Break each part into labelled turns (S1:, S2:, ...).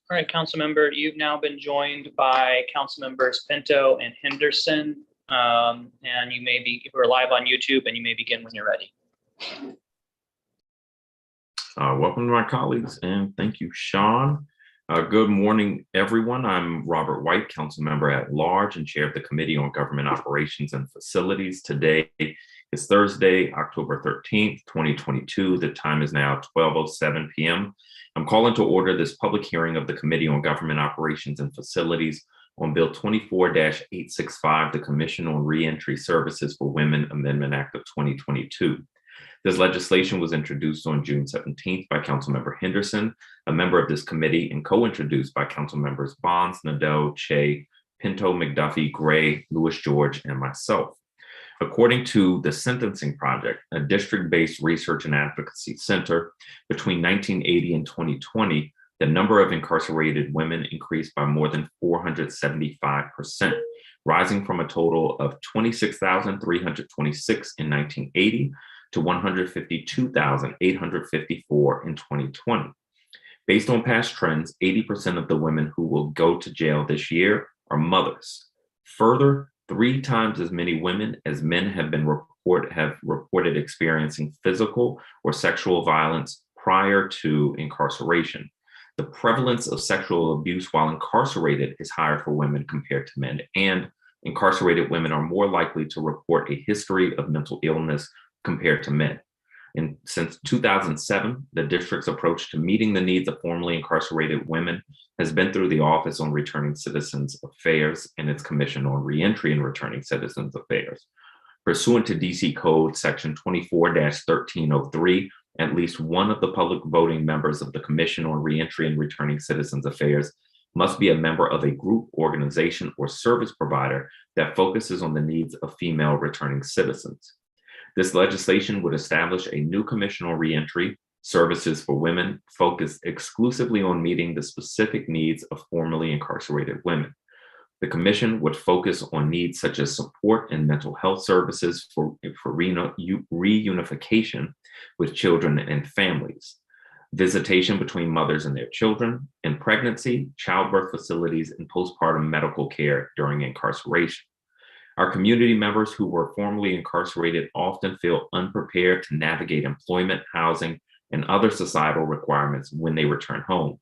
S1: All right, council member, you've now been joined by council members Pinto and Henderson. And we're live on YouTube, and you may begin when you're ready.
S2: Welcome to my colleagues, and thank you, Sean. Good morning, everyone. I'm Robert White, council member at large and chair of the Committee on Government Operations and Facilities. Today is Thursday, October 13th, 2022. The time is now 12:07 p.m. I'm calling to order this public hearing of the Committee on Government Operations and Facilities on Bill 24-865, the Commission on Reentry Services for Women Amendment Act of 2022. This legislation was introduced on June 17th by Councilmember Henderson, a member of this committee, and co-introduced by Council members Bonds, Nadeau, Che, Pinto, McDuffie, Gray, Louis George, and myself. According to the Sentencing Project, a district-based research and advocacy center, between 1980 and 2020, the number of incarcerated women increased by more than 475%, rising from a total of 26,326 in 1980 to 152,854 in 2020. Based on past trends, 80% of the women who will go to jail this year are mothers. Further, 3 times as many women as men have reported experiencing physical or sexual violence prior to incarceration. The prevalence of sexual abuse while incarcerated is higher for women compared to men, and incarcerated women are more likely to report a history of mental illness compared to men. And since 2007, the district's approach to meeting the needs of formerly incarcerated women has been through the Office on Returning Citizens Affairs and its Commission on Reentry and Returning Citizens Affairs. Pursuant to DC Code Section 24-1303, at least one of the public voting members of the Commission on Reentry and Returning Citizens Affairs must be a member of a group, organization, or service provider that focuses on the needs of female returning citizens. This legislation would establish a new Commission on Reentry Services for Women focused exclusively on meeting the specific needs of formerly incarcerated women. The Commission would focus on needs such as support and mental health services for reunification with children and families, visitation between mothers and their children, and pregnancy, childbirth facilities, and postpartum medical care during incarceration. Our community members who were formerly incarcerated often feel unprepared to navigate employment, housing, and other societal requirements when they return home.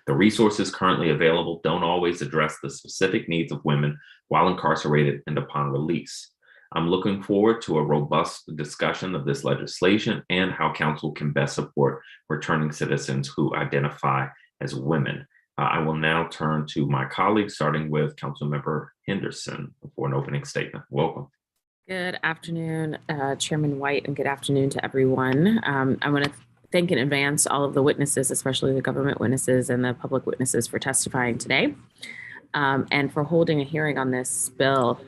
S2: The resources currently available don't always address the specific needs of women while incarcerated and upon release. I'm looking forward to a robust discussion of this legislation and how council can best support returning citizens who identify as women. I will now turn to my colleagues, starting with Councilmember Henderson for an opening statement. Welcome.
S3: Good afternoon, Chairman White, and good afternoon to everyone. I want to thank in advance all of the witnesses, especially the government witnesses and the public witnesses, for testifying today and for holding a hearing on this bill.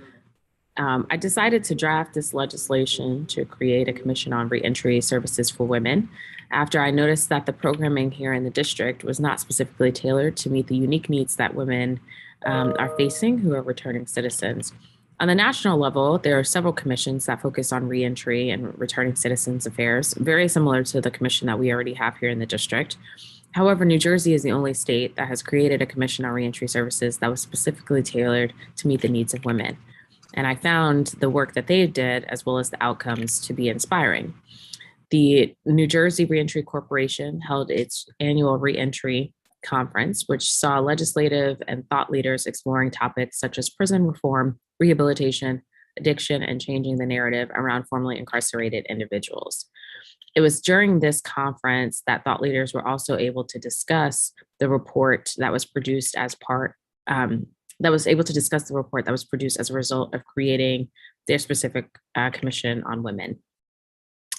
S3: I decided to draft this legislation to create a Commission on Reentry Services for Women after I noticed that the programming here in the district was not specifically tailored to meet the unique needs that women are facing who are returning citizens. On the national level, there are several commissions that focus on reentry and returning citizens affairs, very similar to the commission that we already have here in the district. However, New Jersey is the only state that has created a Commission on Reentry Services that was specifically tailored to meet the needs of women. And I found the work that they did, as well as the outcomes, to be inspiring. The New Jersey Reentry Corporation held its annual reentry conference, which saw legislative and thought leaders exploring topics such as prison reform, rehabilitation, addiction, and changing the narrative around formerly incarcerated individuals. It was during this conference that thought leaders were also able to discuss the report that was produced as a result of creating their specific commission on women.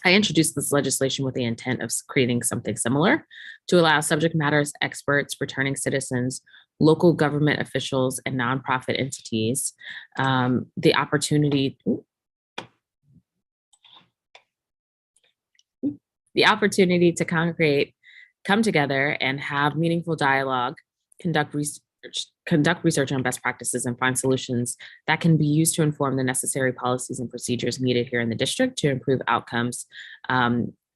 S3: I introduced this legislation with the intent of creating something similar to allow subject matter experts, returning citizens, local government officials, and nonprofit entities the opportunity to come together and have meaningful dialogue, conduct research on best practices, and find solutions that can be used to inform the necessary policies and procedures needed here in the district to improve outcomes,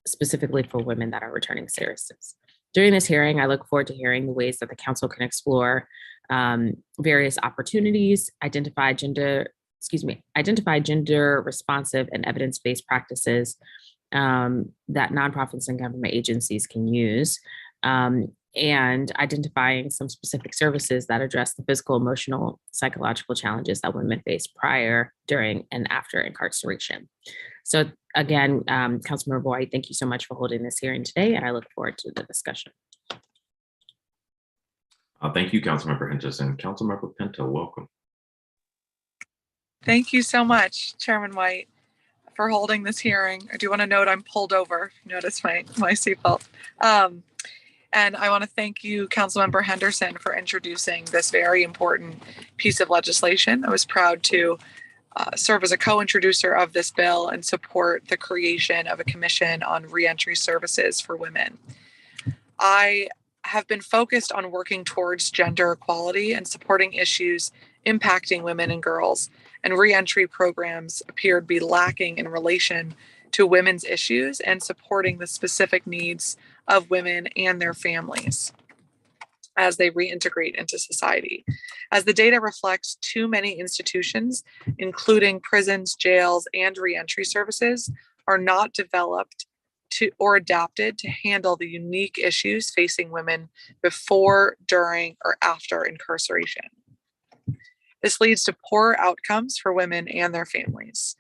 S3: specifically for women that are returning citizens. During this hearing, I look forward to hearing the ways that the council can explore various opportunities, identify gender responsive and evidence-based practices that nonprofits and government agencies can use, and identifying some specific services that address the physical, emotional, psychological challenges that women face prior, during, and after incarceration. So again, Councilmember White, thank you so much for holding this hearing today, and I look forward to the discussion.
S2: Thank you, Councilmember Henderson. Councilmember Pinto, welcome.
S4: Thank you so much, Chairman White, for holding this hearing. I do want to note I'm pulled over. Notice my seatbelt. And I want to thank you, Councilmember Henderson, for introducing this very important piece of legislation. I was proud to serve as a co-introducer of this bill and support the creation of a commission on reentry services for women. I have been focused on working towards gender equality and supporting issues impacting women and girls, and reentry programs appear to be lacking in relation to women's issues and supporting the specific needs of women and their families as they reintegrate into society. As the data reflects, too many institutions, including prisons, jails, and reentry services, are not developed to or adapted to handle the unique issues facing women before, during, or after incarceration. This leads to poor outcomes for women and their families.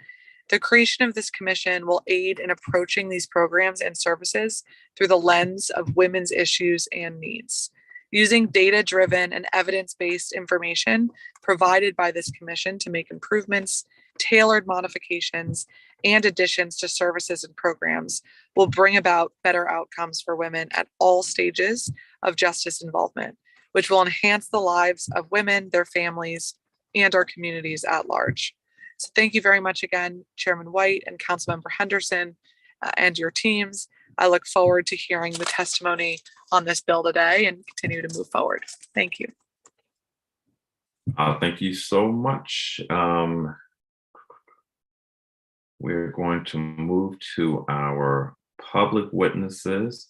S4: The creation of this commission will aid in approaching these programs and services through the lens of women's issues and needs. Using data-driven and evidence-based information provided by this commission to make improvements, tailored modifications, and additions to services and programs will bring about better outcomes for women at all stages of justice involvement, which will enhance the lives of women, their families, and our communities at large. So thank you very much again, Chairman White and Councilmember Henderson and your teams. I look forward to hearing the testimony on this bill today and continue to move forward. Thank you.
S2: Thank you so much. We're going to move to our public witnesses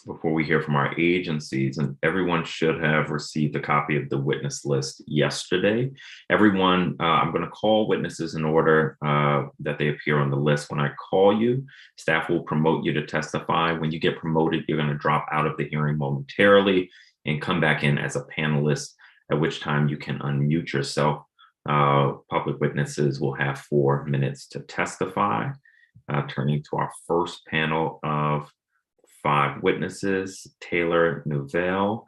S2: before we hear from our agencies, and everyone should have received a copy of the witness list yesterday. Everyone, I'm going to call witnesses in order that they appear on the list. When I call you, staff will promote you to testify. When you get promoted, you're going to drop out of the hearing momentarily and come back in as a panelist, at which time you can unmute yourself. Public witnesses will have 4 minutes to testify. Turning to our first panel of 5 witnesses, Taylor Novell,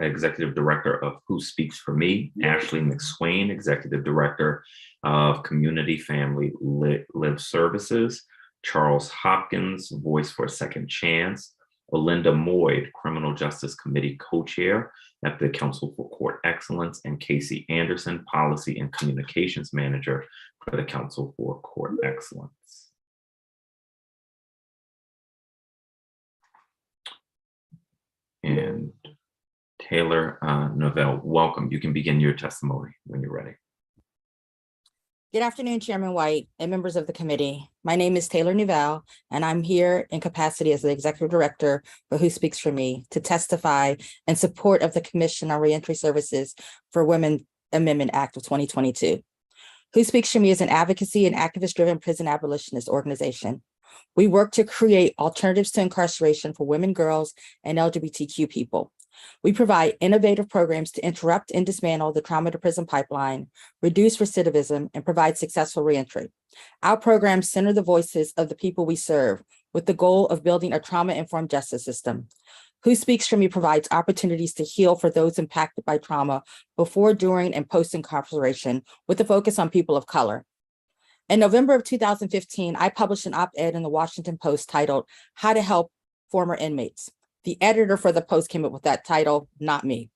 S2: Executive Director of Who Speaks for Me, Ashley Mcswain, Executive Director of Community Family Live Services, Charles Hopkins, Voice for a Second Chance, Olinda Moyd, Criminal Justice Committee Co-Chair at the Council for Court Excellence, and Casey Anderson, Policy and Communications Manager for the Council for Court Excellence. And Taylor Novell, welcome. You can begin your testimony when you're ready.
S5: Good afternoon, Chairman White and members of the committee. My name is Taylor Novell, and I'm here in capacity as the Executive Director for Who Speaks for Me to testify in support of the Commission on Reentry Services for Women Amendment Act of 2022. Who Speaks for Me is an advocacy and activist-driven prison abolitionist organization. We work to create alternatives to incarceration for women, girls, and LGBTQ people. We provide innovative programs to interrupt and dismantle the trauma to prison pipeline, reduce recidivism, and provide successful reentry. Our programs center the voices of the people we serve with the goal of building a trauma-informed justice system. Who Speaks for Me provides opportunities to heal for those impacted by trauma before, during, and post-incarceration with a focus on people of color. In November of 2015, I published an op-ed in the Washington Post titled, "How to Help Former Inmates." The editor for the Post came up with that title, not me.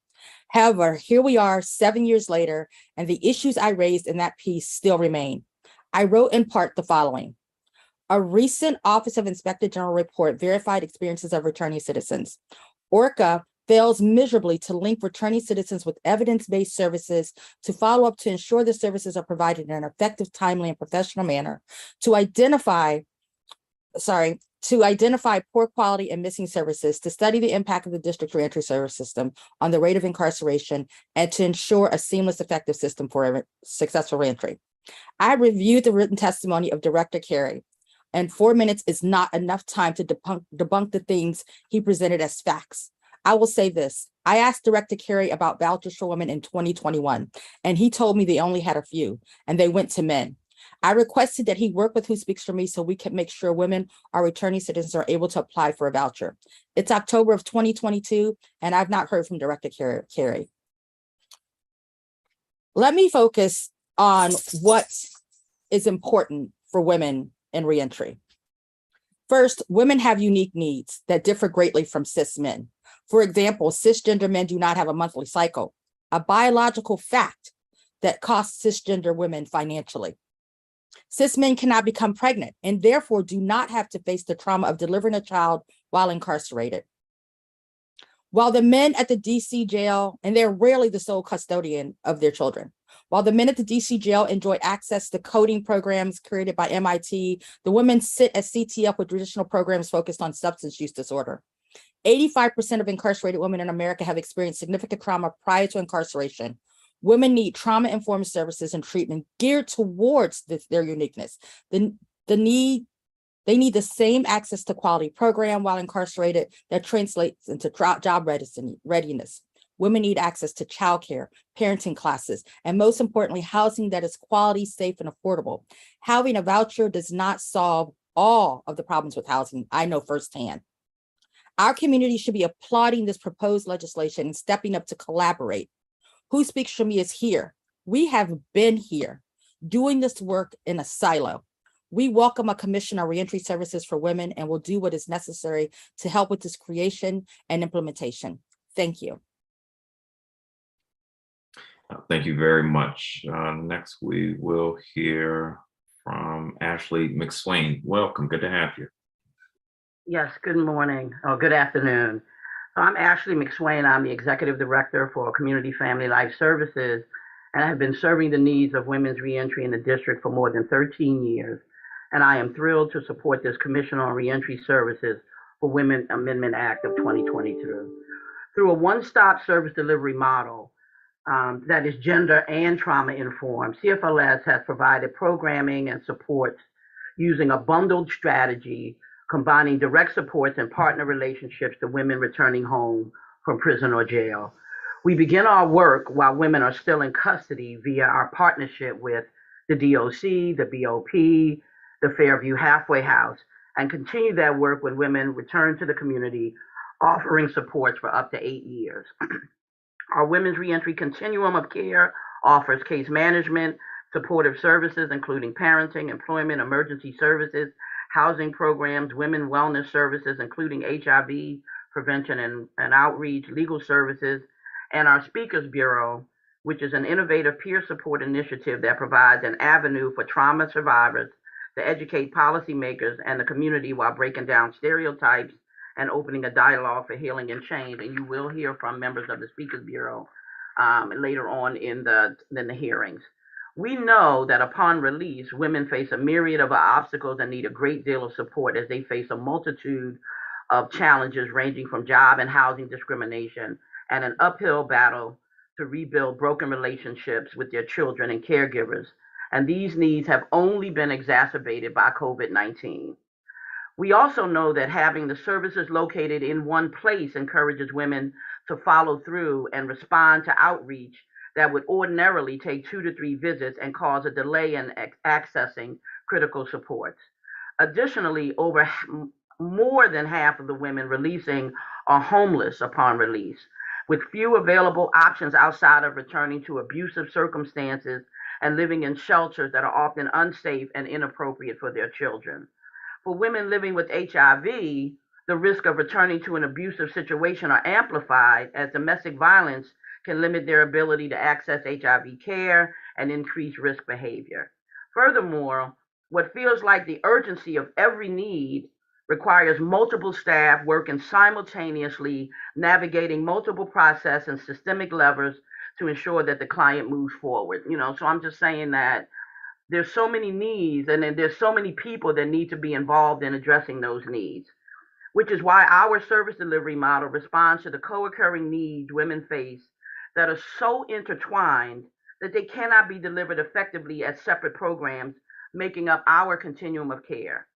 S5: However, here we are 7 years later, and the issues I raised in that piece still remain. I wrote in part the following. A recent Office of Inspector General report verified experiences of returning citizens. ORCA fails miserably to link returning citizens with evidence-based services, to follow up to ensure the services are provided in an effective, timely, and professional manner, to identify to identify poor quality and missing services, to study the impact of the district reentry service system on the rate of incarceration, and to ensure a seamless, effective system for successful reentry. I reviewed the written testimony of Director Carey, and 4 minutes is not enough time to debunk the things he presented as facts. I will say this. I asked Director Carey about vouchers for women in 2021, and he told me they only had a few, and they went to men. I requested that he work with Who Speaks for Me so we can make sure women are returning citizens are able to apply for a voucher. It's October of 2022, and I've not heard from Director Carey. Let me focus on what is important for women in reentry. First, women have unique needs that differ greatly from cis men. For example, cisgender men do not have a monthly cycle, a biological fact that costs cisgender women financially. Cis men cannot become pregnant and therefore do not have to face the trauma of delivering a child while incarcerated. While the men at the DC jail, and they're rarely the sole custodian of their children, while the men at the DC jail enjoy access to coding programs created by MIT, the women sit at CTF with traditional programs focused on substance use disorder. 85% of incarcerated women in America have experienced significant trauma prior to incarceration. Women need trauma-informed services and treatment geared towards their uniqueness. They need the same access to quality program while incarcerated that translates into job readiness. Women need access to childcare, parenting classes, and most importantly, housing that is quality, safe, and affordable. Having a voucher does not solve all of the problems with housing. I know firsthand. Our community should be applauding this proposed legislation and stepping up to collaborate. Who Speaks for Me is here. We have been here doing this work in a silo. We welcome a commission on reentry services for women and will do what is necessary to help with this creation and implementation. Thank you.
S2: Thank you very much. Next, we will hear from Ashley Mcswain. Welcome, good to have you.
S6: Yes, good morning, or good afternoon. So I'm Ashley Mcswain. I'm the Executive Director for Community Family Life Services, and I have been serving the needs of women's reentry in the district for more than 13 years. And I am thrilled to support this Commission on Reentry Services for Women Amendment Act of 2022. Through a one-stop service delivery model that is gender and trauma informed, Cfls has provided programming and supports using a bundled strategy combining direct supports and partner relationships to women returning home from prison or jail. We begin our work while women are still in custody via our partnership with the DOC, the BOP, the Fairview Halfway House, and continue that work when women return to the community, offering supports for up to 8 years. Our Women's Reentry Continuum of Care offers case management, supportive services, including parenting, employment, emergency services, housing programs, women wellness services, including HIV prevention and outreach, legal services, and our Speakers Bureau, which is an innovative peer support initiative that provides an avenue for trauma survivors to educate policymakers and the community while breaking down stereotypes and opening a dialogue for healing and change. And you will hear from members of the Speakers Bureau later on in the hearings. We know that upon release, women face a myriad of obstacles and need a great deal of support as they face a multitude of challenges ranging from job and housing discrimination and an uphill battle to rebuild broken relationships with their children and caregivers. And these needs have only been exacerbated by COVID-19. We also know that having the services located in one place encourages women to follow through and respond to outreach that would ordinarily take 2 to 3 visits and cause a delay in accessing critical supports. Additionally, more than half of the women releasing are homeless upon release, with few available options outside of returning to abusive circumstances and living in shelters that are often unsafe and inappropriate for their children. For women living with HIV, the risk of returning to an abusive situation are amplified as domestic violence can limit their ability to access HIV care and increase risk behavior. Furthermore, what feels like the urgency of every need requires multiple staff working simultaneously, navigating multiple processes and systemic levers to ensure that the client moves forward. So I'm just saying that there's so many needs, and then there's so many people that need to be involved in addressing those needs, which is why our service delivery model responds to the co-occurring needs women face that are so intertwined that they cannot be delivered effectively as separate programs making up our continuum of care.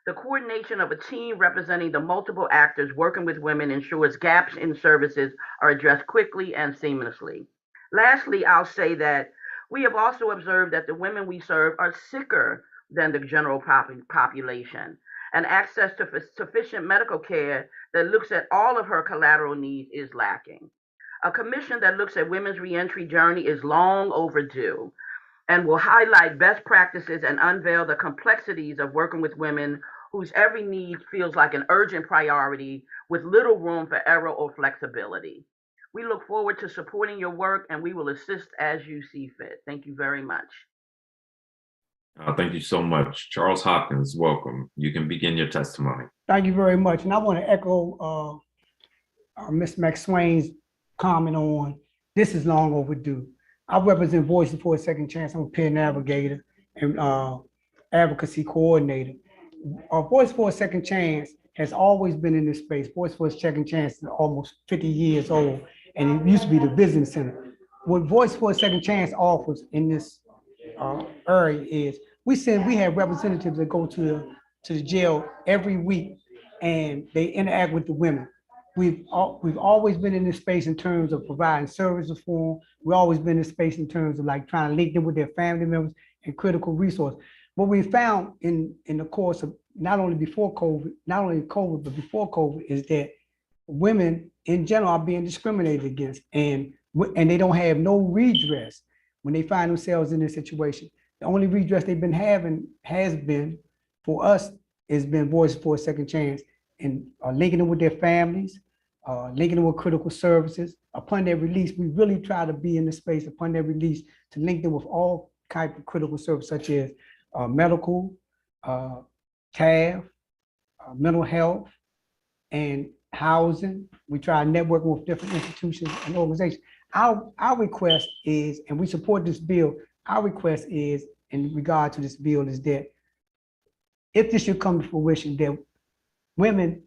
S6: The coordination of a team representing the multiple actors working with women ensures gaps in services are addressed quickly and seamlessly. Lastly, I'll say that we have also observed that the women we serve are sicker than the general population, and access to sufficient medical care that looks at all of her collateral needs is lacking. A commission that looks at women's reentry journey is long overdue and will highlight best practices and unveil the complexities of working with women whose every need feels like an urgent priority with little room for error or flexibility. We look forward to supporting your work, and we will assist as you see fit. Thank you very much.
S2: Thank you so much. Charles Hopkins, welcome. You can begin your testimony.
S7: Thank you very much. And I want to echo Ms. Mcswain's comment on this is long overdue. I represent Voices for a Second Chance. I'm a peer navigator and advocacy coordinator. Voice for a Second Chance has always been in this space. Voice for a Second Chance is almost 50 years old, and it used to be the business center. What Voice for a Second Chance offers in this area is we have representatives that go to the jail every week, and they interact with the women. We've always been in this space in terms of providing services for them. We've always been in this space in terms of like trying to link them with their family members and critical resources. What we found in the course of not only COVID, but before COVID, is that women in general are being discriminated against, and they don't have no redress when they find themselves in this situation. The only redress they've been having has been, for us, has been Voices for a Second Chance, and linking them with their families, linking them with critical services. Upon their release, we really try to be in the space upon their release to link them with all types of critical services, such as medical, TAF, mental health, and housing. We try to network with different institutions and organizations. Our request is, and we support this bill, our request is, in regard to this bill, is that if this should come to fruition, that women,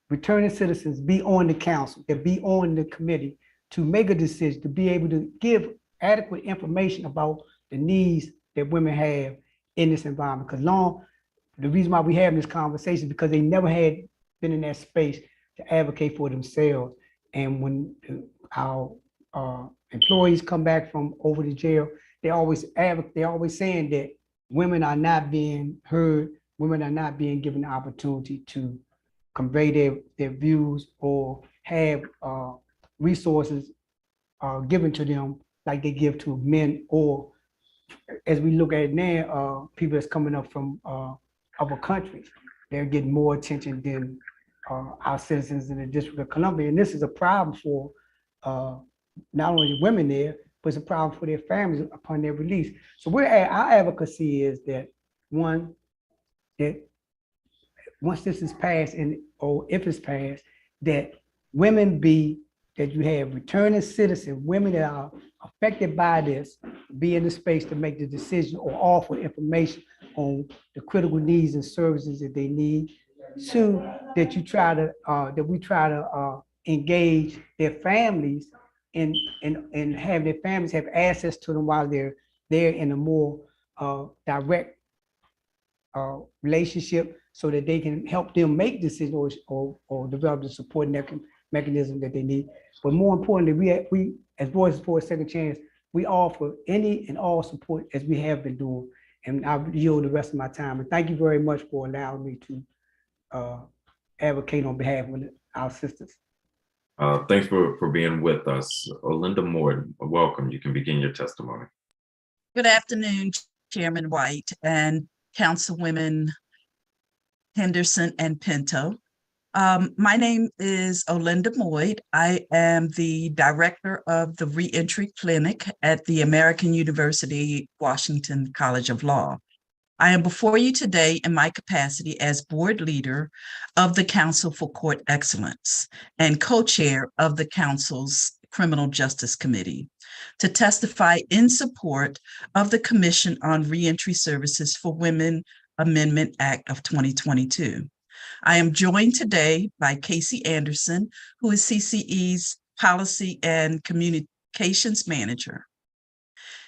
S7: returning citizens, be on the council, that be on the committee to make a decision, to be able to give adequate information about the needs that women have in this environment. Because the reason why we have this conversation is because they never had been in that space to advocate for themselves. And when our employees come back from over the jail, they always saying that women are not being heard, women are not being given the opportunity to convey their views or have resources given to them like they give to men, or as we look at it now, people that's coming up from other countries. They're getting more attention than our citizens in the District of Columbia. And this is a problem for not only women there, but it's a problem for their families upon their release. So our advocacy is that, one, that once this is passed, or if it's passed, that that you have returning citizens, women that are affected by this, be in the space to make the decision or offer information on the critical needs and services that they need. Two, that we try to engage their families and have their families have access to them while they're there in a more direct relationship, so that they can help them make decisions or develop the support mechanism that they need. But more importantly, we as Voices for a Second Chance, we offer any and all support as we have been doing. And I'll yield the rest of my time. And thank you very much for allowing me to advocate on behalf of our sisters.
S2: Thanks for being with us. Olinda Moore, welcome. You can begin your testimony.
S8: Good afternoon, Chairman White and Councilwomen Henderson and Pinto. My name is Olinda Moore. I am the director of the Reentry Clinic at the American University Washington College of Law. I am before you today in my capacity as board leader of the Council for Court Excellence and co-chair of the Council's Criminal Justice Committee. to testify in support of the Commission on Reentry Services for Women Amendment Act of 2022. I am joined today by Casey Anderson, who is CCE's Policy and Communications Manager.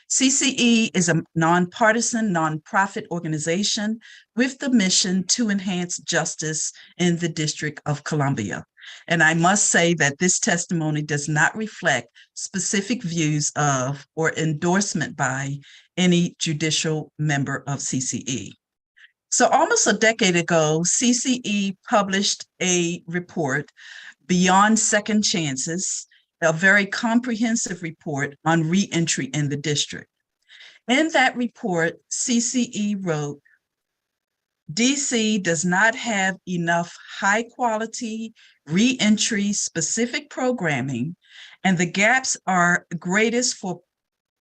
S8: CCE is a nonpartisan, nonprofit organization with the mission to enhance justice in the District of Columbia. And I must say that this testimony does not reflect specific views of or endorsement by any judicial member of CCE. So almost a decade ago, CCE published a report, Beyond Second Chances, a very comprehensive report on reentry in the district. In that report, CCE wrote, DC does not have enough high quality reentry specific programming, and the gaps are greatest for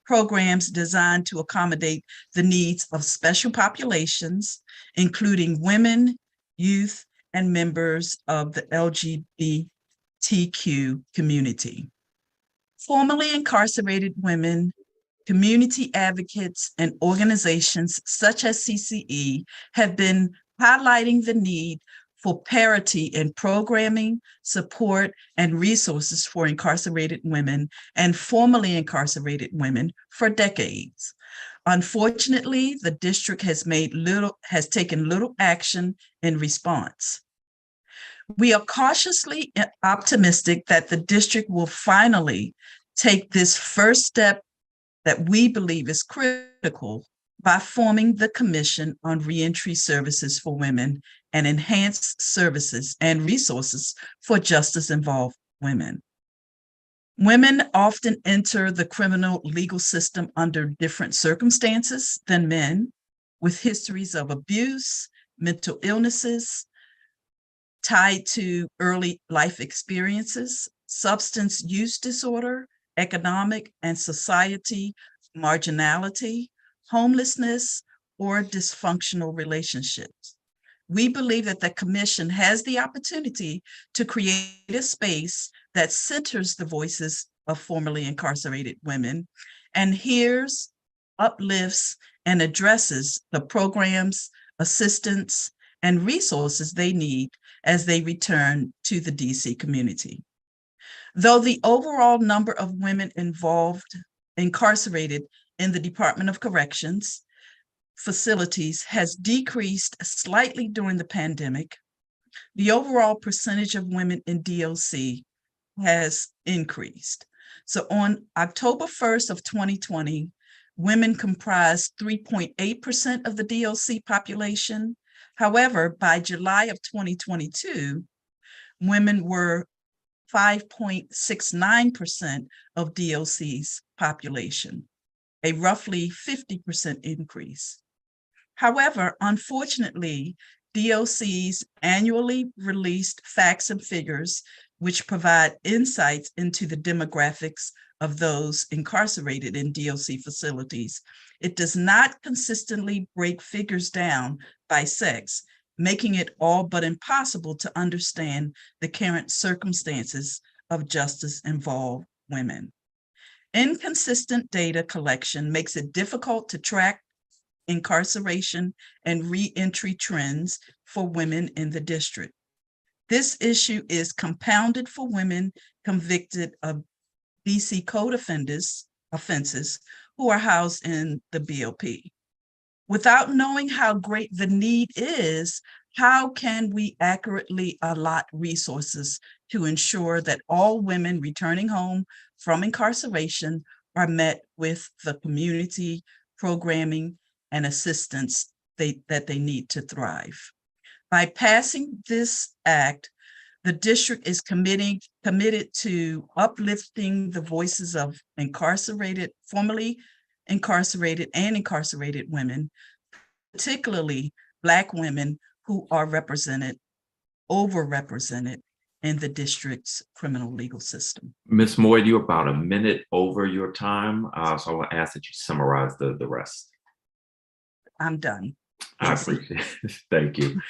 S8: programs designed to accommodate the needs of special populations, including women, youth, and members of the LGBTQ community. Formerly incarcerated women, community advocates, and organizations such as CCE have been highlighting the need for parity in programming, support, and resources for incarcerated women and formerly incarcerated women for decades. Unfortunately, the district has taken little action in response. We are cautiously optimistic that the district will finally take this first step that we believe is critical by forming the Commission on Reentry Services for Women and enhance services and resources for justice-involved women. Women often enter the criminal legal system under different circumstances than men, with histories of abuse, mental illnesses tied to early life experiences, substance use disorder, economic and society marginality, homelessness, or dysfunctional relationships. We believe that the Commission has the opportunity to create a space that centers the voices of formerly incarcerated women and hears, uplifts, and addresses the programs, assistance, and resources they need as they return to the DC community. Though the overall number of women incarcerated in the Department of Corrections facilities has decreased slightly during the pandemic, the overall percentage of women in DOC has increased. So on October 1st of 2020, women comprised 3.8% of the DOC population. However, by July of 2022, women were 5.69% of DOC's population, a roughly 50% increase. However, unfortunately, DOC's annually released facts and figures, which provide insights into the demographics of those incarcerated in DOC facilities, it does not consistently break figures down by sex, making it all but impossible to understand the current circumstances of justice-involved women. Inconsistent data collection makes it difficult to track incarceration and reentry trends for women in the district. This issue is compounded for women convicted of DC Code offenses who are housed in the BOP. Without knowing how great the need is, how can we accurately allot resources to ensure that all women returning home from incarceration are met with the community programming and assistance that they need to thrive? By passing this act, the district is committed to uplifting the voices of formerly incarcerated and incarcerated women, particularly Black women who are overrepresented in the district's criminal legal system.
S2: Ms. Moyd, you're about a minute over your time, so I will ask that you summarize the rest.
S8: I'm done.
S2: I appreciate it. Thank you.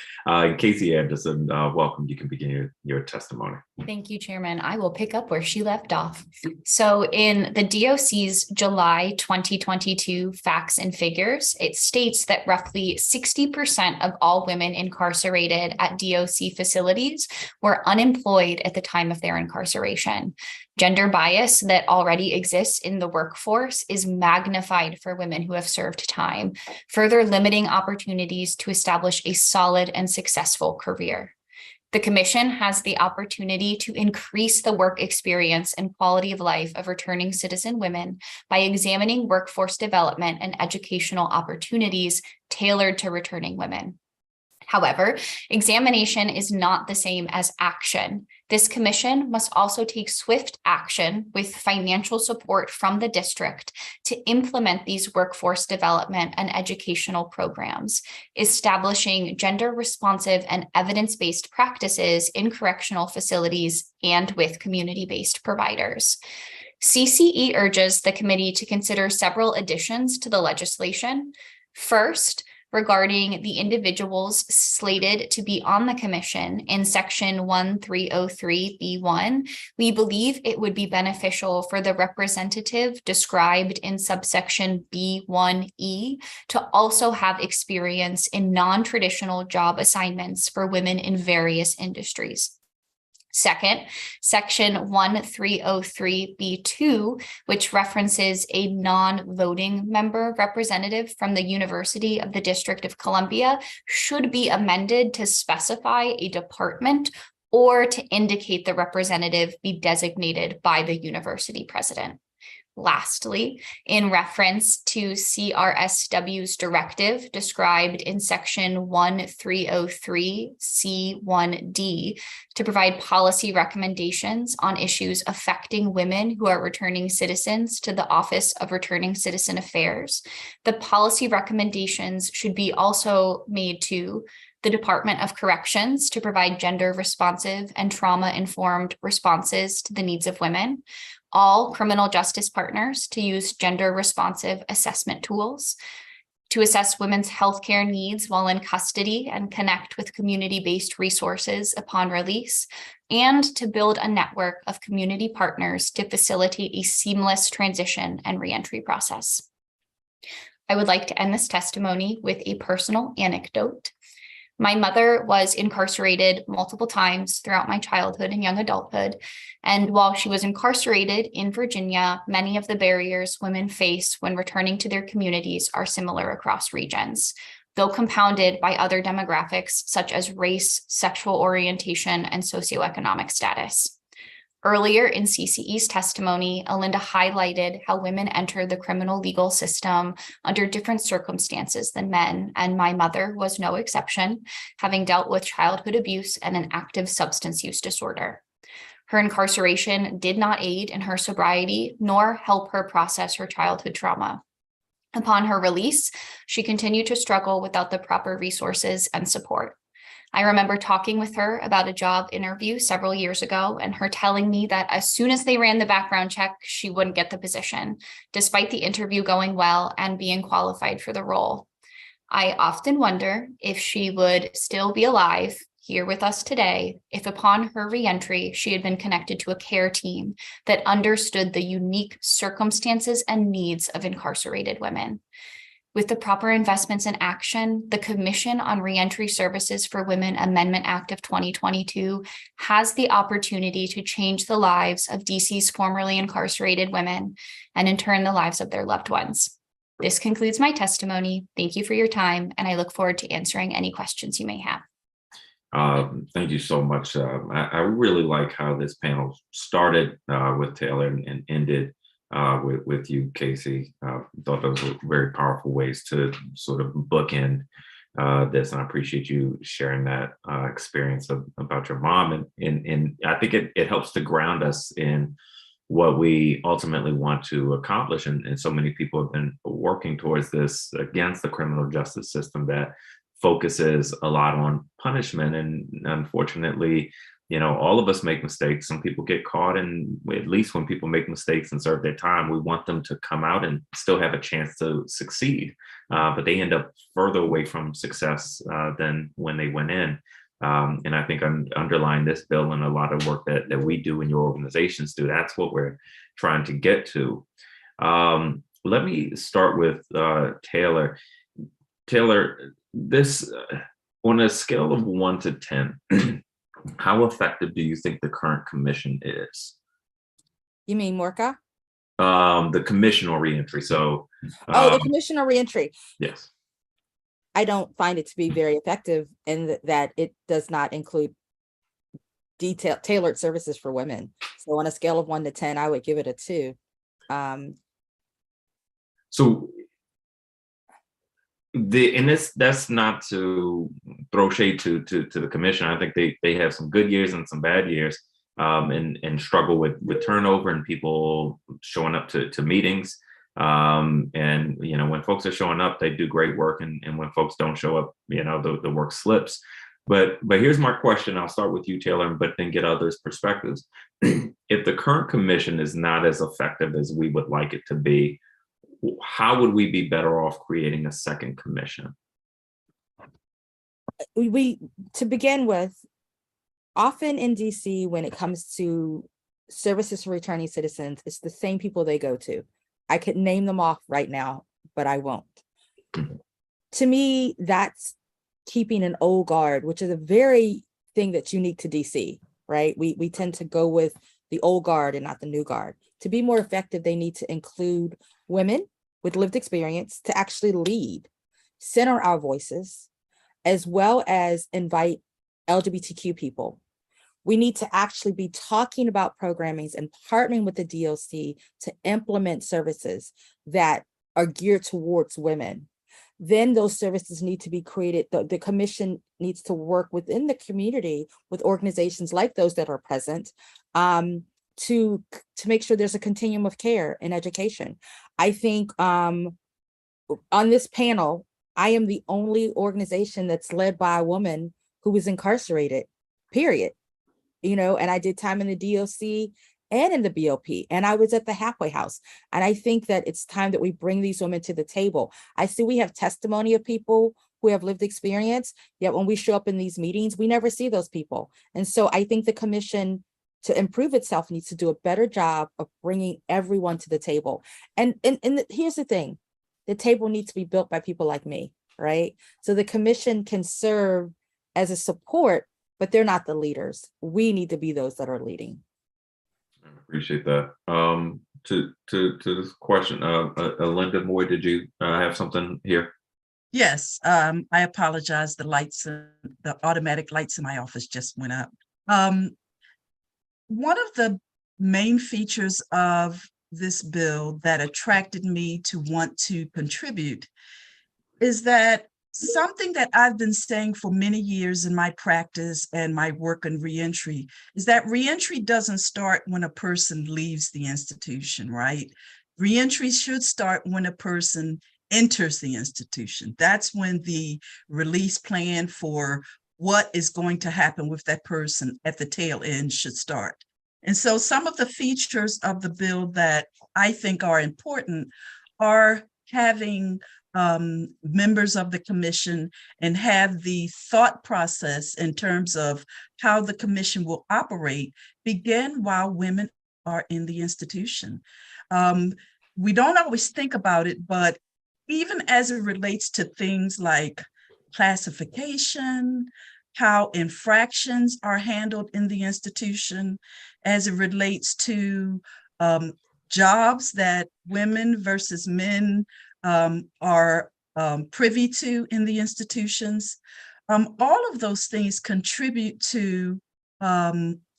S2: Casey Anderson, welcome. You can begin your testimony.
S9: Thank you, Chairman. I will pick up where she left off. So in the DOC's July 2022 facts and figures, it states that roughly 60% of all women incarcerated at DOC facilities were unemployed at the time of their incarceration. Gender bias that already exists in the workforce is magnified for women who have served time, further limiting opportunities to establish a solid and successful career. The Commission has the opportunity to increase the work experience and quality of life of returning citizen women by examining workforce development and educational opportunities tailored to returning women. However, examination is not the same as action. This commission must also take swift action with financial support from the district to implement these workforce development and educational programs, establishing gender responsive and evidence-based practices in correctional facilities and with community-based providers. CCE urges the committee to consider several additions to the legislation. First, regarding the individuals slated to be on the commission in section 1303B1, we believe it would be beneficial for the representative described in subsection B1E to also have experience in non-traditional job assignments for women in various industries. Second, section 1303B2, which references a non-voting member representative from the University of the District of Columbia, should be amended to specify a department or to indicate the representative be designated by the university president. Lastly, in reference to CRSW's directive described in section 1303C1D to provide policy recommendations on issues affecting women who are returning citizens to the Office of Returning Citizen Affairs, the policy recommendations should be also made to the Department of Corrections to provide gender responsive and trauma-informed responses to the needs of women, all criminal justice partners to use gender responsive assessment tools, to assess women's healthcare needs while in custody and connect with community-based resources upon release, and to build a network of community partners to facilitate a seamless transition and reentry process. I would like to end this testimony with a personal anecdote. My mother was incarcerated multiple times throughout my childhood and young adulthood. And while she was incarcerated in Virginia, many of the barriers women face when returning to their communities are similar across regions, though compounded by other demographics such as race, sexual orientation, and socioeconomic status. Earlier in CCE's testimony, Alinda highlighted how women enter the criminal legal system under different circumstances than men, and my mother was no exception, having dealt with childhood abuse and an active substance use disorder. Her incarceration did not aid in her sobriety, nor help her process her childhood trauma. Upon her release, she continued to struggle without the proper resources and support. I remember talking with her about a job interview several years ago and her telling me that as soon as they ran the background check, she wouldn't get the position, despite the interview going well and being qualified for the role. I often wonder if she would still be alive here with us today if upon her reentry, she had been connected to a care team that understood the unique circumstances and needs of incarcerated women. With the proper investments in action, the Commission on Reentry Services for Women Amendment Act of 2022 has the opportunity to change the lives of DC's formerly incarcerated women and in turn the lives of their loved ones. This concludes my testimony. Thank you for your time, and I look forward to answering any questions you may have.
S2: Thank you so much. I really like how this panel started with Taylor and ended with you, Casey. Thought those were very powerful ways to sort of bookend this, and I appreciate you sharing that experience about your mom. And I think it helps to ground us in what we ultimately want to accomplish. And so many people have been working towards this against the criminal justice system that focuses a lot on punishment. And unfortunately, all of us make mistakes. Some people get caught, and at least when people make mistakes and serve their time, we want them to come out and still have a chance to succeed. But they end up further away from success than when they went in. And I think I'm underlying this bill and a lot of work that we do and your organizations do. That's what we're trying to get to. Let me start with Taylor. Taylor, this on a scale of 1 to 10, how effective do you think the current commission is?
S5: You mean Morka?
S2: The commission on reentry. So,
S5: the commission on reentry.
S2: Yes.
S5: I don't find it to be very effective in that it does not include tailored services for women. So on a scale of 1 to 10, I would give it a 2.
S2: So that's not to throw shade to the commission. I think they have some good years and some bad years, and struggle with turnover and people showing up to meetings. And when folks are showing up, they do great work, and when folks don't show up, the work slips. But here's my question. I'll start with you, Taylor, but then get others' perspectives. If the current commission is not as effective as we would like it to be, how would we be better off creating a second commission?
S5: To begin with, often in DC, when it comes to services for returning citizens, it's the same people they go to. I could name them off right now, but I won't. Mm-hmm. To me, that's keeping an old guard, which is a very thing that's unique to DC, right? We tend to go with the old guard and not the new guard. To be more effective, they need to include women with lived experience to actually lead, center our voices, as well as invite LGBTQ people. We need to actually be talking about programmings and partnering with the DOC to implement services that are geared towards women. Then those services need to be created. The commission needs to work within the community with organizations like those that are present, to make sure there's a continuum of care and education. I think on this panel, I am the only organization that's led by a woman who was incarcerated, period. And I did time in the DOC and in the BOP, and I was at the halfway house. And I think that it's time that we bring these women to the table. I see we have testimony of people who have lived experience, yet when we show up in these meetings, we never see those people. And so I think the commission, to improve itself, needs to do a better job of bringing everyone to the table. And here's the thing, the table needs to be built by people like me, right? So the commission can serve as a support, but they're not the leaders. We need to be those that are leading.
S2: I appreciate that. To this question, Linda Moy, did you have something here?
S8: Yes, I apologize. The automatic lights in my office just went up. One of the main features of this bill that attracted me to want to contribute is that something that I've been saying for many years in my practice and my work in reentry is that reentry doesn't start when a person leaves the institution, right? Reentry should start when a person enters the institution. That's when the release plan for what is going to happen with that person at the tail end should start. And so some of the features of the bill that I think are important are having members of the commission and have the thought process in terms of how the commission will operate begin while women are in the institution. We don't always think about it, but even as it relates to things like classification, how infractions are handled in the institution, as it relates to jobs that women versus men are privy to in the institutions. All of those things contribute to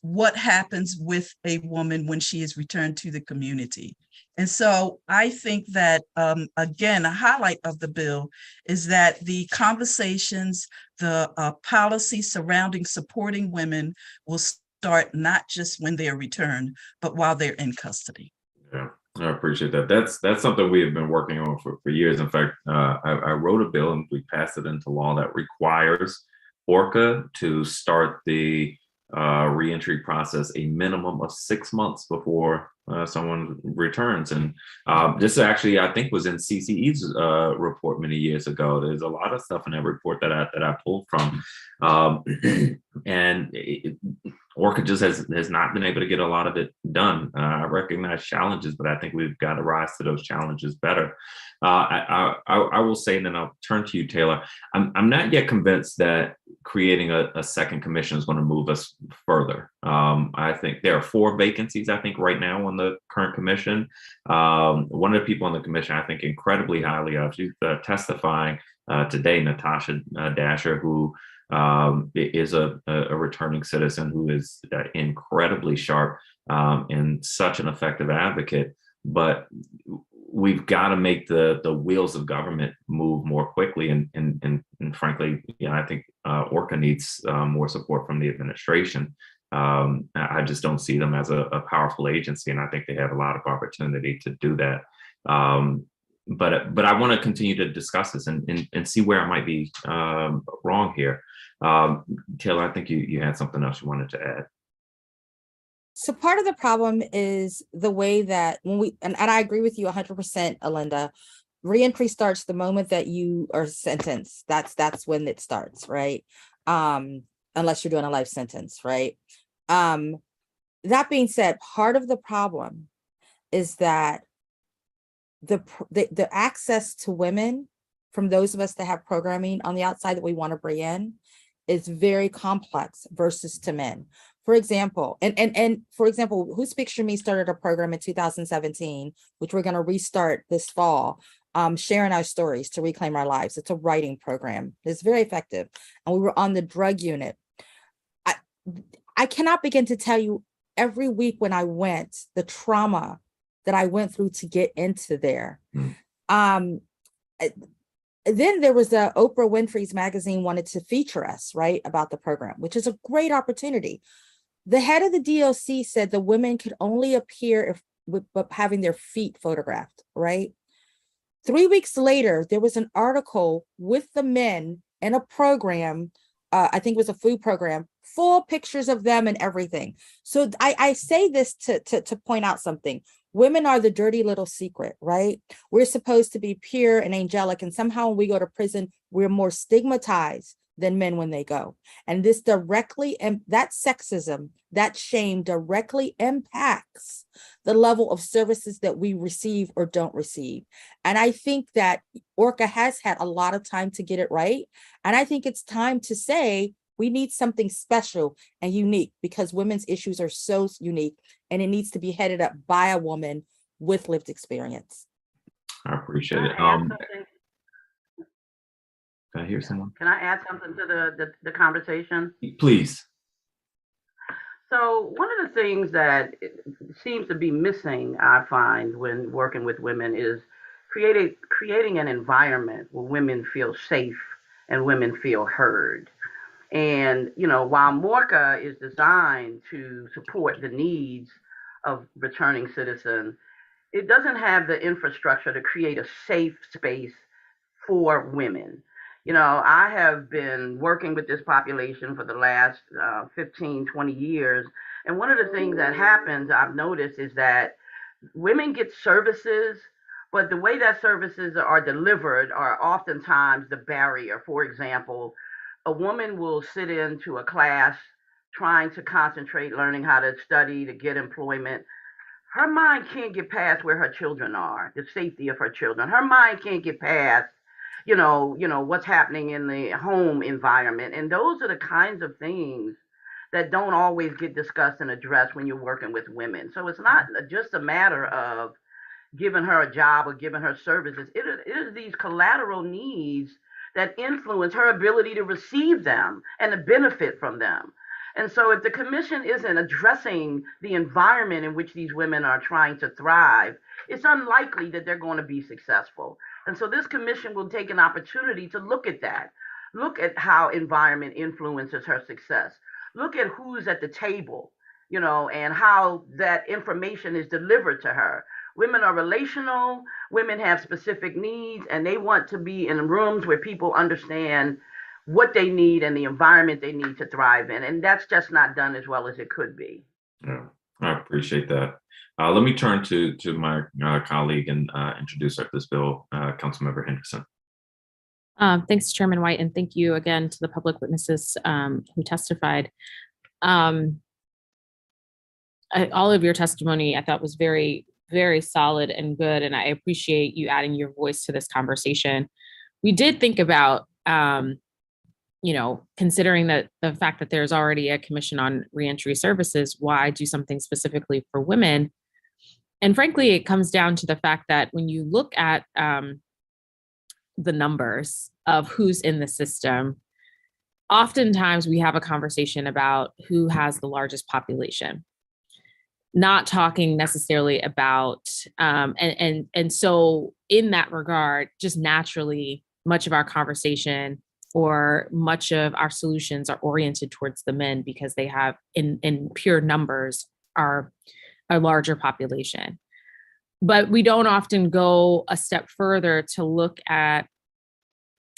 S8: what happens with a woman when she is returned to the community. And so I think that, again, a highlight of the bill is that the conversations, the policy surrounding supporting women will start not just when they're returned, but while they're in custody.
S2: Yeah, I appreciate that. That's something we have been working on for years. In fact, I wrote a bill and we passed it into law that requires ORCA to start the reentry process a minimum of 6 months before someone returns. And this actually, I think, was in CCE's report many years ago. There's a lot of stuff in that report that I pulled from. And Orca just has not been able to get a lot of it done. I recognize challenges, but I think we've got to rise to those challenges better. I will say, and then I'll turn to you, Taylor. I'm not yet convinced that creating a second commission is going to move us further. I think there are 4 vacancies, I think, right now on the current commission. One of the people on the commission I think incredibly highly of, she's testifying today, Natasha Dasher, who is a returning citizen who is incredibly sharp and such an effective advocate. But we've got to make the wheels of government move more quickly. And frankly, I think Orca needs more support from the administration. I just don't see them as a powerful agency, and I think they have a lot of opportunity to do that. But I want to continue to discuss this and see where I might be wrong here. Taylor, I think you had something else you wanted to add.
S5: So part of the problem is the way that when we, and I agree with you 100%, Alinda, reentry starts the moment that you are sentenced. That's when it starts, right? Unless you're doing a life sentence, right? That being said, part of the problem is that the access to women from those of us that have programming on the outside that we want to bring in is very complex versus to men. For example, and for example, Who Speaks for Me started a program in 2017, which we're going to restart this fall, sharing our stories to reclaim our lives. It's a writing program. It's very effective. And we were on the drug unit. I cannot begin to tell you every week when I went, the trauma that I went through to get into there. Then there was Oprah Winfrey's magazine wanted to feature us, right, about the program, which is a great opportunity. The head of the DLC said the women could only appear with having their feet photographed, right? 3 weeks later, there was an article with the men in a program, I think it was a food program, full pictures of them and everything. So I say this to point out something. Women are the dirty little secret, right? We're supposed to be pure and angelic, and somehow when we go to prison, we're more stigmatized than men when they go. And this directly, and that sexism, that shame directly impacts the level of services that we receive or don't receive. And I think that Orca has had a lot of time to get it right. And I think it's time to say, we need something special and unique because women's issues are so unique, and it needs to be headed up by a woman with lived experience.
S2: I appreciate it. Can I hear someone?
S6: Can I add something to the conversation?
S2: Please.
S6: So one of the things that seems to be missing, I find, when working with women is creating an environment where women feel safe and women feel heard. And, while MORCA is designed to support the needs of returning citizens, it doesn't have the infrastructure to create a safe space for women. I have been working with this population for the last 15, 20 years. And one of the things that happens, I've noticed, is that women get services, but the way that services are delivered are oftentimes the barrier. For example, a woman will sit into a class trying to concentrate, learning how to study, to get employment. Her mind can't get past where her children are, the safety of her children. Her mind can't get past, what's happening in the home environment. And those are the kinds of things that don't always get discussed and addressed when you're working with women. So it's not just a matter of giving her a job or giving her services. It is these collateral needs that influence her ability to receive them and to benefit from them. And so if the commission isn't addressing the environment in which these women are trying to thrive, it's unlikely that they're going to be successful. And so this commission will take an opportunity to look at that. Look at how environment influences her success. Look at who's at the table, and how that information is delivered to her. Women are relational, women have specific needs, and they want to be in rooms where people understand what they need and the environment they need to thrive in. And that's just not done as well as it could be.
S2: Yeah, I appreciate that. Let me turn to my colleague and introducer of this bill, Councilmember Henderson.
S3: Thanks, Chairman White, and thank you again to the public witnesses who testified. All of your testimony I thought was very, very solid and good, and I appreciate you adding your voice to this conversation. We did think about, considering that the fact that there's already a commission on reentry services, why do something specifically for women? And frankly, it comes down to the fact that when you look at the numbers of who's in the system, oftentimes we have a conversation about who has the largest population, not talking necessarily about, and so in that regard, just naturally, much of our conversation or much of our solutions are oriented towards the men because they have, in pure numbers, are a larger population. But we don't often go a step further to look at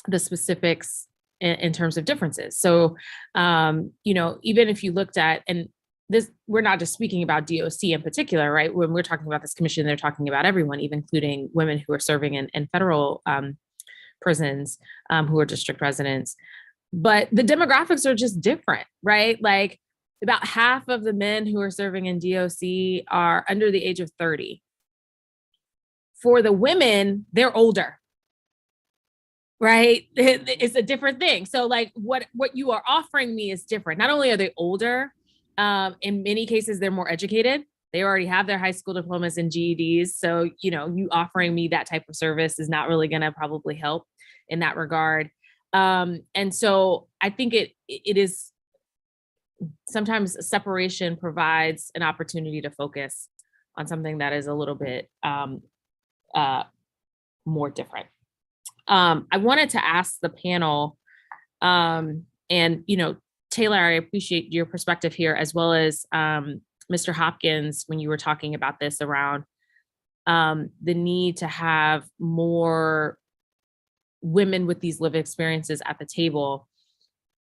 S3: the specifics in terms of differences. So, even if you looked at, and this, we're not just speaking about DOC in particular, right? When we're talking about this commission, they're talking about everyone, even including women who are serving in federal prisons, who are district residents. But the demographics are just different, right? Like about half of the men who are serving in DOC are under the age of 30. For the women, they're older, right? It's a different thing. So like what you are offering me is different. Not only are they older, in many cases, they're more educated. They already have their high school diplomas and GEDs. So, you offering me that type of service is not really going to probably help in that regard. And so I think it is sometimes separation provides an opportunity to focus on something that is a little bit more different. I wanted to ask the panel, and Taylor, I appreciate your perspective here, as well as Mr. Hopkins, when you were talking about this around the need to have more women with these lived experiences at the table.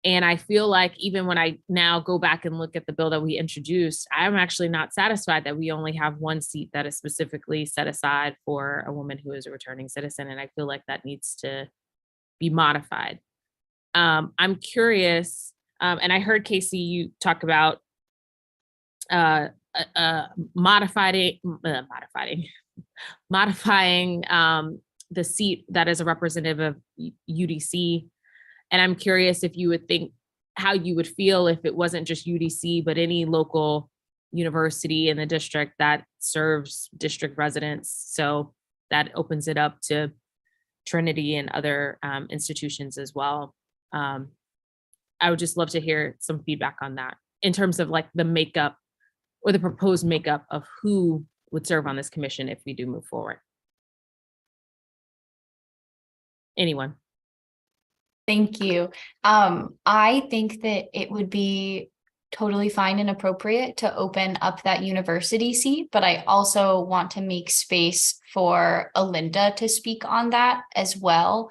S3: And I feel like even when I now go back and look at the bill that we introduced, I'm actually not satisfied that we only have one seat that is specifically set aside for a woman who is a returning citizen. And I feel like that needs to be modified. I'm curious, and I heard Casey, you talk about modifying the seat that is a representative of UDC. And I'm curious if you would think how you would feel if it wasn't just UDC, but any local university in the district that serves district residents. So that opens it up to Trinity and other institutions as well. I would just love to hear some feedback on that in terms of like the makeup or the proposed makeup of who would serve on this commission if we do move forward. Anyone?
S9: Thank you. I think that it would be totally fine and appropriate to open up that university seat, but I also want to make space for Alinda to speak on that as well,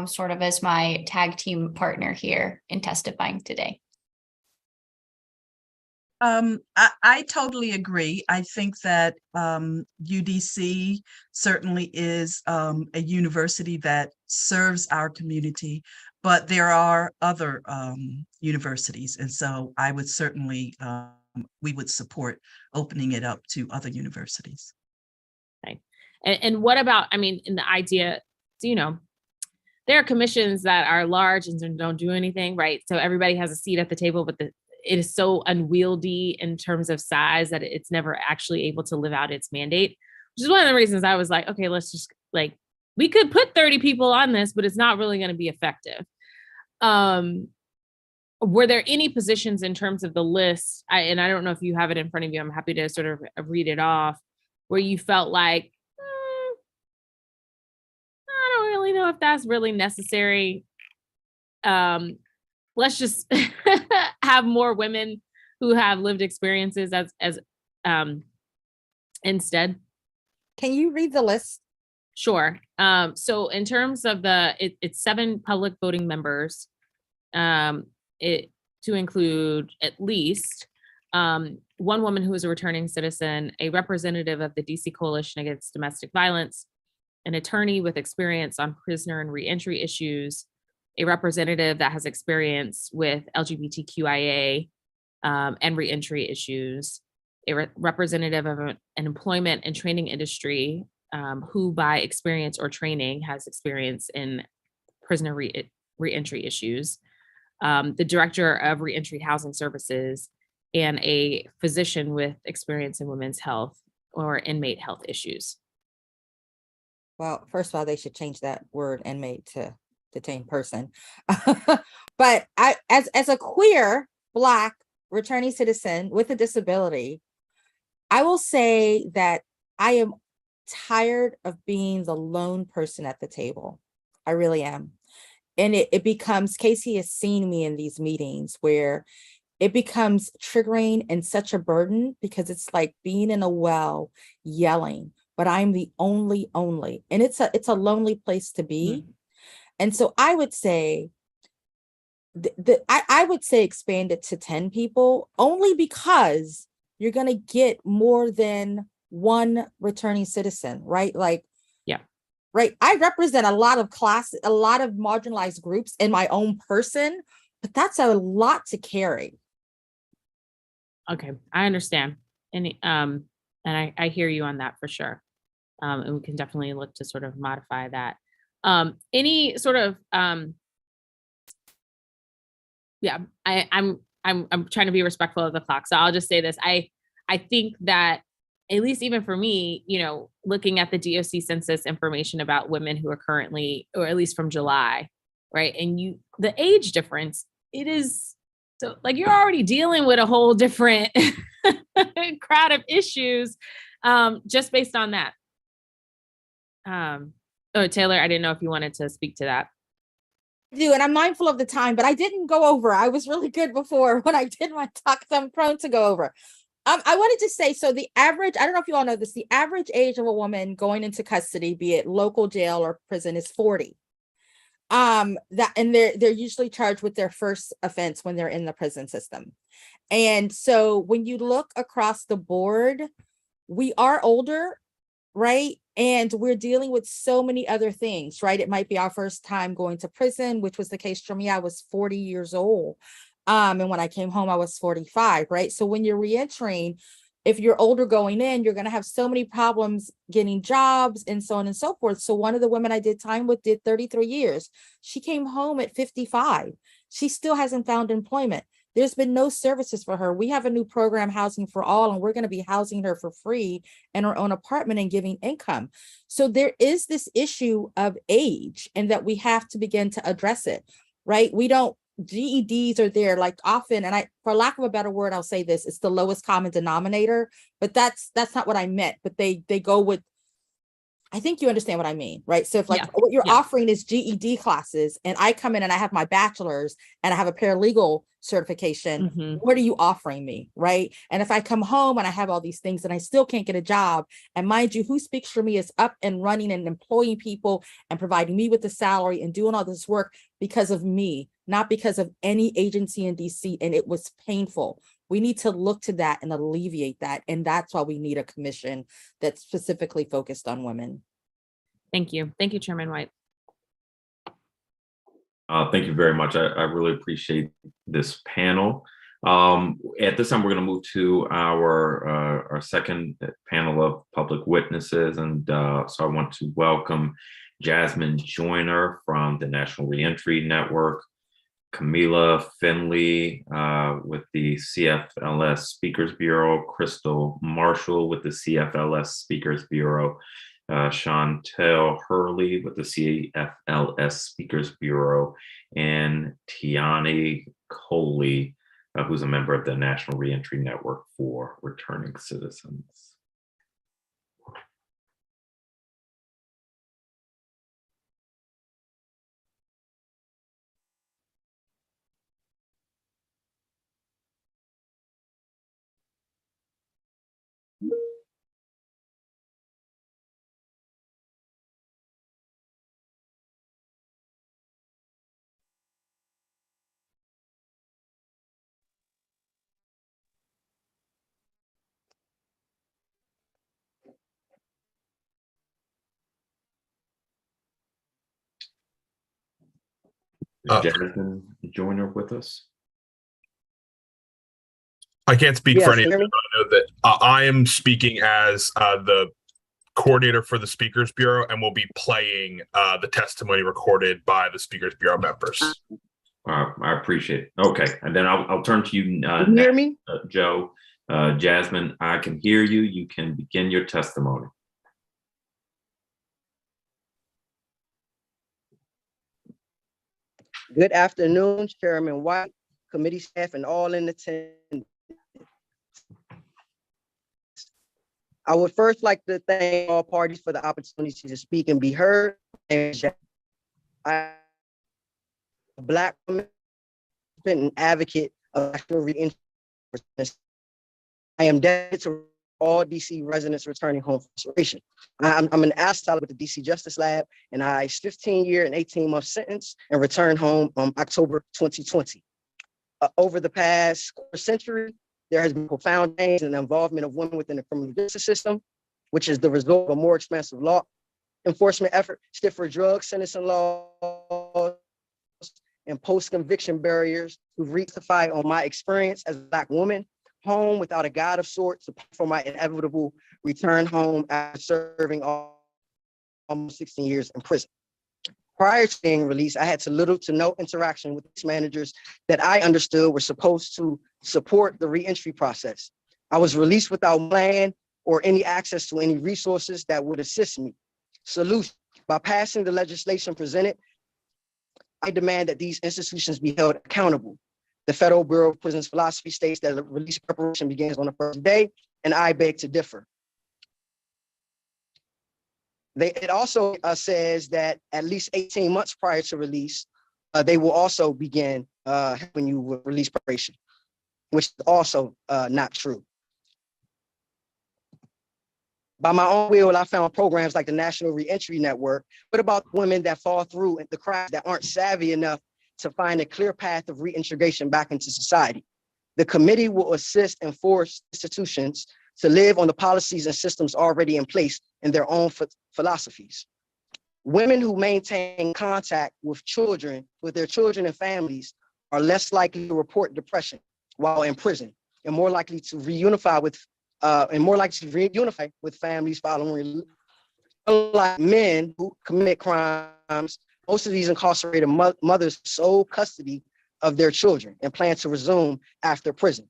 S9: sort of as my tag team partner here in testifying today.
S8: I totally agree. I think that UDC certainly is a university that serves our community, but there are other universities. And so I would certainly, we would support opening it up to other universities.
S3: Okay. And what about, I mean, in the idea, there are commissions that are large and don't do anything, right? So everybody has a seat at the table, but it is so unwieldy in terms of size that it's never actually able to live out its mandate, which is one of the reasons I was like, okay, let's just we could put 30 people on this, but it's not really going to be effective. Were there any positions in terms of the list, and I don't know if you have it in front of you, I'm happy to sort of read it off, where you felt like, I don't really know if that's really necessary. Let's just have more women who have lived experiences as instead.
S5: Can you read the list?
S3: Sure. So in terms of it's 7 public voting members, it to include at least one woman who is a returning citizen, a representative of the DC Coalition Against Domestic Violence, an attorney with experience on prisoner and reentry issues, a representative that has experience with LGBTQIA and reentry issues, a representative of an employment and training industry who by experience or training has experience in prisoner reentry issues, the director of reentry housing services, and a physician with experience in women's health or inmate health issues.
S5: Well, first of all, they should change that word inmate to detained person. But as a queer Black returning citizen with a disability, I will say that I am tired of being the lone person at the table. I really am. And it becomes, Casey has seen me in these meetings where it becomes triggering and such a burden because it's like being in a well yelling, but I'm the only, and it's a lonely place to be. Mm-hmm. And so I would say I would say expand it to 10 people only because you're going to get more than one returning citizen, right? Like,
S3: yeah,
S5: right. I represent a lot of marginalized groups in my own person, but that's a lot to carry.
S3: Okay, I understand. And I hear you on that for sure. And we can definitely look to sort of modify that. Any sort of I'm trying to be respectful of the clock. So I'll just say this. I think that at least even for me, looking at the DOC census information about women who are currently, or at least from July, right? And the age difference, it is so like you're already dealing with a whole different crowd of issues just based on that. Taylor, I didn't know if you wanted to speak to that.
S5: I do, and I'm mindful of the time, but I didn't go over. I was really good before when I did my talk, so I'm prone to go over. I wanted to say, so the average, I don't know if you all know this, the average age of a woman going into custody, be it local jail or prison, is 40. And they're usually charged with their first offense when they're in the prison system. And so when you look across the board, we are older, right? And we're dealing with so many other things, right? It might be our first time going to prison, which was the case for me. I was 40 years old. And when I came home, I was 45, right? So when you're reentering, if you're older going in, you're going to have so many problems getting jobs and so on and so forth. So one of the women I did time with did 33 years. She came home at 55. She still hasn't found employment. There's been no services for her. We have a new program, Housing for All, and we're going to be housing her for free in her own apartment and giving income. So there is this issue of age and that we have to begin to address it, right? GEDs are there like often, and for lack of a better word, I'll say this, it's the lowest common denominator, but that's not what I meant, but they go with, I think you understand what I mean, right? So if what you're offering is GED classes and I come in and I have my bachelor's and I have a paralegal certification, what are you offering me, right? And if I come home and I have all these things and I still can't get a job, and mind you, Who Speaks for Me is up and running and employing people and providing me with the salary and doing all this work because of me, not because of any agency in DC, and it was painful. We need to look to that and alleviate that. And that's why we need a commission that's specifically focused on women.
S3: Thank you. Thank you, Chairman White.
S2: Thank you very much. I really appreciate this panel. At this time, we're going to move to our second panel of public witnesses. And so I want to welcome Jasmine Joyner from the National Reentry Network, Camila Finley with the CFLS Speakers Bureau, Crystal Marshall with the CFLS Speakers Bureau, Chantel Hurley with the CFLS Speakers Bureau, and Tiana Coley, who's a member of the National Reentry Network for Returning Citizens. Jasmine Joyner with us?
S10: I can't speak for
S11: Yes,
S10: any.
S11: can you hear me?
S10: I know that I am speaking as the coordinator for the Speakers Bureau, and will be playing the testimony recorded by the Speakers Bureau members.
S2: I appreciate it. Okay, and then I'll turn to you,
S11: Can you hear me?
S2: Joe. Jasmine, I can hear you. You can begin your testimony.
S11: Good afternoon, Chairman White, committee staff, and all in attendance. I would first like to thank all parties for the opportunity to speak and be heard. I am a Black woman and advocate of national reentry. I am dedicated to all DC residents returning home from incarceration. I'm an asylum with the DC Justice Lab, and I 15-year and 18-month sentence and returned home October 2020. Over the past quarter century, there has been profound change in the involvement of women within the criminal justice system, which is the result of a more expansive law enforcement effort, stiffer drug sentencing laws, and post-conviction barriers who've rectified on my experience as a Black woman, home without a guide of sorts for my inevitable return home after serving almost 16 years in prison. Prior to being released, I had little to no interaction with managers that I understood were supposed to support the reentry process. I was released without plan or any access to any resources that would assist me. Solution: by passing the legislation presented, I demand that these institutions be held accountable. The Federal Bureau of Prisons philosophy states that release preparation begins on the first day, and I beg to differ. It also says that at least 18 months prior to release, they will also begin helping you with release preparation, which is also not true. By my own will, I found programs like the National Reentry Network, but about women that fall through the cracks that aren't savvy enough to find a clear path of reintegration back into society. The committee will assist and force institutions to live on the policies and systems already in place in their own philosophies. Women who maintain contact with their children and families are less likely to report depression while in prison, and more likely to reunify with families following. Unlike men who commit crimes, most of these incarcerated mothers sole custody of their children and plan to resume after prison.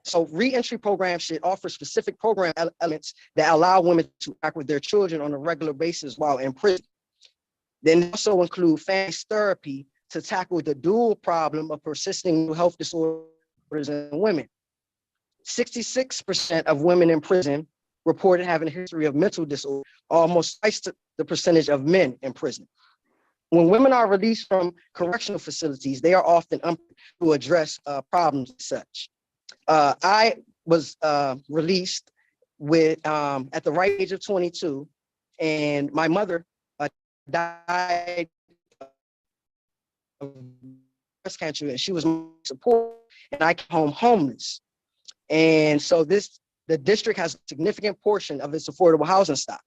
S11: So reentry programs should offer specific program elements that allow women to act with their children on a regular basis while in prison. Then also include family therapy to tackle the dual problem of persisting mental health disorders in women. 66% of women in prison reported having a history of mental disorder, almost twice the percentage of men in prison. When women are released from correctional facilities, they are often to address problems as such. I was released at the right age of 22, and my mother died of breast cancer, and she was my support, and I came home homeless. And so the district has a significant portion of its affordable housing stock,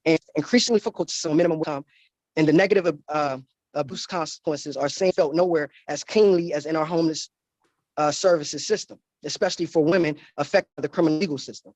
S11: and increasingly difficult to sell minimum income, and the negative abuse consequences are felt nowhere as keenly as in our homeless services system, especially for women affected by the criminal legal system.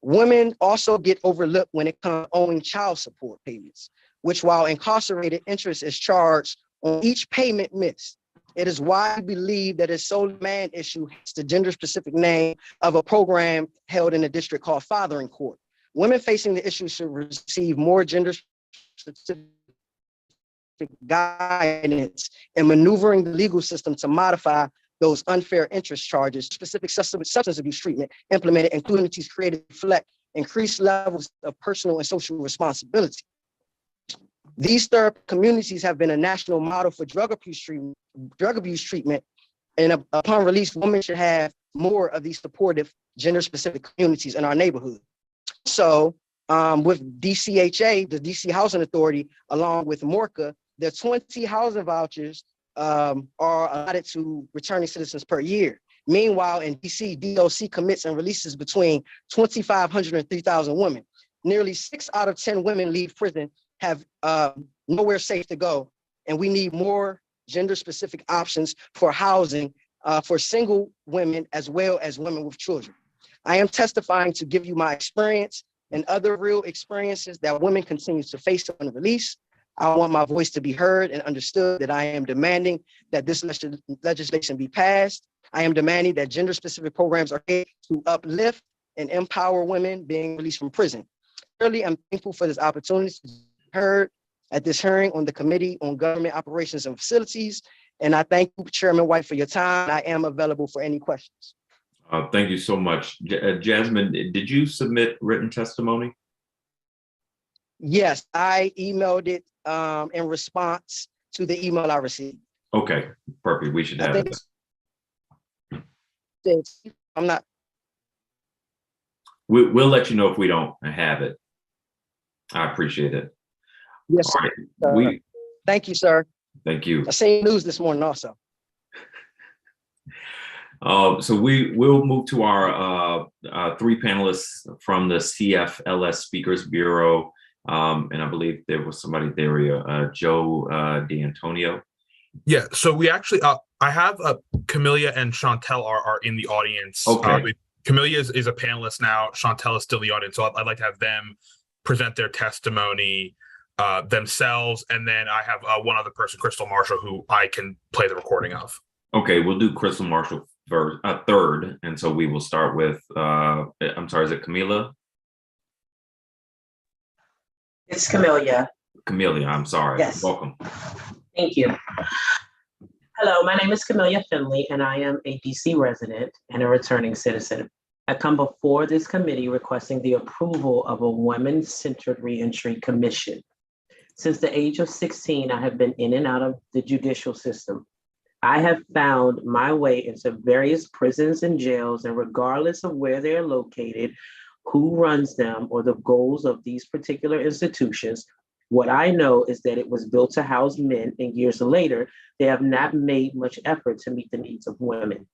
S11: Women also get overlooked when it comes to owing child support payments, which while incarcerated, interest is charged on each payment missed. It is why we believe that it's solely a man issue, it's the gender-specific name of a program held in the district called Fathering Court. Women facing the issue should receive more gender-specific guidance in maneuvering the legal system to modify those unfair interest charges. Specific substance abuse treatment implemented, including communities created to reflect increased levels of personal and social responsibility. These third communities have been a national model for drug abuse treatment, and upon release, women should have more of these supportive gender-specific communities in our neighborhood. So with DCHA, the DC Housing Authority, along with MORCA, the 20 housing vouchers are allotted to returning citizens per year. Meanwhile, in DC, DOC commits and releases between 2,500 and 3,000 women. Nearly 6 out of 10 women leave prison have nowhere safe to go, and we need more gender-specific options for housing for single women as well as women with children. I am testifying to give you my experience and other real experiences that women continue to face on release. I want my voice to be heard and understood that I am demanding that this legislation be passed. I am demanding that gender-specific programs are made to uplift and empower women being released from prison. Clearly, I'm thankful for this opportunity to be heard at this hearing on the Committee on Government Operations and Facilities. And I thank you, Chairman White, for your time. I am available for any questions.
S2: Thank you so much. Jasmine, did you submit written testimony?
S11: Yes, I emailed it in response to the email I received.
S2: Okay, perfect. We should have it.
S11: I'm not.
S2: We'll let you know if we don't have it. I appreciate it.
S11: Yes,
S2: all right.
S11: Thank you, sir.
S2: Thank you.
S11: I seen news this morning also.
S2: So we'll move to our three panelists from the CFLS Speakers Bureau. And I believe there was somebody there, Joe D'Antonio.
S10: Yeah, so we actually, I have Camelia and Chantel are in the audience.
S2: Okay.
S10: Camelia is a panelist now. Chantel is still the audience. So I'd like to have them present their testimony themselves. And then I have one other person, Crystal Marshall, who I can play the recording of.
S2: Okay, we'll do Crystal Marshall first, third. And so we will start with, I'm sorry, is it Camila?
S12: It's Camelia.
S2: Camelia, I'm sorry.
S12: Yes.
S2: Welcome.
S12: Thank you. Hello, my name is Camelia Finley, and I am a DC resident and a returning citizen. I come before this committee requesting the approval of a women-centered reentry commission. Since the age of 16, I have been in and out of the judicial system. I have found my way into various prisons and jails, and regardless of where they're located, who runs them, or the goals of these particular institutions, what I know is that it was built to house men, and years later, they have not made much effort to meet the needs of women.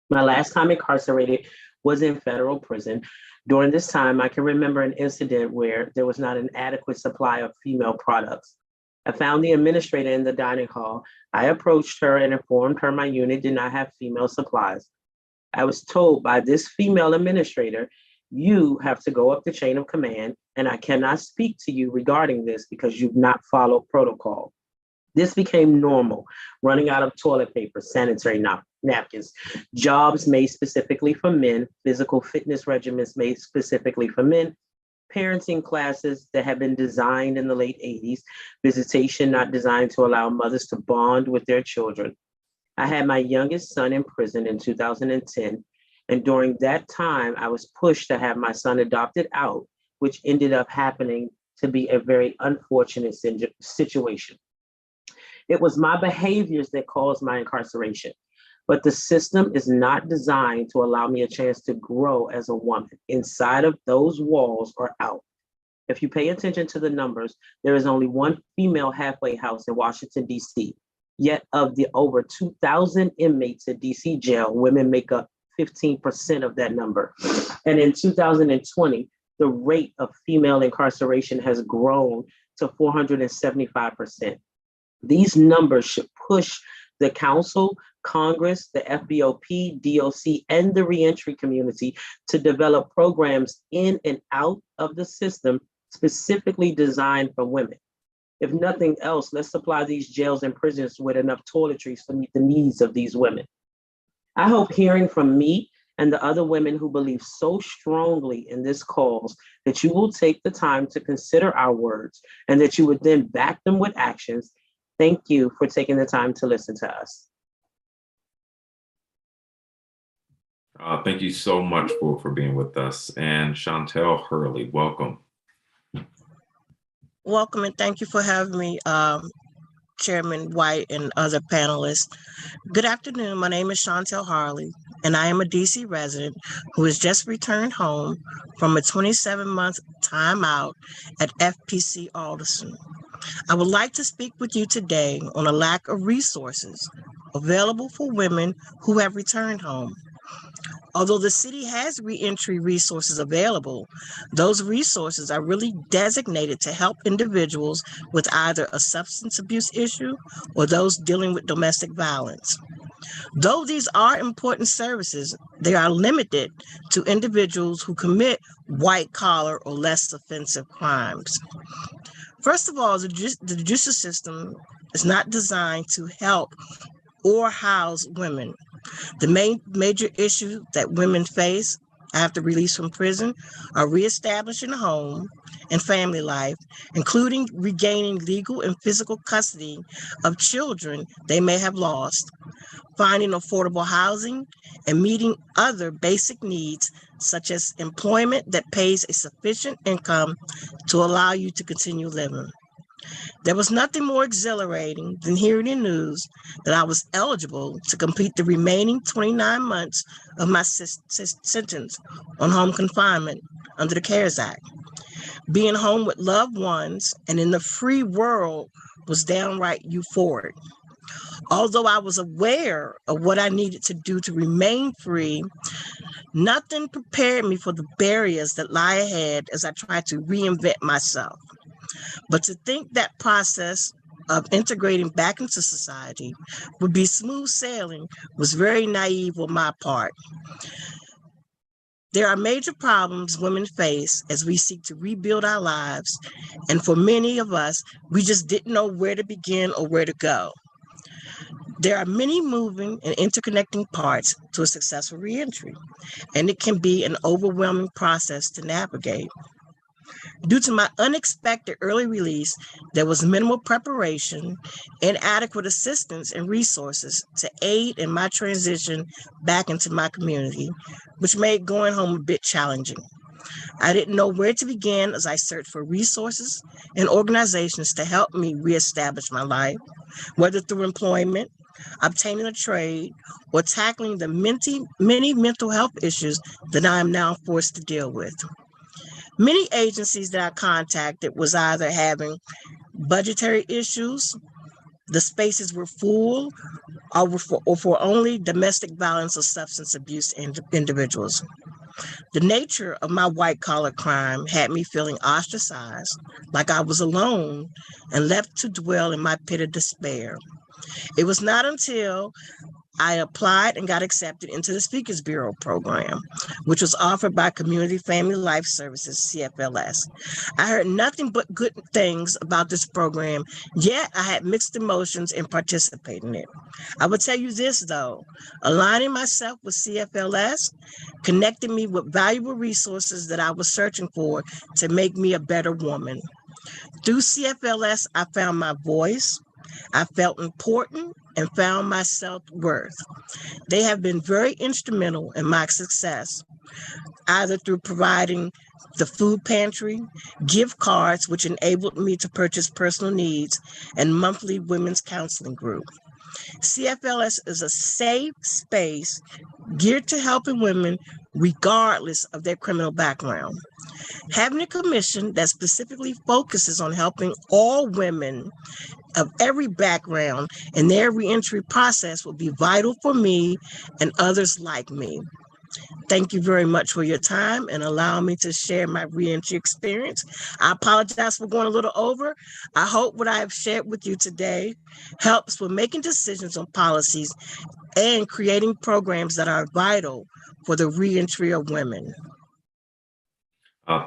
S12: My last time incarcerated was in federal prison. During this time, I can remember an incident where there was not an adequate supply of female products. I found the administrator in the dining hall. I approached her and informed her my unit did not have female supplies. I was told by this female administrator, you have to go up the chain of command, and I cannot speak to you regarding this because you've not followed protocol. This became normal, running out of toilet paper, sanitary napkins, jobs made specifically for men, physical fitness regimens made specifically for men, parenting classes that have been designed in the late 80s, visitation not designed to allow mothers to bond with their children. I had my youngest son in prison in 2010, and during that time, I was pushed to have my son adopted out, which ended up happening to be a very unfortunate situation. It was my behaviors that caused my incarceration, but the system is not designed to allow me a chance to grow as a woman inside of those walls or out. If you pay attention to the numbers, there is only one female halfway house in Washington, D.C. Yet of the over 2,000 inmates at D.C. jail, women make up 15% of that number. And in 2020, the rate of female incarceration has grown to 475%. These numbers should push the council, Congress, the FBOP, DOC, and the reentry community to develop programs in and out of the system specifically designed for women. If nothing else, let's supply these jails and prisons with enough toiletries to meet the needs of these women. I hope hearing from me and the other women who believe so strongly in this cause that you will take the time to consider our words and that you would then back them with actions. Thank you for taking the time to listen to us.
S2: Thank you so much for being with us. And Chantel Hurley, welcome.
S13: Welcome, and thank you for having me, Chairman White and other panelists. Good afternoon. My name is Chantel Harley, and I am a DC resident who has just returned home from a 27-month timeout at FPC Alderson. I would like to speak with you today on a lack of resources available for women who have returned home. Although the city has reentry resources available, those resources are really designated to help individuals with either a substance abuse issue or those dealing with domestic violence. Though these are important services, they are limited to individuals who commit white collar or less offensive crimes. First of all, the judicial system is not designed to help or house women. The major issues that women face after release from prison are reestablishing a home and family life, including regaining legal and physical custody of children they may have lost, finding affordable housing, and meeting other basic needs such as employment that pays a sufficient income to allow you to continue living. There was nothing more exhilarating than hearing the news that I was eligible to complete the remaining 29 months of my sentence on home confinement under the CARES Act. Being home with loved ones and in the free world was downright euphoric. Although I was aware of what I needed to do to remain free, nothing prepared me for the barriers that lie ahead as I tried to reinvent myself. But to think that process of integrating back into society would be smooth sailing was very naive on my part. There are major problems women face as we seek to rebuild our lives, and for many of us, we just didn't know where to begin or where to go. There are many moving and interconnecting parts to a successful reentry, and it can be an overwhelming process to navigate. Due to my unexpected early release, there was minimal preparation, inadequate assistance and resources to aid in my transition back into my community, which made going home a bit challenging. I didn't know where to begin as I searched for resources and organizations to help me reestablish my life, whether through employment, obtaining a trade, or tackling the many mental health issues that I am now forced to deal with. Many agencies that I contacted was either having budgetary issues, the spaces were full, or for only domestic violence or substance abuse individuals. The nature of my white collar crime had me feeling ostracized, like I was alone, and left to dwell in my pit of despair. It was not until I applied and got accepted into the Speakers Bureau program, which was offered by Community Family Life Services, Cfls. I heard nothing but good things about this program, yet I had mixed emotions in participating in it. I will tell you this though, aligning myself with CFLS connected me with valuable resources that I was searching for to make me a better woman. Through CFLS, I found my voice, I felt important, and found my self-worth. They have been very instrumental in my success, either through providing the food pantry, gift cards, which enabled me to purchase personal needs, and monthly women's counseling group. CFLS is a safe space geared to helping women regardless of their criminal background. Having a commission that specifically focuses on helping all women of every background in their reentry process will be vital for me and others like me. Thank you very much for your time and allowing me to share my reentry experience. I apologize for going a little over. I hope what I have shared with you today helps with making decisions on policies and creating programs that are vital for the reentry of women.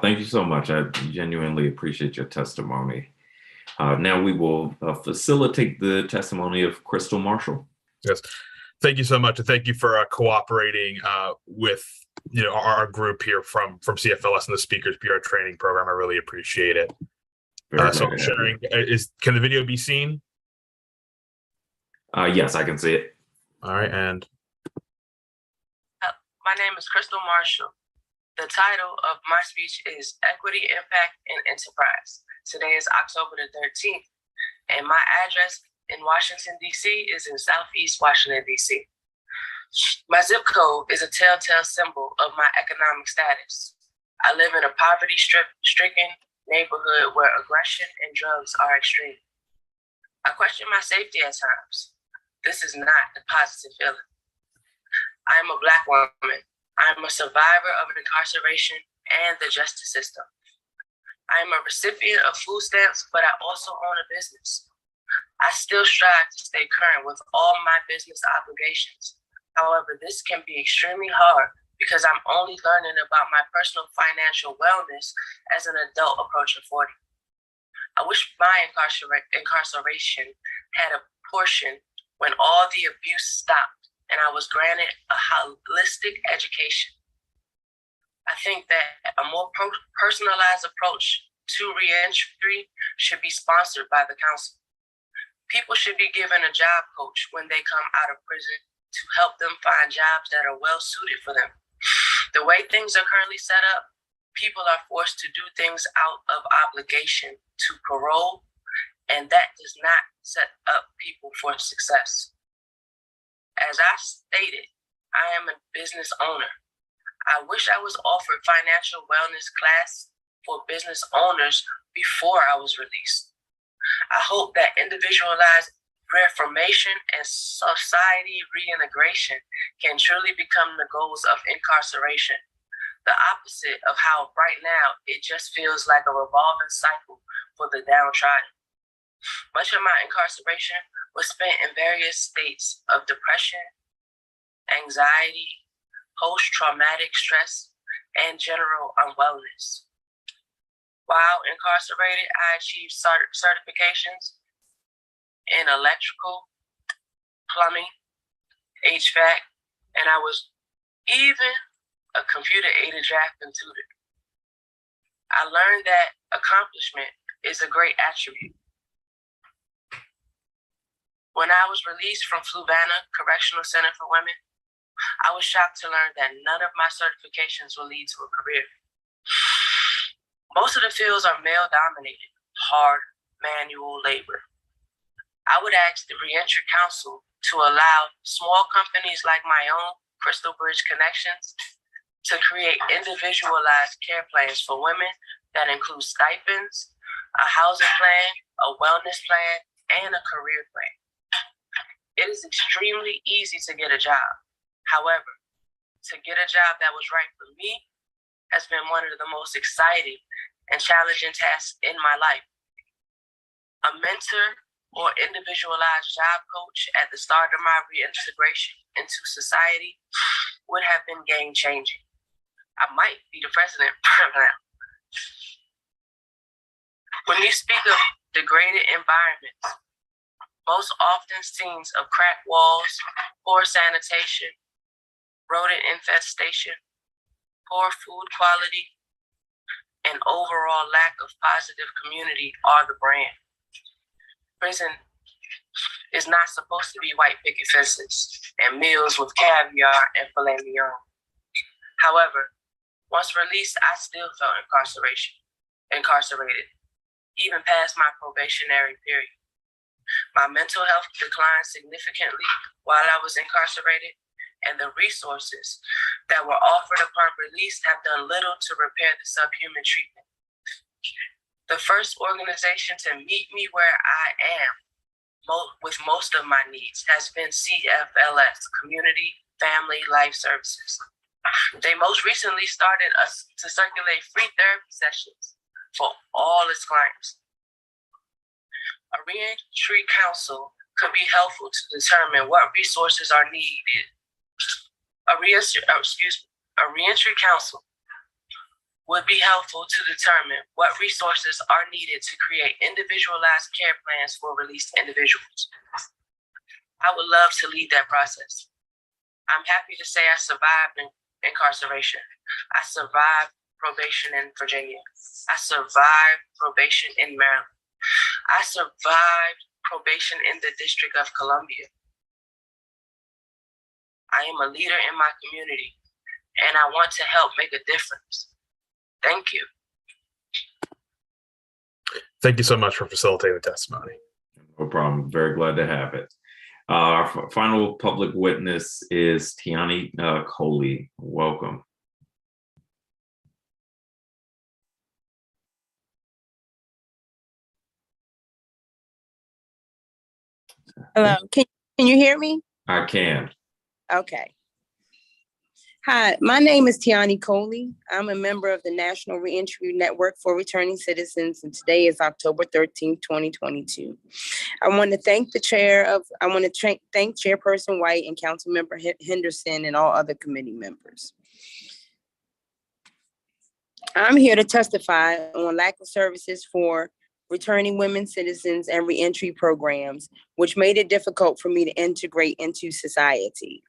S2: Thank you so much. I genuinely appreciate your testimony. Now we will facilitate the testimony of Crystal Marshall.
S10: Yes, thank you so much, and thank you for cooperating with our group here from CFLS and the Speakers Bureau training program. I really appreciate it. So I'm sharing. Can the video be seen?
S2: Yes, I can see it.
S10: All right, and
S14: my name is Crystal Marshall. The title of my speech is Equity, Impact, and Enterprise. Today is October the 13th, and my address in Washington, D.C. is in Southeast Washington, D.C. My zip code is a telltale symbol of my economic status. I live in a poverty-stricken neighborhood where aggression and drugs are extreme. I question my safety at times. This is not a positive feeling. I am a Black woman I'm a survivor of incarceration and the justice system. I am a recipient of food stamps, but I also own a business. I still strive to stay current with all my business obligations. However, this can be extremely hard because I'm only learning about my personal financial wellness as an adult approaching 40. I wish my incarceration had a portion when all the abuse stopped and I was granted a holistic education. I think that a more personalized approach to reentry should be sponsored by the council. People should be given a job coach when they come out of prison to help them find jobs that are well suited for them. The way things are currently set up, people are forced to do things out of obligation to parole, and that does not set up people for success. As I stated, I am a business owner. I wish I was offered financial wellness class for business owners before I was released. I hope that individualized reformation and society reintegration can truly become the goals of incarceration. The opposite of how right now it just feels like a revolving cycle for the downtrodden. Much of my incarceration was spent in various states of depression, anxiety, post-traumatic stress, and general unwellness. While incarcerated, I achieved certifications in electrical, plumbing, HVAC, and I was even a computer-aided drafting tutor. I learned that accomplishment is a great attribute. When I was released from Fluvanna Correctional Center for Women, I was shocked to learn that none of my certifications will lead to a career. Most of the fields are male-dominated, hard, manual labor. I would ask the Reentry Council to allow small companies like my own, Crystal Bridge Connections, to create individualized care plans for women that include stipends, a housing plan, a wellness plan, and a career plan. It is extremely easy to get a job. However, to get a job that was right for me has been one of the most exciting and challenging tasks in my life. A mentor or individualized job coach at the start of my reintegration into society would have been game-changing. I might be the president now. When you speak of degraded environments, most often scenes of cracked walls, poor sanitation, rodent infestation, poor food quality, and overall lack of positive community are the brand. Prison is not supposed to be white picket fences and meals with caviar and filet mignon. However, once released, I still felt incarcerated, even past my probationary period. My mental health declined significantly while I was incarcerated, and the resources that were offered upon release have done little to repair the subhuman treatment. The first organization to meet me where I am with most of my needs has been Cfls, Community Family Life Services. They most recently started to circulate free therapy sessions for all its clients. A reentry council could be helpful to determine what resources are needed. A reentry council would be helpful to determine what resources are needed to create individualized care plans for released individuals. I would love to lead that process. I'm happy to say I survived incarceration. I survived probation in Virginia. I survived probation in Maryland. I survived probation in the District of Columbia. I am a leader in my community, and I want to help make a difference. Thank you.
S10: Thank you so much for facilitating the testimony.
S2: No problem. Very glad to have it. Our final public witness is Tiana Coley. Welcome.
S15: Hello, can you hear me?
S2: I can.
S15: Okay. Hi, my name is Tiana Coley. I'm a member of the National Reentry Network for Returning Citizens, and today is October 13th, 2022. I want to thank thank Chairperson White and Councilmember Henderson and all other committee members. I'm here to testify on lack of services for returning women citizens and reentry programs, which made it difficult for me to integrate into society.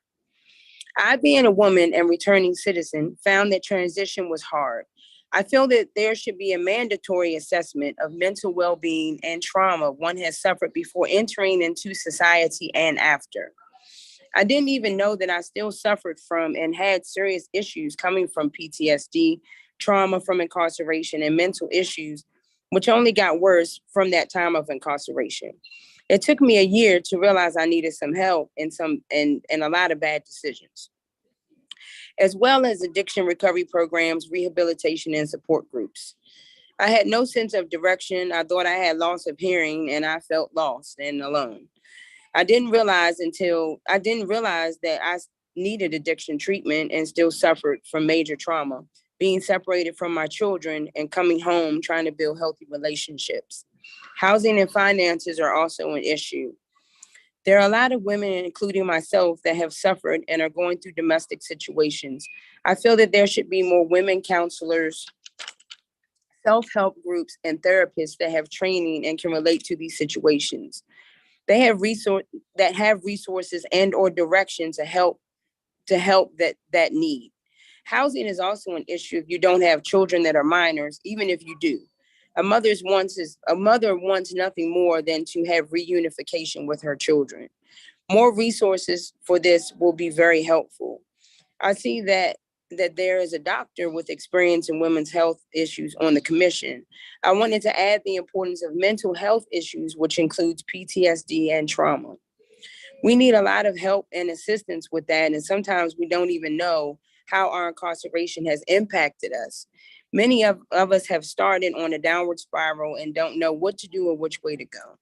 S15: I, being a woman and returning citizen, found that transition was hard. I feel that there should be a mandatory assessment of mental well-being and trauma one has suffered before entering into society and after. I didn't even know that I still suffered from and had serious issues coming from PTSD, trauma from incarceration, and mental issues, which only got worse from that time of incarceration. It took me a year to realize I needed some help and a lot of bad decisions, as well as addiction recovery programs, rehabilitation, and support groups. I had no sense of direction. I thought I had loss of hearing, and I felt lost and alone. I didn't realize that I needed addiction treatment and still suffered from major trauma, being separated from my children and coming home trying to build healthy relationships. Housing and finances are also an issue. There are a lot of women, including myself, that have suffered and are going through domestic situations. I feel that there should be more women counselors, self-help groups, and therapists that have training and can relate to these situations. They have resources and or direction to help that need. Housing is also an issue if you don't have children that are minors, even if you do. A mother wants nothing more than to have reunification with her children. More resources for this will be very helpful. I see that there is a doctor with experience in women's health issues on the commission. I wanted to add the importance of mental health issues, which includes PTSD and trauma. We need a lot of help and assistance with that, and sometimes we don't even know how our incarceration has impacted us. Many of us have started on a downward spiral and don't know what to do or which way to go.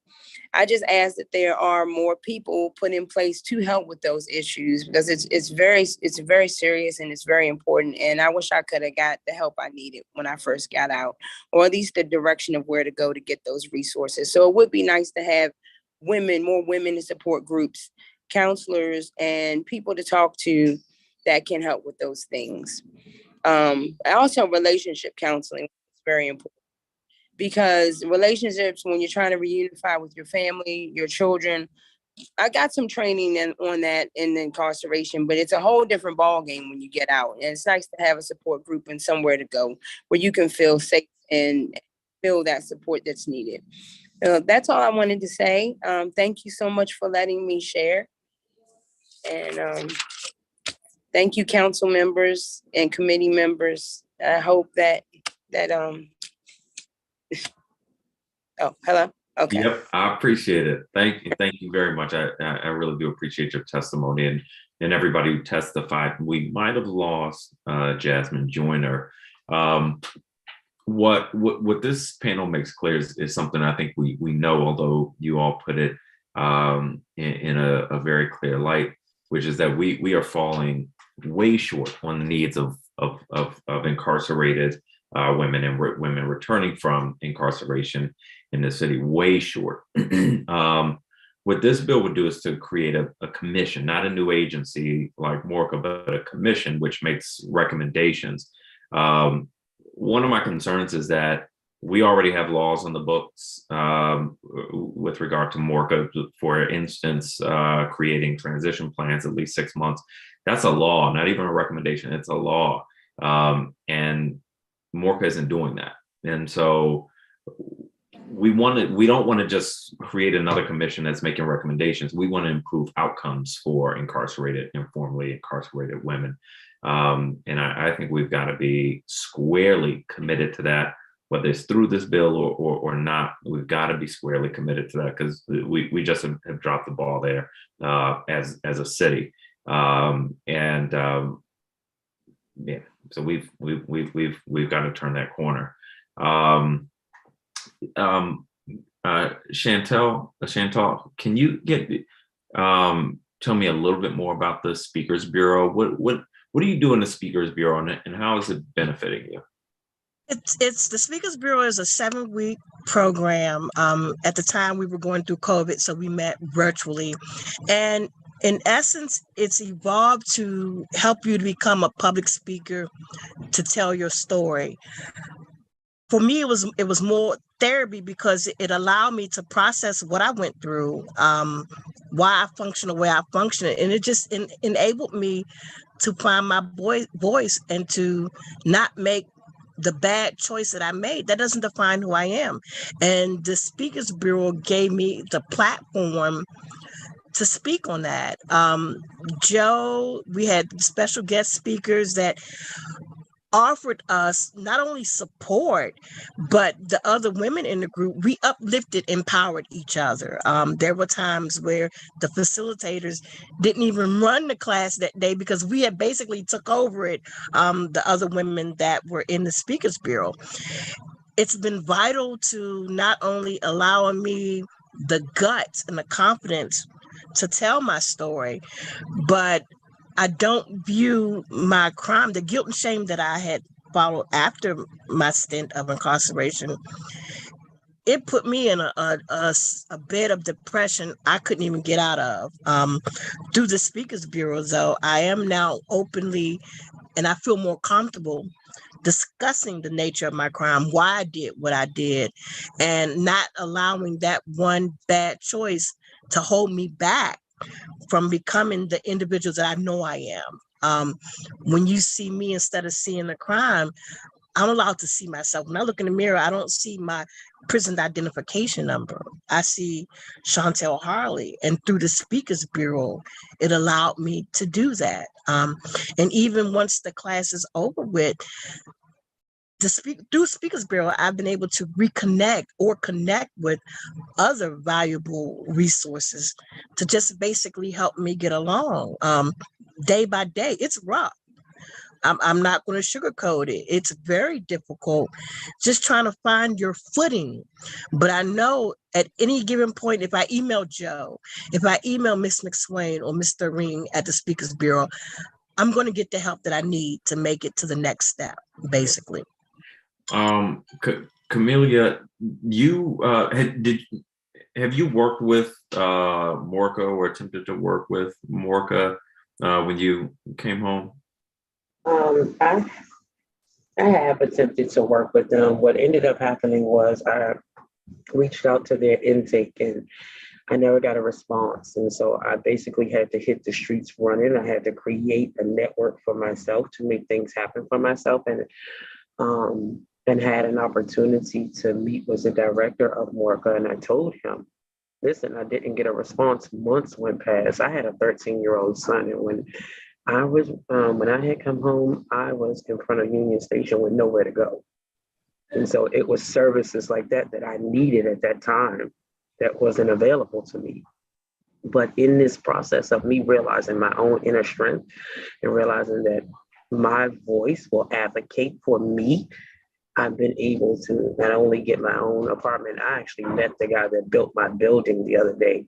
S15: I just ask that there are more people put in place to help with those issues, because it's very serious and it's very important. And I wish I could have got the help I needed when I first got out, or at least the direction of where to go to get those resources. So it would be nice to have more women in support groups, counselors, and people to talk to that can help with those things. Also, relationship counseling is very important, because relationships, when you're trying to reunify with your family, your children, I got some training on that in incarceration, but it's a whole different ballgame when you get out. And it's nice to have a support group and somewhere to go where you can feel safe and feel that support that's needed. That's all I wanted to say. Thank you so much for letting me share. And thank you, council members and committee members. I hope that oh, hello. Okay.
S2: Yep, I appreciate it. Thank you very much. I really do appreciate your testimony and everybody who testified. We might have lost Jasmine Joyner. What this panel makes clear is something I think we know, although you all put it in a very clear light, which is that we are falling way short on the needs of incarcerated women and women returning from incarceration in the city, way short. What this bill would do is to create a commission, not a new agency like MORCA, but a commission which makes recommendations. One of my concerns is that we already have laws on the books with regard to MORCA, for instance, creating transition plans at least 6 months. That's a law, not even a recommendation, it's a law. And MORCA isn't doing that. And so we don't want to just create another commission that's making recommendations. We want to improve outcomes for incarcerated and formerly incarcerated women. And I think we've got to be squarely committed to that, whether it's through this bill or not. We've got to be squarely committed to that, because we just have dropped the ball there as a city. Yeah, so we've got to turn that corner. Chantal, can you tell me a little bit more about the Speakers Bureau? What do you do in the Speakers Bureau and how is it benefiting you?
S13: It's the Speakers Bureau is a 7-week program. At the time we were going through COVID, so we met virtually. And in essence, it's evolved to help you to become a public speaker, to tell your story. For me, it was more therapy because it allowed me to process what I went through, why I function the way I function, and it just enabled me to find my voice and to not make the bad choice that I made. That doesn't define who I am. And the Speakers Bureau gave me the platform to speak on that. Joe, we had special guest speakers that offered us not only support, but the other women in the group, we uplifted, empowered each other. There were times where the facilitators didn't even run the class that day because we had basically took over it, the other women that were in the Speakers Bureau. It's been vital to not only allowing me the guts and the confidence to tell my story, but I don't view my crime, the guilt and shame that I had followed after my stint of incarceration. It put me in a bed of depression I couldn't even get out of. Through the Speakers Bureau, though, I am now openly, and I feel more comfortable discussing the nature of my crime, why I did what I did, and not allowing that one bad choice to hold me back from becoming the individuals that I know I am. When you see me, instead of seeing the crime, I'm allowed to see myself. When I look in the mirror, I don't see my prison identification number. I see Chantel Harley. And through the Speakers Bureau, it allowed me to do that. And even once the class is over with, through Speakers Bureau, I've been able to reconnect or connect with other valuable resources to just basically help me get along. Day by day, it's rough. I'm not going to sugarcoat it. It's very difficult just trying to find your footing. But I know at any given point, if I email Joe, if I email Miss Mcswain or Mr. Ring at the Speakers Bureau, I'm going to get the help that I need to make it to the next step, basically.
S2: Camelia, you have you worked with Morka or attempted to work with Morka when you came home?
S12: I have attempted to work with them. What ended up happening was I reached out to their intake and I never got a response. And so I basically had to hit the streets running. I had to create a network for myself to make things happen for myself. And had an opportunity to meet with the director of Morka. And I told him, listen, I didn't get a response. Months went past. I had a 13-year-old son. And when I had come home, I was in front of Union Station with nowhere to go. And so it was services like that that I needed at that time that wasn't available to me. But in this process of me realizing my own inner strength and realizing that my voice will advocate for me, I've been able to not only get my own apartment, I actually met the guy that built my building the other day.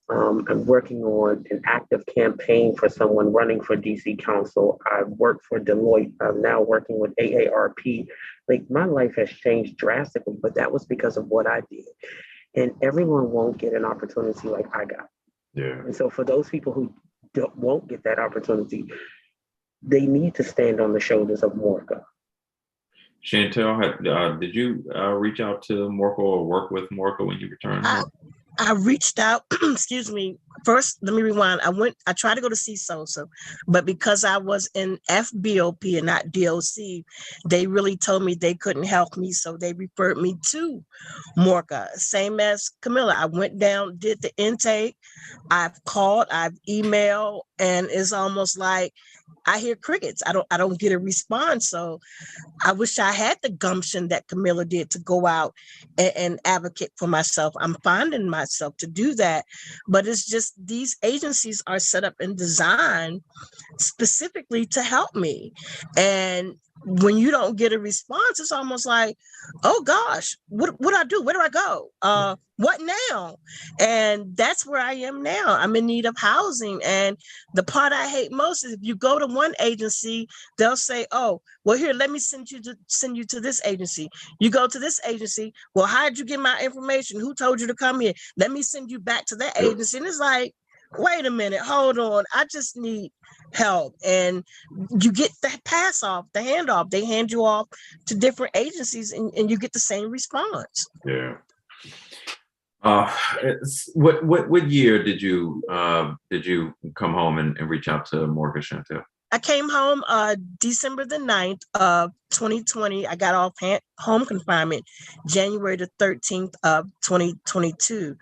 S12: I'm working on an active campaign for someone running for DC Council. I've worked for Deloitte. I'm now working with AARP. Like, my life has changed drastically, but that was because of what I did. And everyone won't get an opportunity like I got.
S2: Yeah.
S12: And so for those people who won't get that opportunity, they need to stand on the shoulders of Morka.
S2: Chantel, did you reach out to Morka or work with Morka when you returned home?
S13: I reached out, excuse me. First, let me rewind. I tried to go to CSOSA, but because I was in FBOP and not DOC, they really told me they couldn't help me. So they referred me to Morka. Same as Camilla. I went down, did the intake. I've called, I've emailed, and it's almost like I hear crickets. I don't get a response. So I wish I had the gumption that Camilla did to go out and advocate for myself. I'm finding myself to do that. But it's just these agencies are set up and designed specifically to help me. And when you don't get a response, it's almost like, oh gosh, what I do? Where do I go? What now? And that's where I am now. I'm in need of housing. And the part I hate most is if you go to one agency, they'll say, oh, well, here, let me send you to this agency. You go to this agency. Well, how did you get my information? Who told you to come here? Let me send you back to that agency. And it's like, wait a minute, hold on. I just need help. And you get the handoff. They hand you off to different agencies and you get the same response.
S2: Yeah. What year did you come home and reach out to Morgan, Chantel?
S13: I came home December the 9th of 2020. I got off home confinement January the 13th of 2022.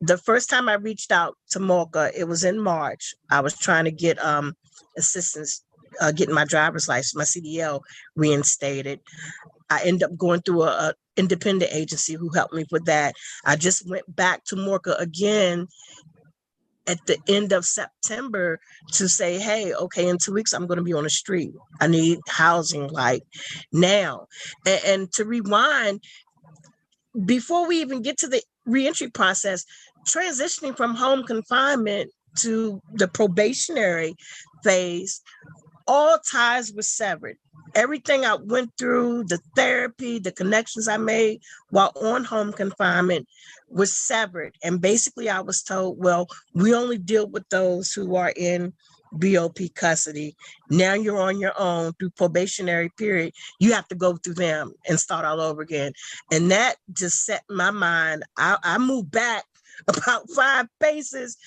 S13: The first time I reached out to Morca, it was in March. I was trying to get assistance getting my driver's license, my CDL reinstated. I ended up going through a independent agency who helped me with that. I just went back to Morca again at the end of September to say, hey, okay, in 2 weeks, I'm going to be on the street. I need housing like now. And to rewind, before we even get to the reentry process, transitioning from home confinement to the probationary phase, all ties were severed. Everything I went through, the therapy, the connections I made while on home confinement was severed. And basically I was told, well, we only deal with those who are in BOP custody. Now you're on your own through probationary period. You have to go through them and start all over again. And that just set my mind. I moved back about 5 paces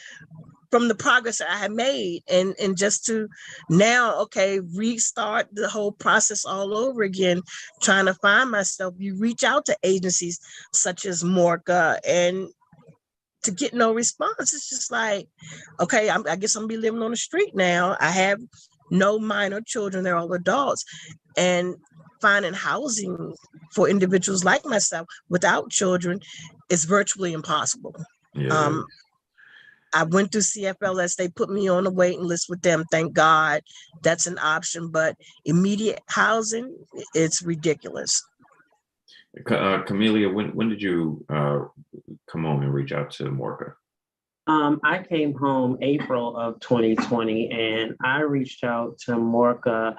S13: from the progress that I had made, and just to now, okay, restart the whole process all over again, trying to find myself. You reach out to agencies such as Morca, and to get no response, it's just like, okay, I guess I'm gonna be living on the street now. I have no minor children, they're all adults, and finding housing for individuals like myself without children is virtually impossible.
S2: Yeah.
S13: I went through Cfls. They put me on a waiting list with them. Thank God that's an option, but immediate housing, it's ridiculous.
S2: Camelia, when did you come home and reach out to Morca?
S12: I came home April of 2020, and I reached out to Morca.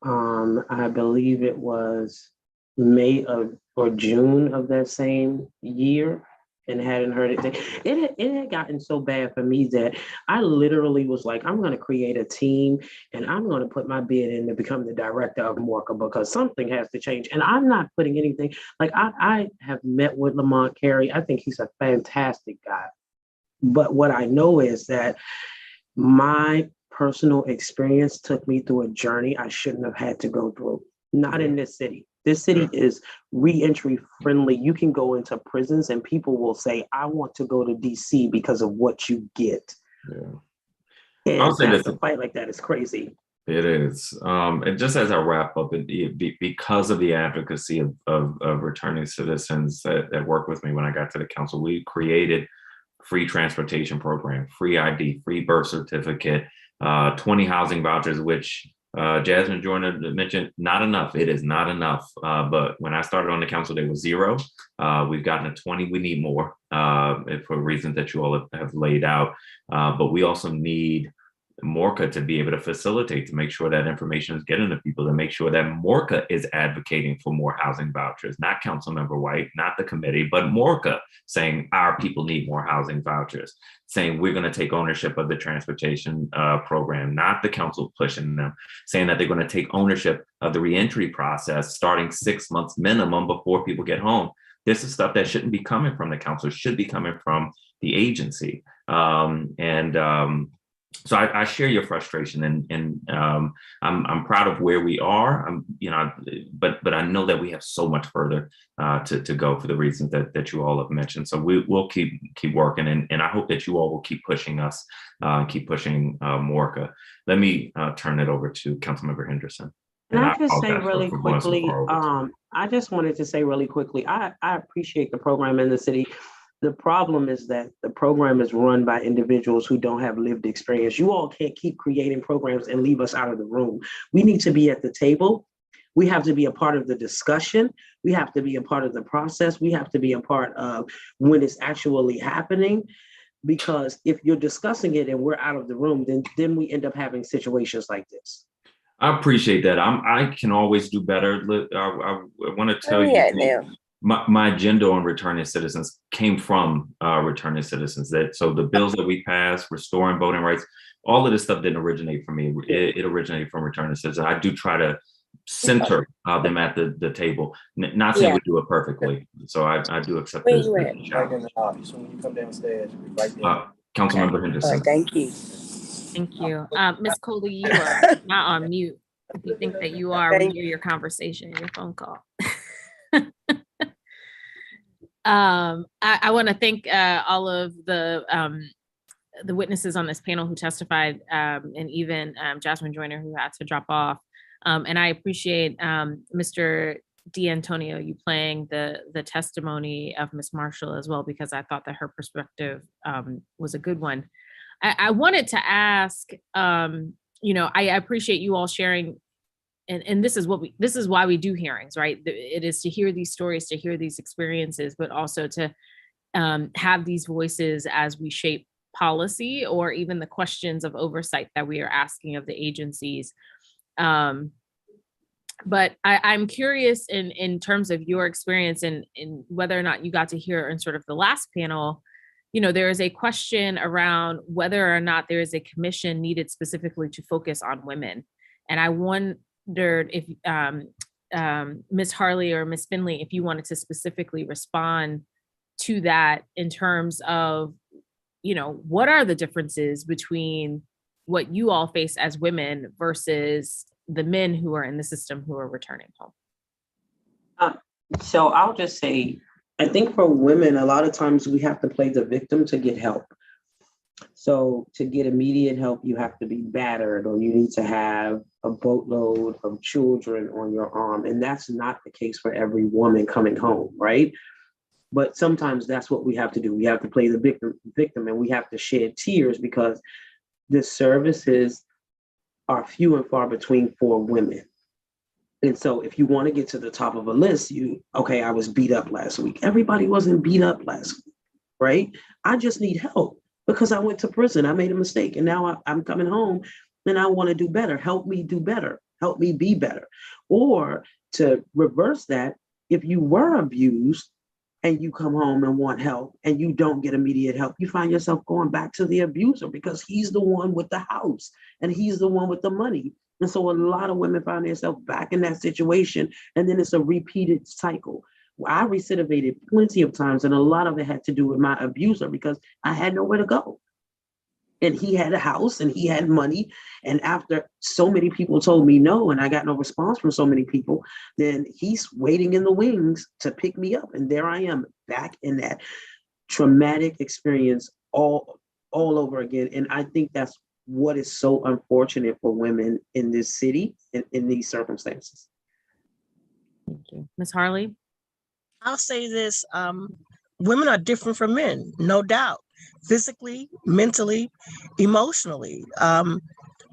S12: I believe it was May or June of that same year, and hadn't heard it. It had gotten so bad for me that I literally was like, I'm going to create a team and I'm going to put my bid in to become the director of Morca because something has to change. And I'm not putting anything, like I have met with Lamont Carey. I think he's a fantastic guy. But what I know is that my personal experience took me through a journey I shouldn't have had to go through. Not in this city. This city is re-entry friendly. You can go into prisons and people will say, I want to go to DC because of what you get.
S2: Yeah.
S12: And
S2: I'll say
S12: that's
S2: this.
S12: a fight like that is crazy.
S2: It is. And just as I wrap up, because of the advocacy of returning citizens that worked with me when I got to the council, we created free transportation program, free ID, free birth certificate, 20 housing vouchers, which Jasmine Joyner mentioned, not enough. It is not enough. But when I started on the council, there was 0. We've gotten to 20. We need more for reasons that you all have laid out. But we also need Morca to be able to facilitate, to make sure that information is getting to people, to make sure that Morca is advocating for more housing vouchers, not Councilmember White, not the committee, but Morca saying our people need more housing vouchers, saying we're going to take ownership of the transportation program, not the council pushing them, saying that they're going to take ownership of the reentry process starting 6 months minimum before people get home. This is stuff that shouldn't be coming from the council, should be coming from the agency. So I share your frustration, and I'm proud of where we are. But I know that we have so much further to go for the reasons that you all have mentioned. So we'll keep working, and I hope that you all will keep pushing us, keep pushing Morca. Let me turn it over to Councilmember Henderson.
S12: And I just say really quickly, I just wanted to say really quickly, I appreciate the program in the city. The problem is that the program is run by individuals who don't have lived experience. You all can't keep creating programs and leave us out of the room. We need to be at the table We have to be a part of the discussion. We have to be a part of the process. We have to be a part of when it's actually happening. Because if you're discussing it and we're out of the room, then we end up having situations like this.
S2: I appreciate that. I can always do better. I want to tell you, my agenda on returning citizens came from returning citizens. So the bills that we passed, restoring voting rights, all of this stuff didn't originate from me. It originated from returning citizens. I do try to center them at the table. Not saying we do it perfectly. So I do accept this.
S16: Right in the office. So when you come downstairs, right there.
S2: Councilmember Henderson.
S15: Thank you.
S3: Thank you. Ms. Coley, you are not on mute. If you think that you are, we hear your conversation, your phone call. I want to thank all of the witnesses on this panel who testified, and even Jasmine Joyner, who had to drop off. And I appreciate Mr. D'Antonio, you playing the testimony of Ms. Marshall as well, because I thought that her perspective was a good one. I wanted to ask, I appreciate you all sharing, and this is why we do hearings, right? It is to hear these stories, to hear these experiences, but also to have these voices as we shape policy or even the questions of oversight that we are asking of the agencies. But I'm curious in terms of your experience and whether or not you got to hear in sort of the last panel, there is a question around whether or not there is a commission needed specifically to focus on women. And I wondered if Ms. Harley or Ms. Finley, if you wanted to specifically respond to that in terms of, what are the differences between what you all face as women versus the men who are in the system who are returning home?
S12: So I'll just say, I think for women, a lot of times we have to play the victim to get help. So to get immediate help, you have to be battered, or you need to have a boatload of children on your arm. And that's not the case for every woman coming home, right? But sometimes that's what we have to do. We have to play the victim, and we have to shed tears because the services are few and far between for women. And so if you want to get to the top of a list, I was beat up last week. Everybody wasn't beat up last week, right? I just need help because I went to prison. I made a mistake, and now I'm coming home and I want to do better. Help me do better. Help me be better. Or to reverse that, if you were abused and you come home and want help and you don't get immediate help, you find yourself going back to the abuser because he's the one with the house and he's the one with the money. And so a lot of women find themselves back in that situation, and then it's a repeated cycle. I recidivated plenty of times, and a lot of it had to do with my abuser because I had nowhere to go. And he had a house and he had money. And after so many people told me no, and I got no response from so many people, then he's waiting in the wings to pick me up. And there I am back in that traumatic experience all over again. And I think that's what is so unfortunate for women in this city in these circumstances.
S3: Thank you. Ms. Harley?
S13: I'll say this, women are different from men, no doubt. Physically, mentally, emotionally.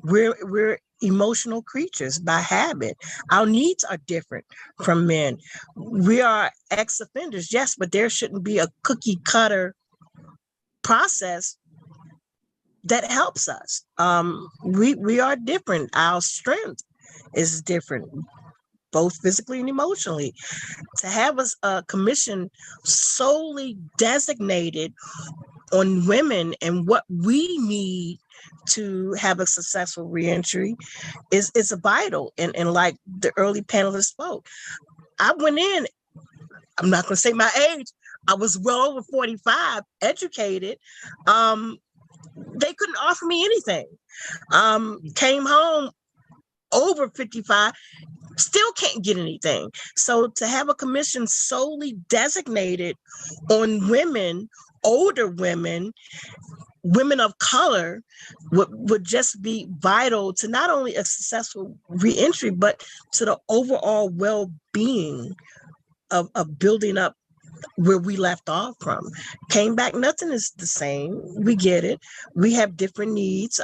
S13: We're emotional creatures by habit. Our needs are different from men. We are ex-offenders, yes, but there shouldn't be a cookie cutter process that helps us. We are different. Our strength is different, both physically and emotionally. To have a commission solely designated on women and what we need to have a successful reentry is vital. And like the early panelists spoke, I went in, I'm not going to say my age, I was well over 45, educated. They couldn't offer me anything. Came home over 55, still can't get anything. So to have a commission solely designated on women, older women, women of color would just be vital to not only a successful reentry, but to the overall well-being of building up where we left off from. Came back, nothing is the same. We get it. We have different needs.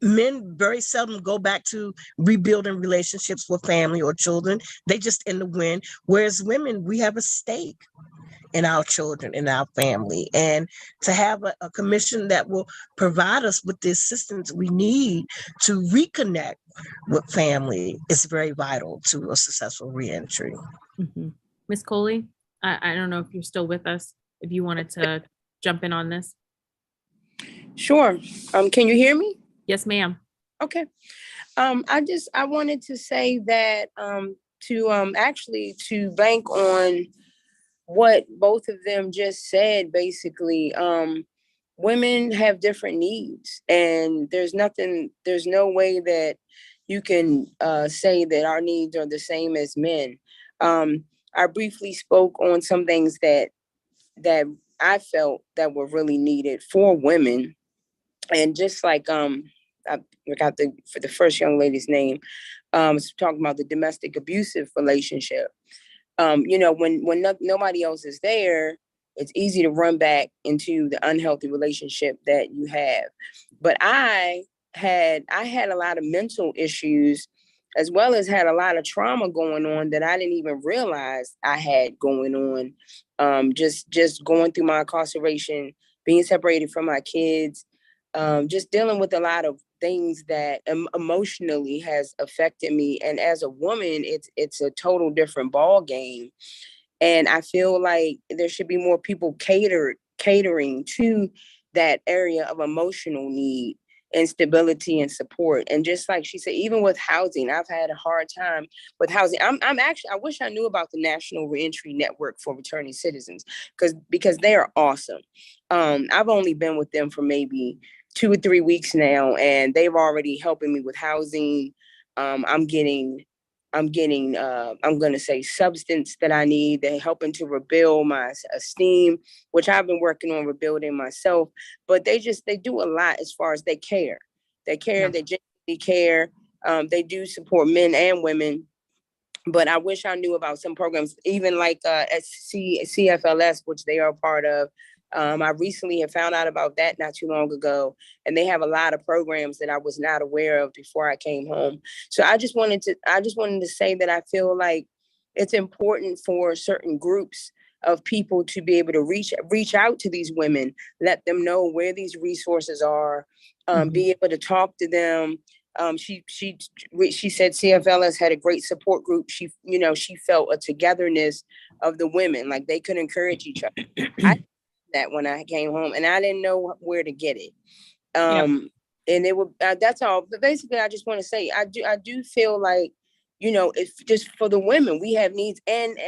S13: men very seldom go back to rebuilding relationships with family or children. They just in the wind. Whereas women, we have a stake in our children, in our family. And to have a commission that will provide us with the assistance we need to reconnect with family is very vital to a successful reentry.
S3: Ms. Coley, I don't know if you're still with us, if you wanted to jump in on this.
S15: Sure. Can you hear me?
S3: Yes, ma'am.
S15: Okay. I wanted to say that to bank on what both of them just said, basically, women have different needs, and there's no way that you can say that our needs are the same as men. I briefly spoke on some things that I felt that were really needed for women. And just like I forgot for the first young lady's name, talking about the domestic abusive relationship. When nobody else is there, it's easy to run back into the unhealthy relationship that you have. But I had a lot of mental issues, as well as had a lot of trauma going on that I didn't even realize I had going on. Just going through my incarceration, being separated from my kids, just dealing with a lot of things that emotionally has affected me. And as a woman, it's a total different ball game. And I feel like there should be more people catering to that area of emotional need and stability and support. And just like she said, even with housing, I've had a hard time with housing. I'm actually, I wish I knew about the National Reentry Network for Returning Citizens, because they are awesome. I've only been with them for maybe 2 or 3 weeks now, and they've already helping me with housing. I'm going to say substance that I need. They're helping to rebuild my esteem, which I've been working on rebuilding myself. But they do a lot as far as they care. They genuinely care. They do support men and women. But I wish I knew about some programs, even like Cfls, which they are a part of. I recently have found out about that not too long ago, and they have a lot of programs that I was not aware of before I came home. So I just wanted to say that I feel like it's important for certain groups of people to be able to reach out to these women, let them know where these resources are, be able to talk to them. She said CFLS had a great support group. She felt a togetherness of the women, like they could encourage each other. I that when I came home, and I didn't know where to get it. And it would that's all. But basically, I just want to say I do feel like, if just for the women, we have needs, and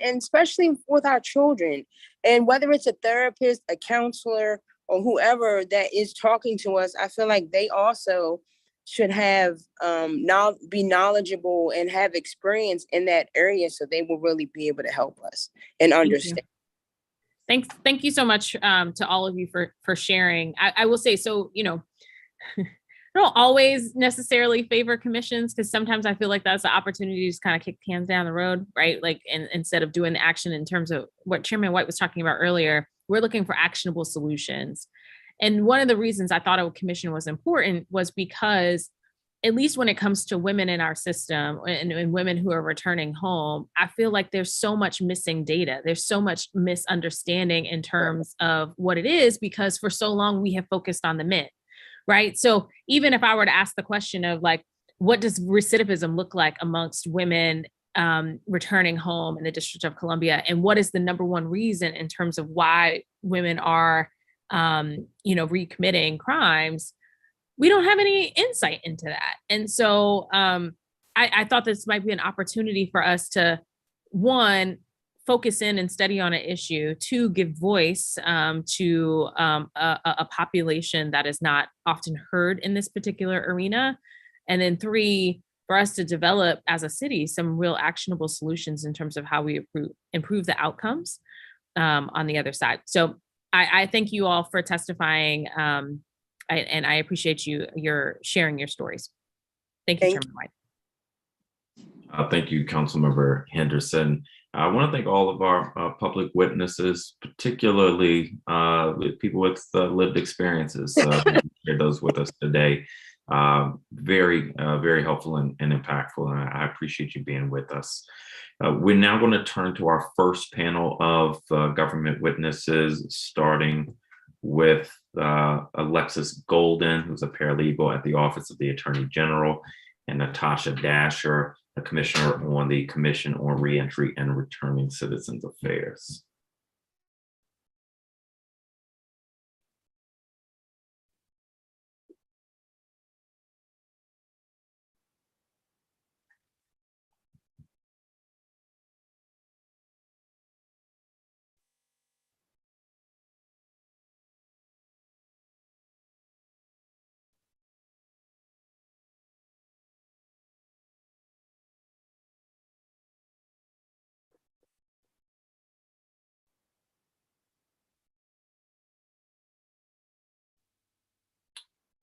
S15: especially with our children, and whether it's a therapist, a counselor, or whoever that is talking to us, I feel like they also should have be knowledgeable and have experience in that area, so they will really be able to help us and understand.
S3: Thank you so much to all of you for sharing. I will say, so, I don't always necessarily favor commissions, because sometimes I feel like that's the opportunity to just kind of kick cans down the road, right? Like, and instead of doing the action in terms of what Chairman White was talking about earlier, we're looking for actionable solutions. And one of the reasons I thought a commission was important was because, at least when it comes to women in our system and women who are returning home, I feel like there's so much missing data. There's so much misunderstanding in terms of what it is, because for so long we have focused on the men, right? So even if I were to ask the question of like, what does recidivism look like amongst women returning home in the District of Columbia? And what is the number one reason in terms of why women are, recommitting crimes? We don't have any insight into that. And so I thought this might be an opportunity for us to, one, focus in and study on an issue, two, give voice to a population that is not often heard in this particular arena. And then three, for us to develop as a city some real actionable solutions in terms of how we improve the outcomes on the other side. So I thank you all for testifying. And I appreciate your sharing your stories. Thank you, Chairman White.
S2: Thank you, Councilmember Henderson. I want to thank all of our public witnesses, particularly people with lived experiences, share those with us today. Very helpful and impactful, and I appreciate you being with us. We're now going to turn to our first panel of government witnesses, starting with Alexis Golden, who's a paralegal at the Office of the Attorney General, and Natasha Dasher, a commissioner on the Commission on Reentry and Returning Citizens Affairs.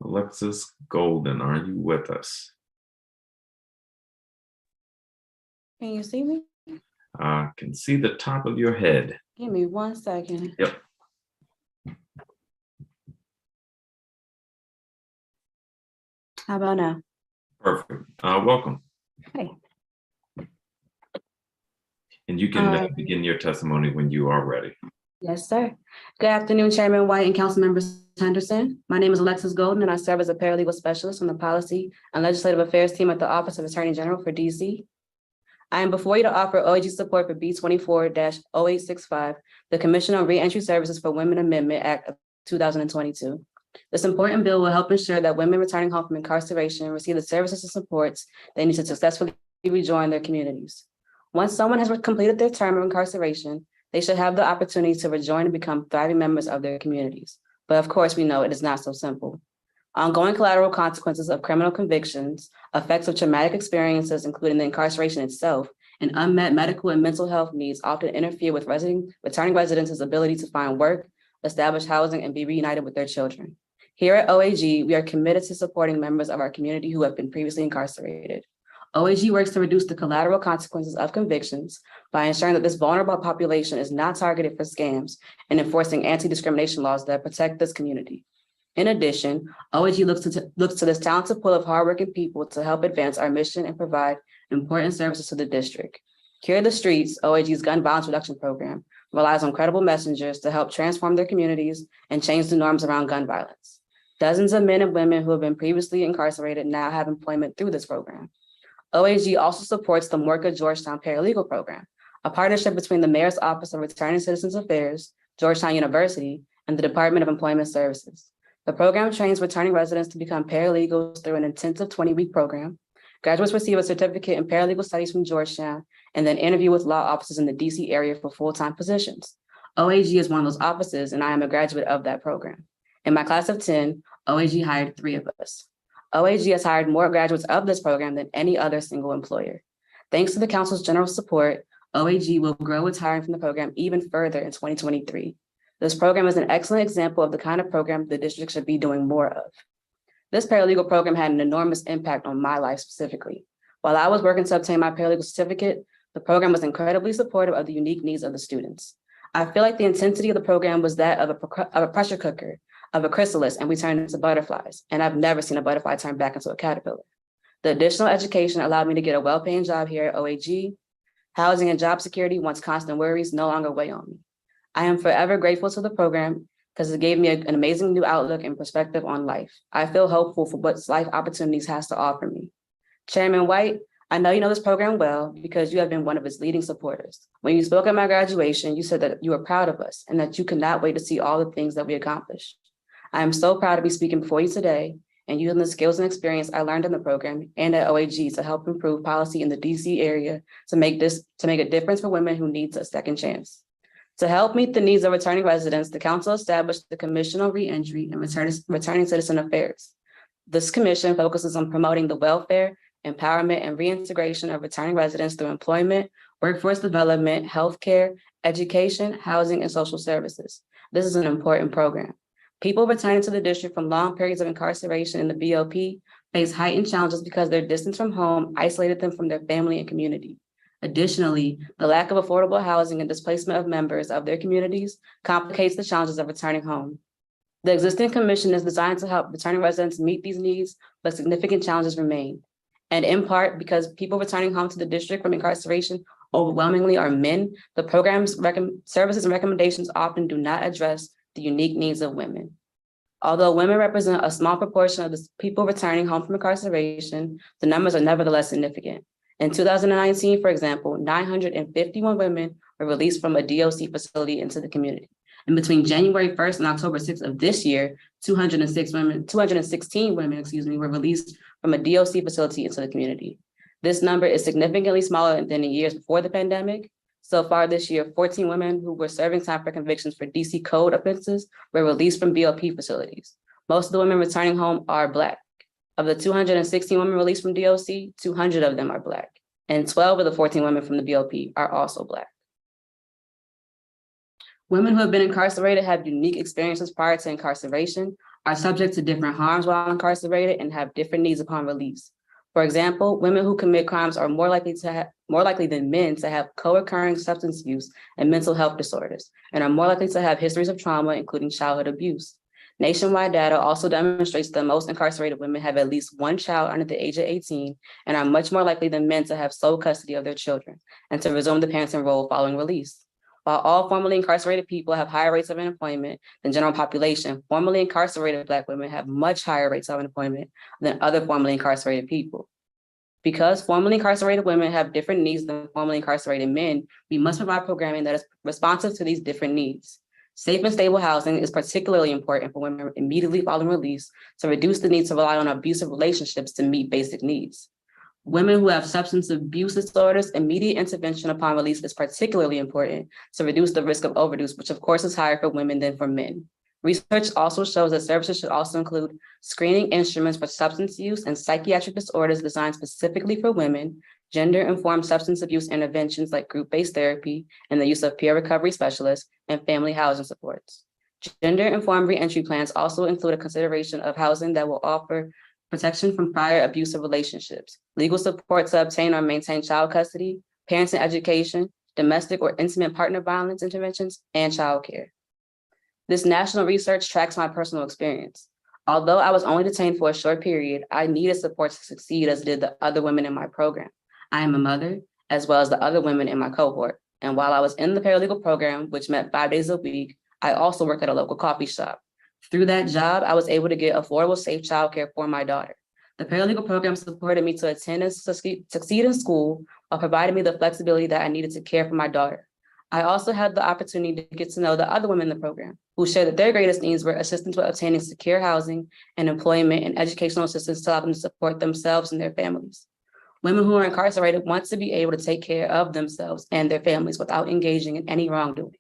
S2: Alexis Golden, are you with us?
S17: Can you see me?
S2: I can see the top of your head.
S17: Give me 1 second.
S2: Yep.
S17: How about now?
S2: Perfect. Welcome.
S17: Hey.
S2: And you can begin your testimony when you are ready.
S17: Yes, sir. Good afternoon, Chairman White and Council Members Henderson. My name is Alexis Golden, and I serve as a paralegal specialist on the Policy and Legislative Affairs team at the Office of Attorney General for DC. I am before you to offer OAG support for B24-0865, the Commission on Reentry Services for Women Amendment Act of 2022. This important bill will help ensure that women returning home from incarceration receive the services and supports they need to successfully rejoin their communities. Once someone has completed their term of incarceration, they should have the opportunity to rejoin and become thriving members of their communities. But of course, we know it is not so simple. Ongoing collateral consequences of criminal convictions, effects of traumatic experiences, including the incarceration itself, and unmet medical and mental health needs often interfere with returning residents' ability to find work, establish housing, and be reunited with their children. Here at OAG, we are committed to supporting members of our community who have been previously incarcerated. OAG works to reduce the collateral consequences of convictions by ensuring that this vulnerable population is not targeted for scams and enforcing anti-discrimination laws that protect this community. In addition, OAG looks to this talented pool of hardworking people to help advance our mission and provide important services to the district. Cure the Streets, OAG's gun violence reduction program, relies on credible messengers to help transform their communities and change the norms around gun violence. Dozens of men and women who have been previously incarcerated now have employment through this program. OAG also supports the Morka Georgetown Paralegal Program, a partnership between the Mayor's Office of Returning Citizens Affairs, Georgetown University, and the Department of Employment Services. The program trains returning residents to become paralegals through an intensive 20-week program. Graduates receive a certificate in paralegal studies from Georgetown and then interview with law offices in the DC area for full-time positions. OAG is one of those offices, and I am a graduate of that program. In my class of 10, OAG hired 3 of us. OAG has hired more graduates of this program than any other single employer. Thanks to the council's generous support, OAG will grow its hiring from the program even further in 2023. This program is an excellent example of the kind of program the district should be doing more of. This paralegal program had an enormous impact on my life specifically. While I was working to obtain my paralegal certificate, the program was incredibly supportive of the unique needs of the students. I feel like the intensity of the program was that of a pressure cooker, of a chrysalis, and we turned into butterflies. And I've never seen a butterfly turn back into a caterpillar. The additional education allowed me to get a well-paying job here at OAG. Housing and job security, once constant worries, no longer weigh on me. I am forever grateful to the program because it gave me an amazing new outlook and perspective on life. I feel hopeful for what life opportunities has to offer me. Chairman White, I know you know this program well because you have been one of its leading supporters. When you spoke at my graduation, you said that you were proud of us and that you could not wait to see all the things that we accomplished. I am so proud to be speaking before you today and using the skills and experience I learned in the program and at OAG to help improve policy in the DC area to make a difference for women who need a second chance. To help meet the needs of returning residents, the council established the Commission on Reentry and Returning Citizen Affairs. This commission focuses on promoting the welfare, empowerment, and reintegration of returning residents through employment, workforce development, healthcare, education, housing, and social services. This is an important program. People returning to the district from long periods of incarceration in the BOP face heightened challenges because their distance from home isolated them from their family and community. Additionally, the lack of affordable housing and displacement of members of their communities complicates the challenges of returning home. The existing commission is designed to help returning residents meet these needs, but significant challenges remain. And in part, because people returning home to the district from incarceration overwhelmingly are men, the program's services and recommendations often do not address the unique needs of women. Although women represent a small proportion of the people returning home from incarceration, the numbers are nevertheless significant. In 2019, for example, 951 women were released from a DOC facility into the community. And between January 1st and October 6th of this year, 216 women, were released from a DOC facility into the community. This number is significantly smaller than the years before the pandemic. So far this year, 14 women who were serving time for convictions for DC code offenses were released from BOP facilities. Most of the women returning home are Black. Of the 216 women released from DOC, 200 of them are Black, and 12 of the 14 women from the BOP are also Black. Women who have been incarcerated have unique experiences prior to incarceration, are subject to different harms while incarcerated, and have different needs upon release. For example, women who commit crimes are more likely than men to have co-occurring substance use and mental health disorders, and are more likely to have histories of trauma, including childhood abuse. Nationwide data also demonstrates that most incarcerated women have at least one child under the age of 18 and are much more likely than men to have sole custody of their children and to resume the parenting role following release. While all formerly incarcerated people have higher rates of unemployment than general population, formerly incarcerated Black women have much higher rates of unemployment than other formerly incarcerated people. Because formerly incarcerated women have different needs than formerly incarcerated men, we must provide programming that is responsive to these different needs. Safe and stable housing is particularly important for women immediately following release to reduce the need to rely on abusive relationships to meet basic needs. Women who have substance abuse disorders, immediate intervention upon release is particularly important to reduce the risk of overdose, which of course is higher for women than for men. Research also shows that services should also include screening instruments for substance use and psychiatric disorders designed specifically for women, gender-informed substance abuse interventions like group-based therapy and the use of peer recovery specialists, and family housing supports. Gender-informed reentry plans also include a consideration of housing that will offer protection from prior abusive relationships, legal support to obtain or maintain child custody, parenting education, domestic or intimate partner violence interventions, and childcare. This national research tracks my personal experience. Although I was only detained for a short period, I needed support to succeed as did the other women in my program. I am a mother, as well as the other women in my cohort. And while I was in the paralegal program, which meant 5 days a week, I also worked at a local coffee shop. Through that job, I was able to get affordable, safe childcare for my daughter. The paralegal program supported me to attend and succeed in school while providing me the flexibility that I needed to care for my daughter. I also had the opportunity to get to know the other women in the program who shared that their greatest needs were assistance with obtaining secure housing and employment and educational assistance to allow them to support themselves and their families. Women who are incarcerated want to be able to take care of themselves and their families without engaging in any wrongdoing.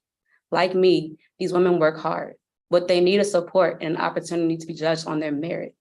S17: Like me, these women work hard. What they need is support and an opportunity to be judged on their merit.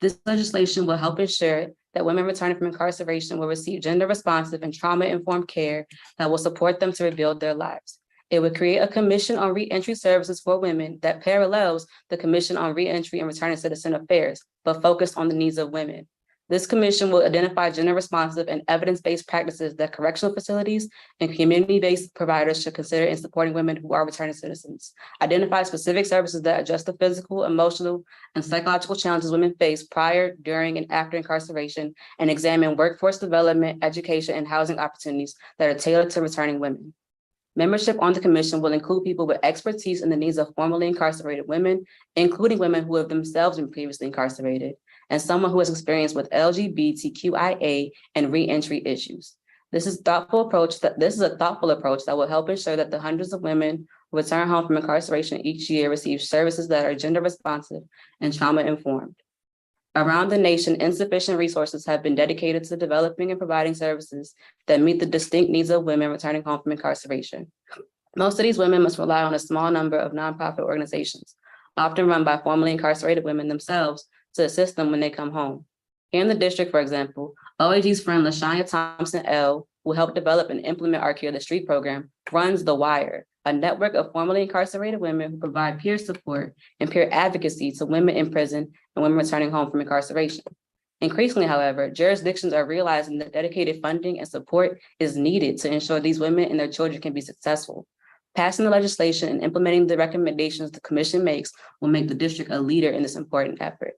S17: This legislation will help ensure that women returning from incarceration will receive gender-responsive and trauma-informed care that will support them to rebuild their lives. It would create a commission on reentry services for women that parallels the Commission on Reentry and Returning Citizen Affairs, but focused on the needs of women. This commission will identify gender-responsive and evidence-based practices that correctional facilities and community-based providers should consider in supporting women who are returning citizens, identify specific services that address the physical, emotional, and psychological challenges women face prior, during, and after incarceration, and examine workforce development, education, and housing opportunities that are tailored to returning women. Membership on the commission will include people with expertise in the needs of formerly incarcerated women, including women who have themselves been previously incarcerated, and someone who has experience with LGBTQIA and reentry issues. This is a thoughtful approach that will help ensure that the hundreds of women who return home from incarceration each year receive services that are gender responsive and trauma informed. Around the nation, insufficient resources have been dedicated to developing and providing services that meet the distinct needs of women returning home from incarceration. Most of these women must rely on a small number of nonprofit organizations, often run by formerly incarcerated women themselves, to assist them when they come home. Here in the district, for example, OAG's friend LaShanya Thompson L., who helped develop and implement our Care the Street program, runs The Wire, a network of formerly incarcerated women who provide peer support and peer advocacy to women in prison and women returning home from incarceration. Increasingly, however, jurisdictions are realizing that dedicated funding and support is needed to ensure these women and their children can be successful. Passing the legislation and implementing the recommendations the commission makes will make the district a leader in this important effort.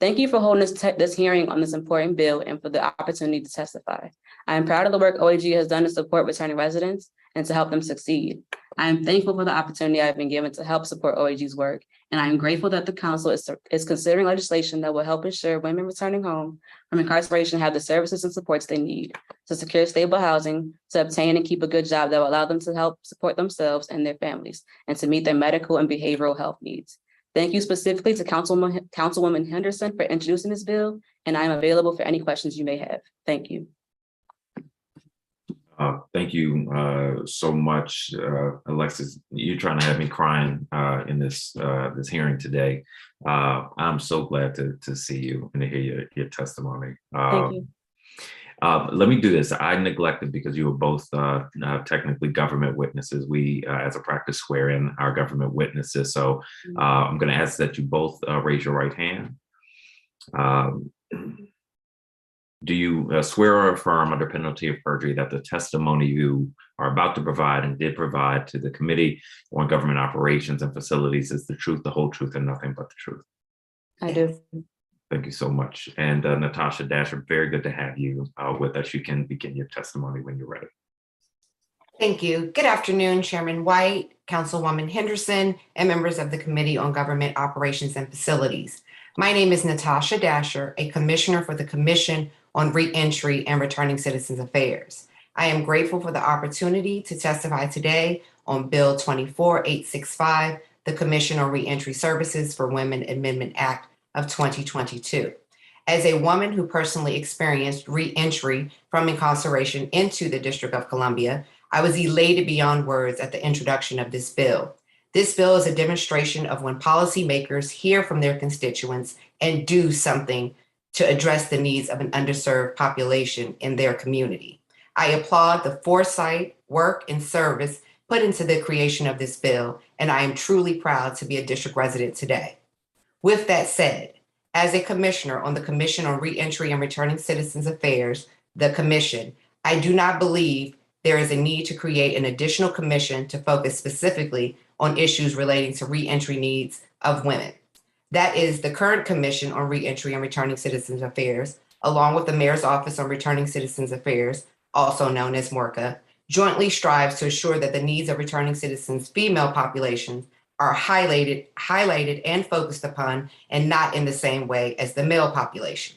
S17: Thank you for holding this hearing on this important bill and for the opportunity to testify. I am proud of the work OAG has done to support returning residents and to help them succeed. I am thankful for the opportunity I've been given to help support OAG's work, and I am grateful that the council is considering legislation that will help ensure women returning home from incarceration have the services and supports they need to secure stable housing, to obtain and keep a good job that will allow them to help support themselves and their families, and to meet their medical and behavioral health needs. Thank you specifically to Councilwoman Henderson for introducing this bill, and I am available for any questions you may have. Thank you.
S2: Thank you so much, Alexis. You're trying to have me crying in this hearing today. I'm so glad to see you and to hear your testimony.
S17: Thank you.
S2: Let me do this. I neglected, because you were both technically government witnesses. We, as a practice, swear in our government witnesses. So I'm going to ask that you both raise your right hand. Do you swear or affirm under penalty of perjury that the testimony you are about to provide and did provide to the Committee on Government Operations and Facilities is the truth, the whole truth, and nothing but the truth?
S17: I do.
S2: Thank you so much. And Natasha Dasher, very good to have you with us. You can begin your testimony when you're ready.
S18: Thank you. Good afternoon, Chairman White, Councilwoman Henderson, and members of the Committee on Government Operations and Facilities. My name is Natasha Dasher, a commissioner for the Commission on Reentry and Returning Citizens Affairs. I am grateful for the opportunity to testify today on Bill 24865, the Commission on Reentry Services for Women Amendment Act of 2022. As a woman who personally experienced reentry from incarceration into the District of Columbia, I was elated beyond words at the introduction of this bill. This bill is a demonstration of when policymakers hear from their constituents and do something to address the needs of an underserved population in their community. I applaud the foresight, work, and service put into the creation of this bill, and I am truly proud to be a district resident today. With that said, as a commissioner on the Commission on Reentry and Returning Citizens Affairs, the Commission, I do not believe there is a need to create an additional commission to focus specifically on issues relating to reentry needs of women. That is, the current Commission on Reentry and Returning Citizens Affairs, along with the Mayor's Office on Returning Citizens Affairs, also known as MORCA, jointly strives to assure that the needs of returning citizens' female populations are highlighted and focused upon, and not in the same way as the male population.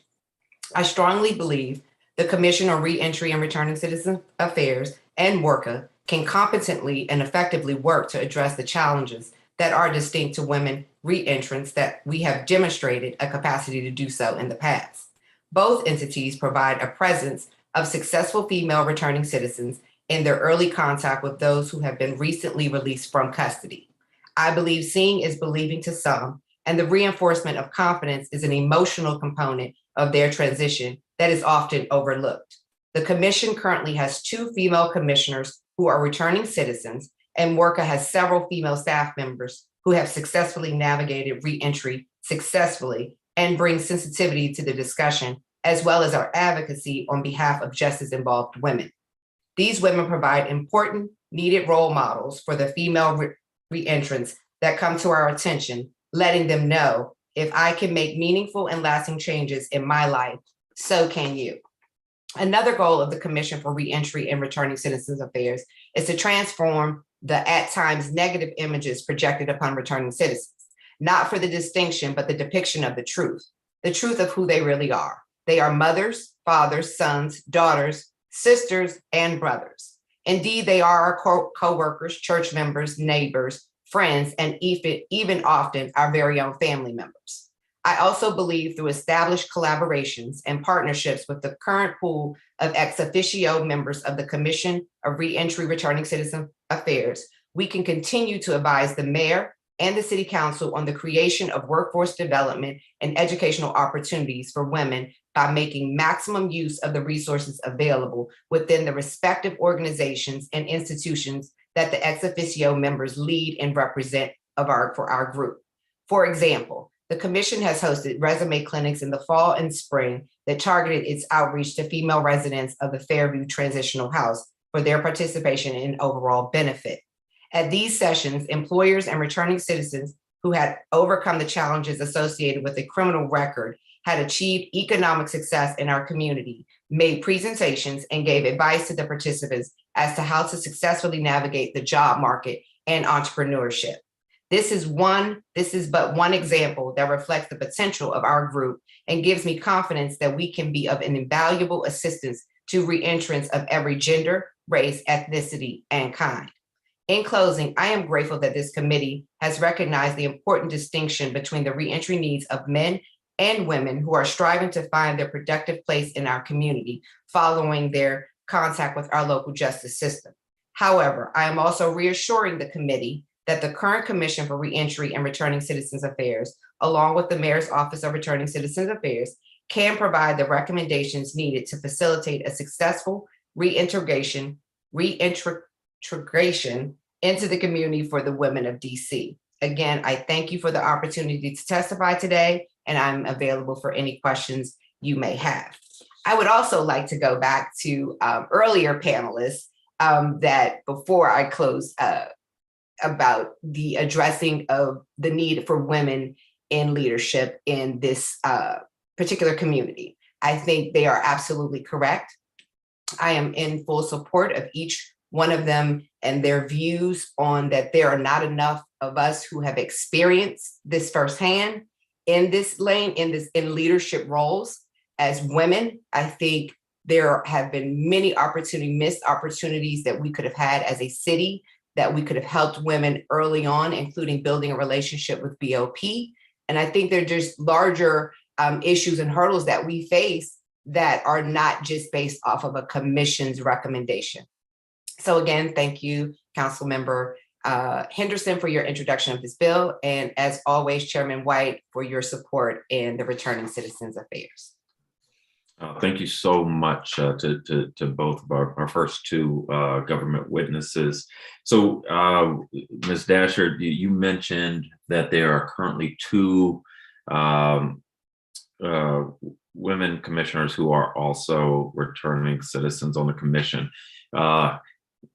S18: I strongly believe the Commission on Reentry and Returning Citizen Affairs and MORCA can competently and effectively work to address the challenges that are distinct to women reentrants that we have demonstrated a capacity to do so in the past. Both entities provide a presence of successful female returning citizens in their early contact with those who have been recently released from custody. I believe seeing is believing to some, and the reinforcement of confidence is an emotional component of their transition that is often overlooked. The Commission currently has 2 female commissioners who are returning citizens, and MORCA has several female staff members who have successfully navigated reentry successfully and bring sensitivity to the discussion, as well as our advocacy on behalf of justice-involved women. These women provide important, needed role models for the female reentrants that come to our attention, letting them know, if I can make meaningful and lasting changes in my life, so can you. Another goal of the Commission for Reentry and Returning Citizens Affairs is to transform the at times negative images projected upon returning citizens, not for the distinction, but the depiction of the truth of who they really are. They are mothers, fathers, sons, daughters, sisters, and brothers. Indeed, they are our co-workers, church members, neighbors, friends, and even often our very own family members. I also believe through established collaborations and partnerships with the current pool of ex officio members of the Commission of Reentry Returning Citizen Affairs, we can continue to advise the Mayor and the City Council on the creation of workforce development and educational opportunities for women by making maximum use of the resources available within the respective organizations and institutions that the ex officio members lead and represent for our group. For example, the Commission has hosted resume clinics in the fall and spring that targeted its outreach to female residents of the Fairview Transitional House for their participation in overall benefit. At these sessions, employers and returning citizens who had overcome the challenges associated with a criminal record had achieved economic success in our community, made presentations, and gave advice to the participants as to how to successfully navigate the job market and entrepreneurship. This is but one example that reflects the potential of our group and gives me confidence that we can be of an invaluable assistance to reentrants of every gender, race, ethnicity, and kind. In closing, I am grateful that this committee has recognized the important distinction between the reentry needs of men and women who are striving to find their productive place in our community following their contact with our local justice system. However, I am also reassuring the committee that the current Commission for Reentry and Returning Citizens Affairs, along with the Mayor's Office of Returning Citizens Affairs, can provide the recommendations needed to facilitate a successful reintegration into the community for the women of DC. Again, I thank you for the opportunity to testify today, and I'm available for any questions you may have. I would also like to go back to earlier panelists that before I close about the addressing of the need for women in leadership in this particular community. I think they are absolutely correct. I am in full support of each one of them and their views on that there are not enough of us who have experienced this firsthand in this lane, in leadership roles as women. I think there have been many missed opportunities that we could have had as a city, that we could have helped women early on, including building a relationship with BOP. And I think there are just larger issues and hurdles that we face that are not just based off of a commission's recommendation. So again, thank you, Councilmember Henderson, for your introduction of this bill. And as always, Chairman White, for your support in the Returning Citizens Affairs.
S2: Thank you so much to both of our first two government witnesses. So, Ms. Dasher, you mentioned that there are currently two women commissioners who are also returning citizens on the commission.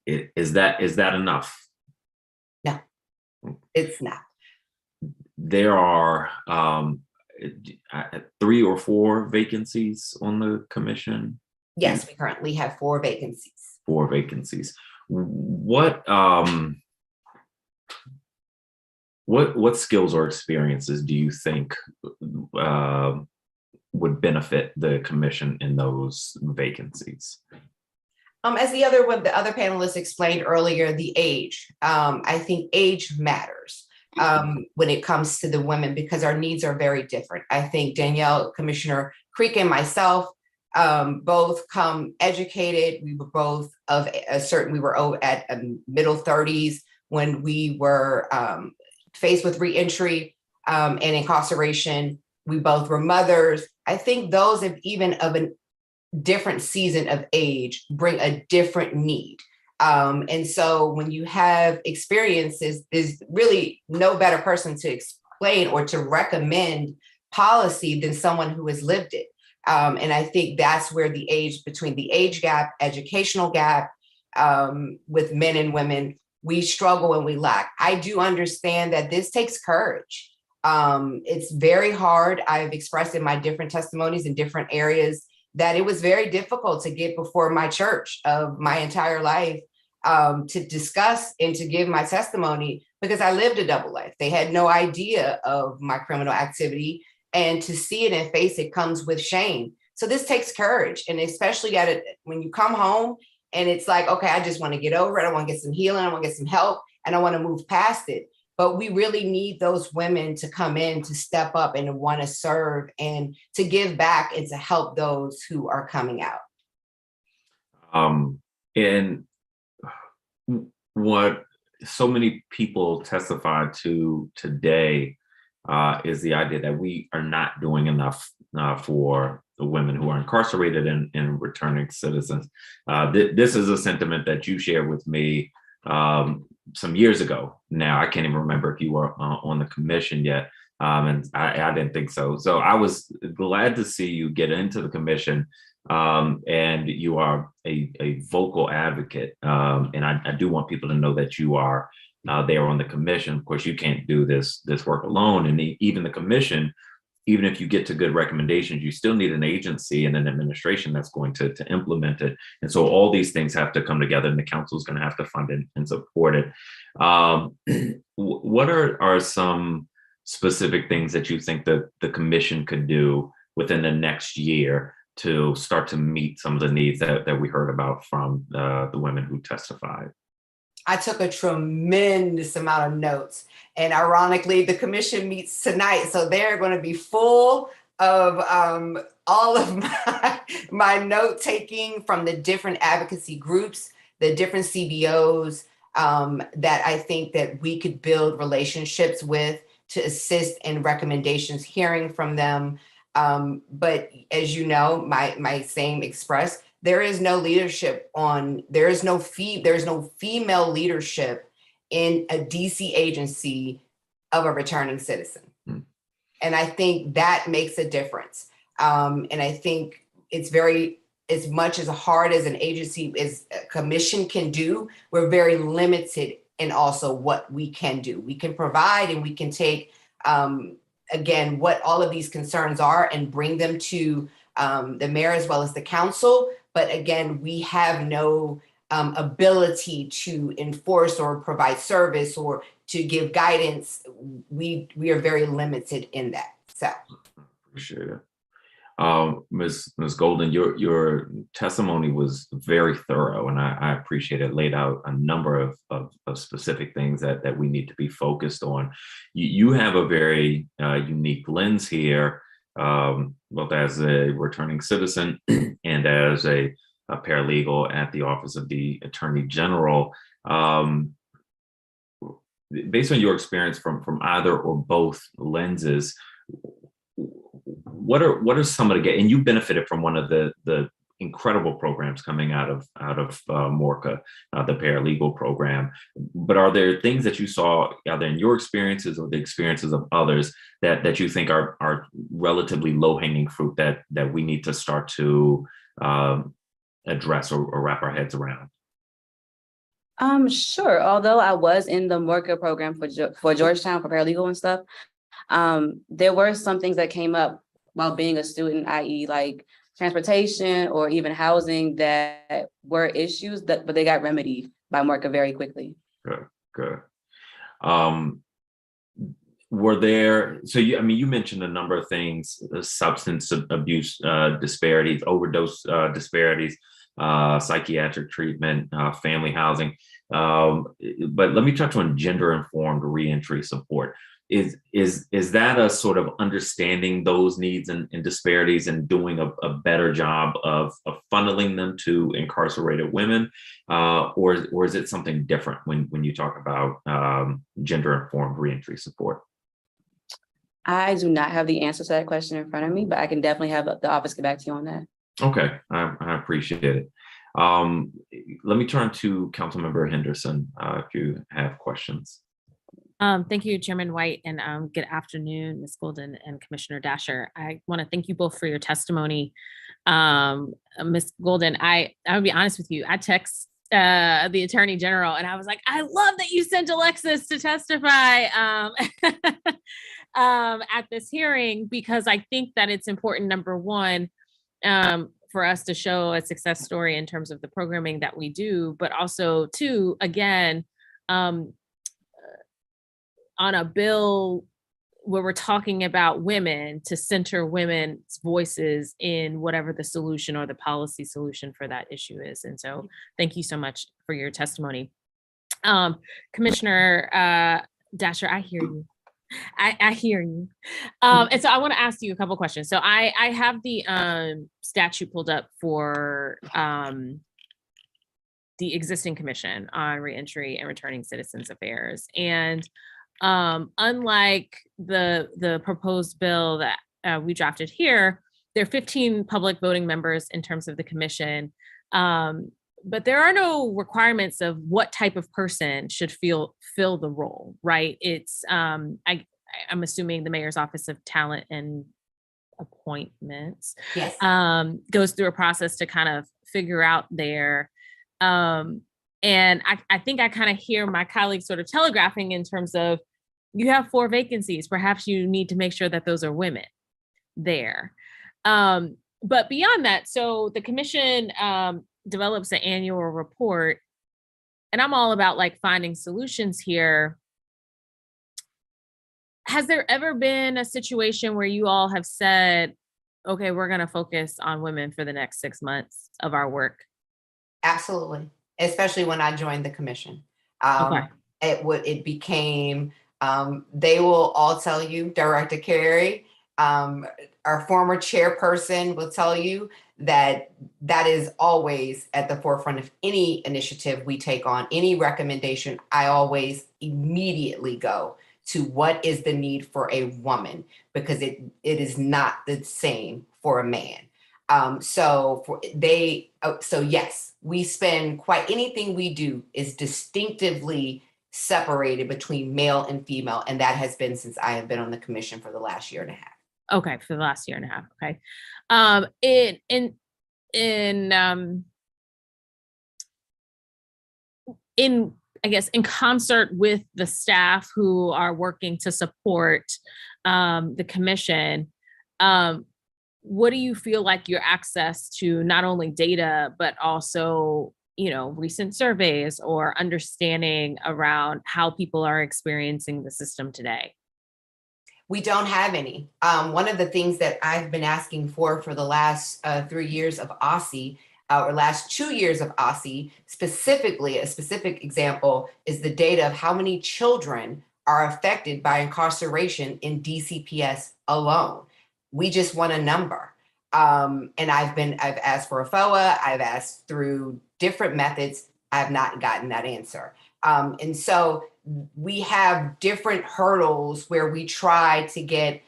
S2: Is that enough?
S18: No, it's not.
S2: There are 3 or 4 vacancies on the commission?
S18: Yes, we currently have 4 vacancies.
S2: 4 vacancies. What skills or experiences do you think would benefit the commission in those vacancies?
S18: As the other panelists explained earlier, the age. I think age matters when it comes to the women because our needs are very different. I think Danielle, Commissioner Creek, and myself both come educated. We were both we were at middle 30s when we were faced with reentry and incarceration. We both were mothers. I think those of a different season of age bring a different need. And so when you have experiences, there's really no better person to explain or to recommend policy than someone who has lived it. And I think that's where between the age gap, educational gap with men and women, we struggle and we lack. I do understand that this takes courage. It's very hard. I've expressed in my different testimonies in different areas that it was very difficult to get before my church of my entire life to discuss and to give my testimony because I lived a double life. They had no idea of my criminal activity, and to see it and face it comes with shame. So this takes courage, and especially when you come home and it's like, okay, I just want to get over it. I want to get some healing. I want to get some help, and I want to move past it. But we really need those women to come in, to step up and to want to serve and to give back and to help those who are coming out.
S2: And what so many people testified to today is the idea that we are not doing enough for the women who are incarcerated and returning citizens. This is a sentiment that you shared with me some years ago. Now, I can't even remember if you were on the commission yet, and I didn't think so. So I was glad to see you get into the commission, and you are a vocal advocate. And I do want people to know that you are there on the commission. Of course, you can't do this work alone. And even the commission, even if you get to good recommendations, you still need an agency and an administration that's going to implement it. And so all these things have to come together, and the council is going to have to fund it and support it. What are some specific things that you think that the commission could do within the next year to start to meet some of the needs that we heard about from the women who testified?
S18: I took a tremendous amount of notes, and ironically, the commission meets tonight, so they're going to be full of all of my note taking from the different advocacy groups, the different CBOs that I think that we could build relationships with to assist in recommendations, hearing from them. But as you know, my same express, there is no leadership there is no female leadership in a DC agency of a returning citizen. And I think that makes a difference. And I think it's very, as much as hard as an agency, as a commission can do, we're very limited in also what we can do. We can provide and we can take, again, what all of these concerns are and bring them to the mayor as well as the council. But again, we have no ability to enforce or provide service or to give guidance. We are very limited in that. So
S2: appreciate it. Ms. Golden, your testimony was very thorough, and I appreciate it. Laid out a number of specific things that we need to be focused on. You have a very unique lens here, both as a returning citizen and as a paralegal at the Office of the Attorney General. Based on your experience from either or both lenses, what are some of the, and you benefited from one of the incredible programs coming out of MORCA, the paralegal program, but are there things that you saw either in your experiences or the experiences of others that you think are relatively low-hanging fruit that we need to start to address or wrap our heads around?
S17: Sure. Although I was in the MORCA program for Georgetown for paralegal and stuff, there were some things that came up while being a student, i.e. like transportation or even housing that were issues but they got remedied by MORCA very quickly.
S2: Good. Were there, so you mentioned a number of things, substance abuse disparities, overdose disparities, psychiatric treatment, family housing. But let me touch on gender-informed reentry support. Is that a sort of understanding those needs and disparities and doing a better job of funneling them to incarcerated women, or is it something different when you talk about gender-informed reentry support?
S17: I do not have the answer to that question in front of me, but I can definitely have the office get back to you on that.
S2: Okay, I appreciate it. Let me turn to Councilmember Henderson if you have questions.
S3: Thank you, Chairman White, and good afternoon, Ms. Golden and Commissioner Dasher. I want to thank you both for your testimony. Ms. Golden, I'm gonna be honest with you. I text the Attorney General and I was like, I love that you sent Alexis to testify at this hearing, because I think that it's important, number one, for us to show a success story in terms of the programming that we do, but also two, again, on a bill where we're talking about women, to center women's voices in whatever the solution or the policy solution for that issue is. And so thank you so much for your testimony. Commissioner Dasher, I hear you. I hear you. And so I want to ask you a couple questions. So I have the statute pulled up for the existing commission on reentry and returning citizens affairs. And unlike the proposed bill that we drafted here, there are 15 public voting members in terms of the commission. But there are no requirements of what type of person should fill the role, right? It's I'm assuming the mayor's office of talent and appointments,
S18: yes,
S3: goes through a process to kind of figure out their And I think I kind of hear my colleagues sort of telegraphing in terms of, you have 4 vacancies. Perhaps you need to make sure that those are women there. But beyond that, so the commission develops an annual report, and I'm all about like finding solutions here. Has there ever been a situation where you all have said, okay, we're going to focus on women for the next 6 months of our work?
S18: Absolutely. Especially when I joined the commission.
S3: Okay.
S18: It became, they will all tell you, Director Carey, our former chairperson will tell you that that is always at the forefront of any initiative we take on, any recommendation. I always immediately go to what is the need for a woman, because it is not the same for a man. So yes, we spend anything we do is distinctively separated between male and female. And that has been since I have been on the commission for the last year and a half.
S3: Okay, for the last year and a half. Okay. I guess in concert with the staff who are working to support the commission, what do you feel like your access to not only data, but also, recent surveys or understanding around how people are experiencing the system today?
S18: We don't have any. One of the things that I've been asking for the last 3 years of OSSI, or last 2 years of OSSI, specifically, a specific example is the data of how many children are affected by incarceration in DCPS alone. We just want a number. And I've asked for a FOA, I've asked through different methods, I have not gotten that answer. And so we have different hurdles where we try to get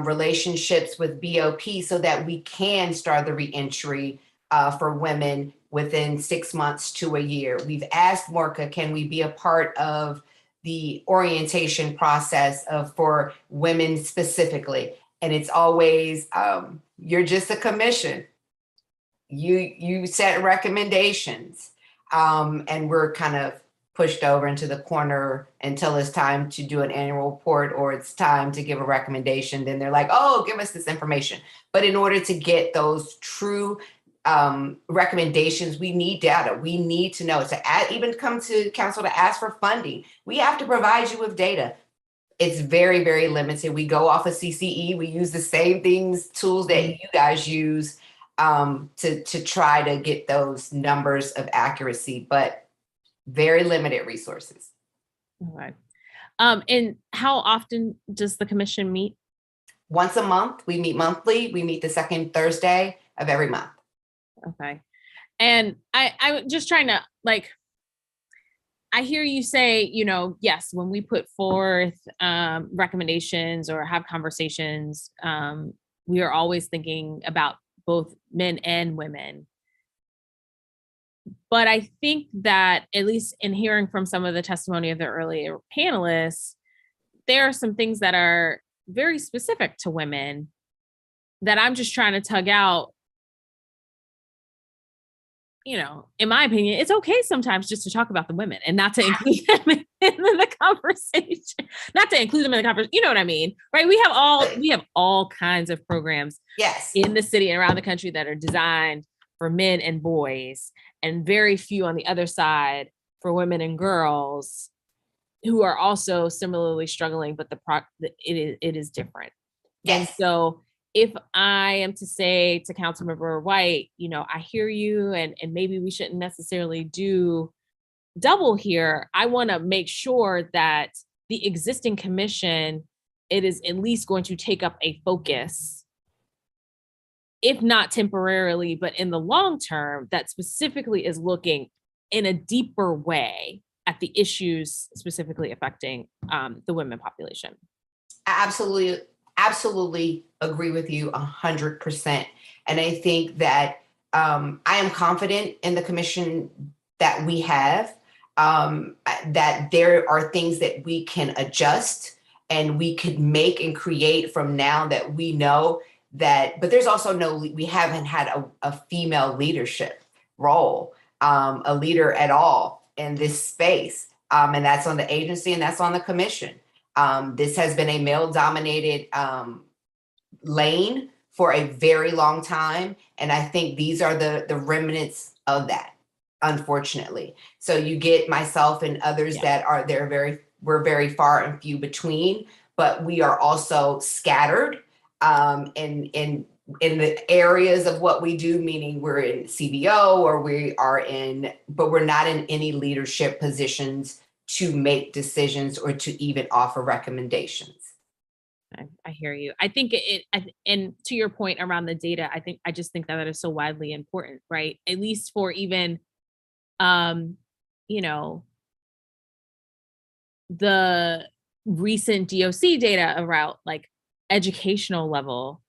S18: relationships with BOP so that we can start the reentry for women within 6 months to a year. We've asked Morca, can we be a part of the orientation process for women specifically? And it's always, you're just a commission. You set recommendations, and we're kind of pushed over into the corner until it's time to do an annual report or it's time to give a recommendation. Then they're like, oh, give us this information. But in order to get those true recommendations, we need data. We need to know. Even come to council to ask for funding, we have to provide you with data. It's very, very limited. We go off of CCE. We use the same tools that you guys use to try to get those numbers of accuracy, but very limited resources.
S3: All right. And how often does the commission meet?
S18: Once a month. We meet monthly. We meet the second Thursday of every month.
S3: Okay. And I'm just trying to I hear you say, yes, when we put forth recommendations or have conversations, we are always thinking about both men and women. But I think that, at least in hearing from some of the testimony of the earlier panelists, there are some things that are very specific to women that I'm just trying to tug out. In my opinion, it's okay sometimes just to talk about the women and not to include them in the conversation. Not to include them in the conversation. You know what I mean, right? We have all kinds of programs,
S18: yes,
S3: in the city and around the country that are designed for men and boys, and very few on the other side for women and girls who are also similarly struggling, but it is different.
S18: Yes.
S3: And so if I am to say to Councilmember White, I hear you, and maybe we shouldn't necessarily do double here, I want to make sure that the existing commission, it is at least going to take up a focus, if not temporarily, but in the long term, that specifically is looking in a deeper way at the issues specifically affecting the women population.
S18: Absolutely agree with you 100%. And I think that I am confident in the commission that we have, that there are things that we can adjust and we could make and create from now that we know that, but there's also we haven't had a female leadership role, a leader at all in this space. And that's on the agency and that's on the commission. This has been a male-dominated lane for a very long time. And I think these are the remnants of that, unfortunately. So you get myself and others that are we're very far and few between, but we are also scattered in the areas of what we do, meaning we're in CBO or we are in, but we're not in any leadership positions to make decisions or to even offer recommendations.
S3: I hear you. I think and to your point around the data, I just think that is so widely important, right? At least for even, the recent DOC data around like educational level,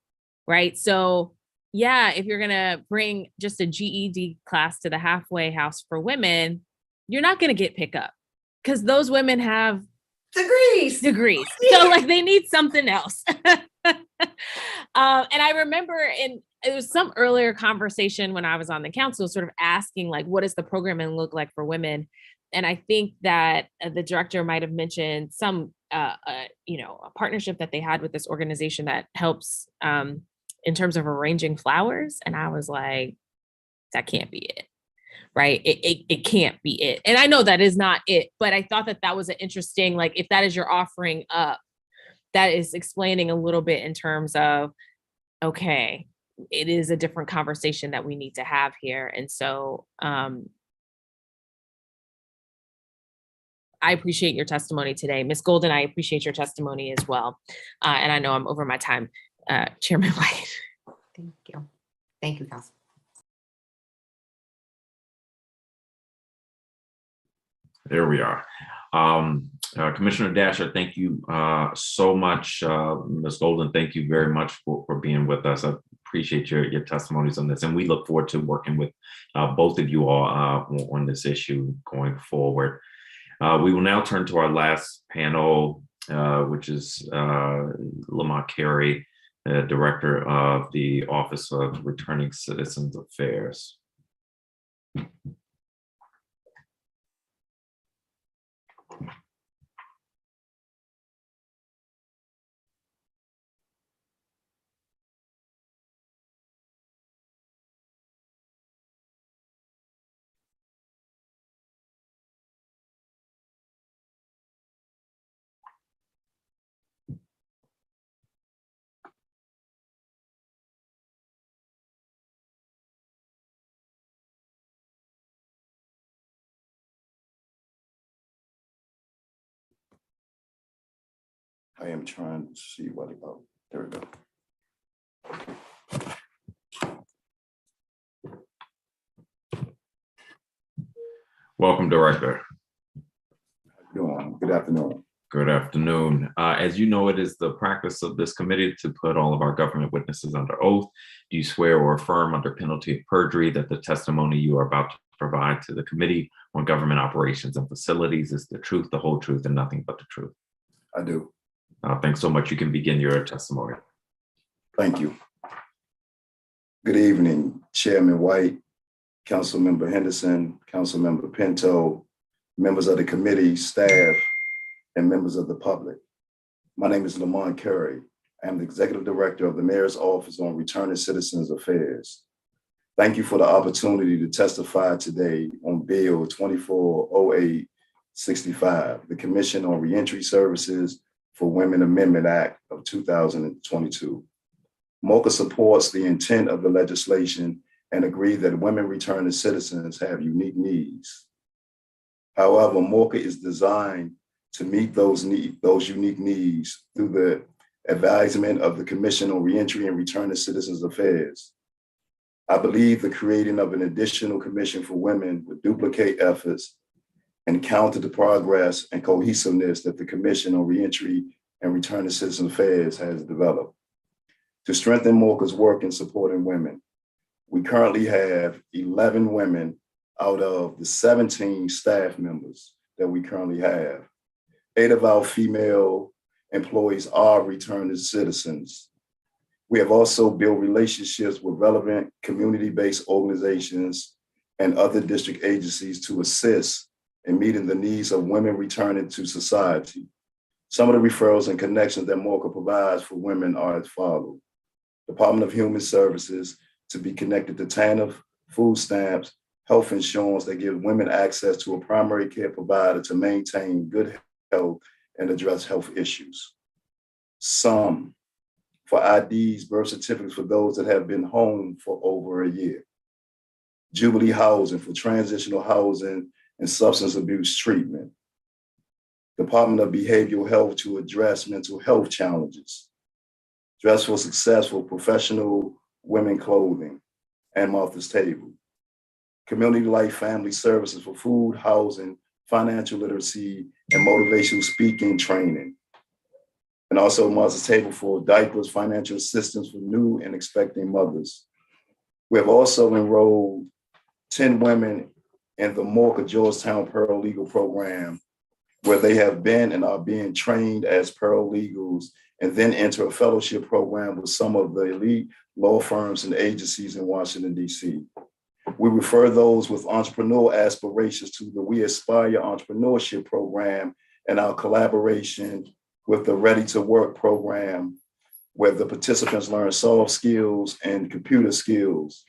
S3: right? So yeah, if you're gonna bring just a GED class to the halfway house for women, you're not gonna get pickup because those women have degrees. So like they need something else. And I remember it was some earlier conversation when I was on the council sort of asking like, what does the programming look like for women? And I think that the director might've mentioned some, a partnership that they had with this organization that helps in terms of arranging flowers. And I was like, that can't be it. Right. It can't be it. And I know that is not it, but I thought that was an interesting, like, if that is your offering up, that is explaining a little bit in terms of, okay, it is a different conversation that we need to have here. And so I appreciate your testimony today. Ms. Golden, I appreciate your testimony as well. And I know I'm over my time, Chairman White.
S18: Thank you. Thank you, Council.
S2: There we are. Commissioner Dasher, thank you so much. Ms. Golden, thank you very much for being with us. I appreciate your testimonies on this, and we look forward to working with both of you all on this issue going forward. We will now turn to our last panel, which is Lamont Carey, Director of the Office of Returning Citizens Affairs.
S19: I am trying to see what about. There we go.
S2: Welcome, Director.
S19: How you doing? Good afternoon.
S2: Good afternoon. As you know, it is the practice of this committee to put all of our government witnesses under oath. Do you swear or affirm under penalty of perjury that the testimony you are about to provide to the Committee on Government Operations and Facilities is the truth, the whole truth, and nothing but the truth?
S19: I do.
S2: Thanks so much. You can begin your testimony.
S19: Thank you. Good evening, Chairman White, Councilmember Henderson, Councilmember Pinto, members of the committee, staff, and members of the public. My name is Lamont Carey. I am the Executive Director of the Mayor's Office on Returning Citizens Affairs. Thank you for the opportunity to testify today on Bill 240865, the Commission on Reentry Services for Women Amendment Act of 2022. MOCA supports the intent of the legislation and agrees that women returning citizens have unique needs. However, MOCA is designed to meet those unique needs through the advisement of the Commission on Reentry and Returning Citizens Affairs. I believe the creating of an additional commission for women would duplicate efforts and counter the progress and cohesiveness that the Commission on Reentry and Returning Citizens Affairs has developed. To strengthen MOCA's work in supporting women, we currently have 11 women out of the 17 staff members that we currently have. 8 of our female employees are returning citizens. We have also built relationships with relevant community-based organizations and other district agencies to assist in meeting the needs of women returning to society. Some of the referrals and connections that MORCA provides for women are as follows. Department of Human Services to be connected to TANF, food stamps, health insurance that give women access to a primary care provider to maintain good health and address health issues. Some for IDs, birth certificates for those that have been home for over a year. Jubilee housing for transitional housing and substance abuse treatment. Department of Behavioral Health to address mental health challenges. Dress for Success for professional women clothing and Martha's Table. Community Life Family Services for food, housing, financial literacy, and motivational speaking training. And also Martha's Table for diapers, financial assistance for new and expecting mothers. We have also enrolled 10 women in the MORCA Georgetown Paralegal Program, where they have been and are being trained as paralegals and then enter a fellowship program with some of the elite law firms and agencies in Washington, D.C. We refer those with entrepreneurial aspirations to the We Aspire Entrepreneurship Program and our collaboration with the Ready to Work program, where the participants learn soft skills and computer skills.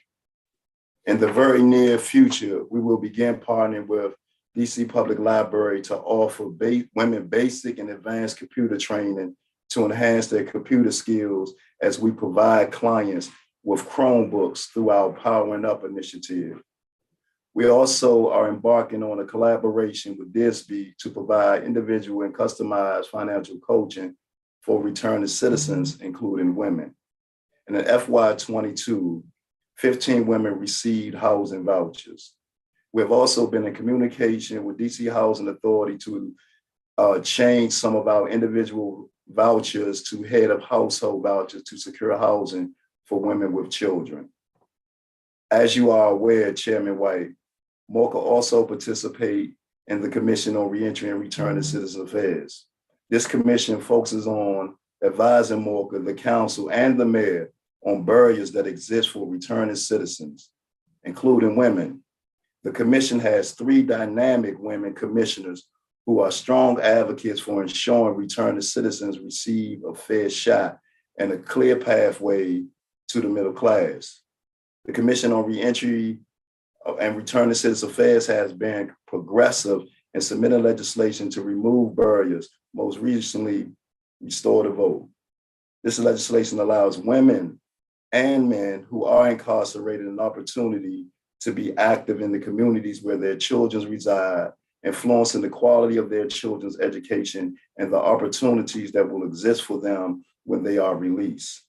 S19: In the very near future, we will begin partnering with DC Public Library to offer women basic and advanced computer training to enhance their computer skills as we provide clients with Chromebooks through our Powering Up initiative. We also are embarking on a collaboration with DISB to provide individual and customized financial coaching for returning citizens, including women. And in FY22, 15 women received housing vouchers. We have also been in communication with DC Housing Authority to change some of our individual vouchers to head of household vouchers to secure housing for women with children. As you are aware, Chairman White, MORCA also participate in the Commission on Reentry and Return to Citizen Affairs. This commission focuses on advising MORCA, the council, and the mayor on barriers that exist for returning citizens, including women. The commission has 3 dynamic women commissioners who are strong advocates for ensuring returning citizens receive a fair shot and a clear pathway to the middle class. The Commission on Reentry and Return to Citizen Affairs has been progressive in submitting legislation to remove barriers, most recently Restore the Vote. This legislation allows women and men who are incarcerated an opportunity to be active in the communities where their children reside, influencing the quality of their children's education and the opportunities that will exist for them when they are released.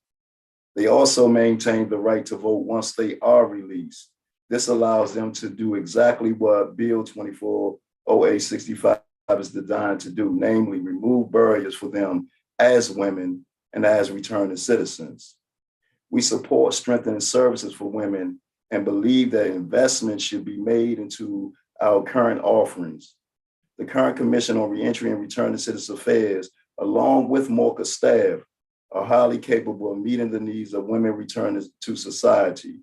S19: They also maintain the right to vote once they are released. This allows them to do exactly what Bill 240865 is designed to do, namely remove barriers for them as women and as returning citizens. We support strengthening services for women and believe that investment should be made into our current offerings. The current Commission on Reentry and Return to Citizen Affairs, along with MORCA staff, are highly capable of meeting the needs of women returning to society.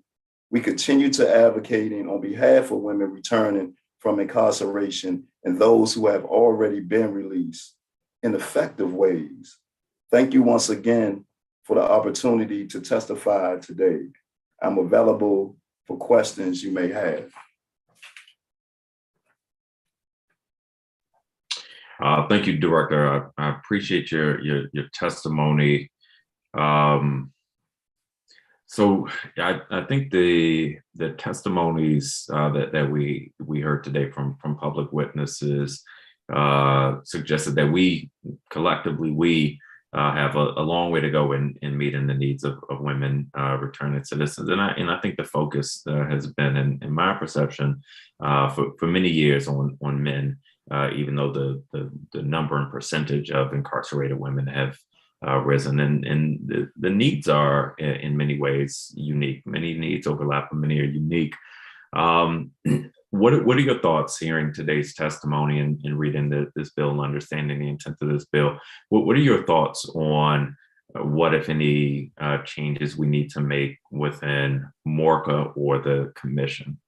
S19: We continue to advocating on behalf of women returning from incarceration and those who have already been released in effective ways. Thank you once again for the opportunity to testify today. I'm available for questions you may have.
S2: Thank you, Director. I appreciate your testimony. So I think the testimonies that we heard today from public witnesses suggested that we collectively have a long way to go in meeting the needs of women returning citizens, and I think the focus has been, in my perception, for many years on men, even though the number and percentage of incarcerated women have risen, and the needs are in many ways unique. Many needs overlap, and many are unique. What are your thoughts hearing today's testimony and reading this bill and understanding the intent of this bill? What are your thoughts on what, if any, changes we need to make within MORCA or the commission?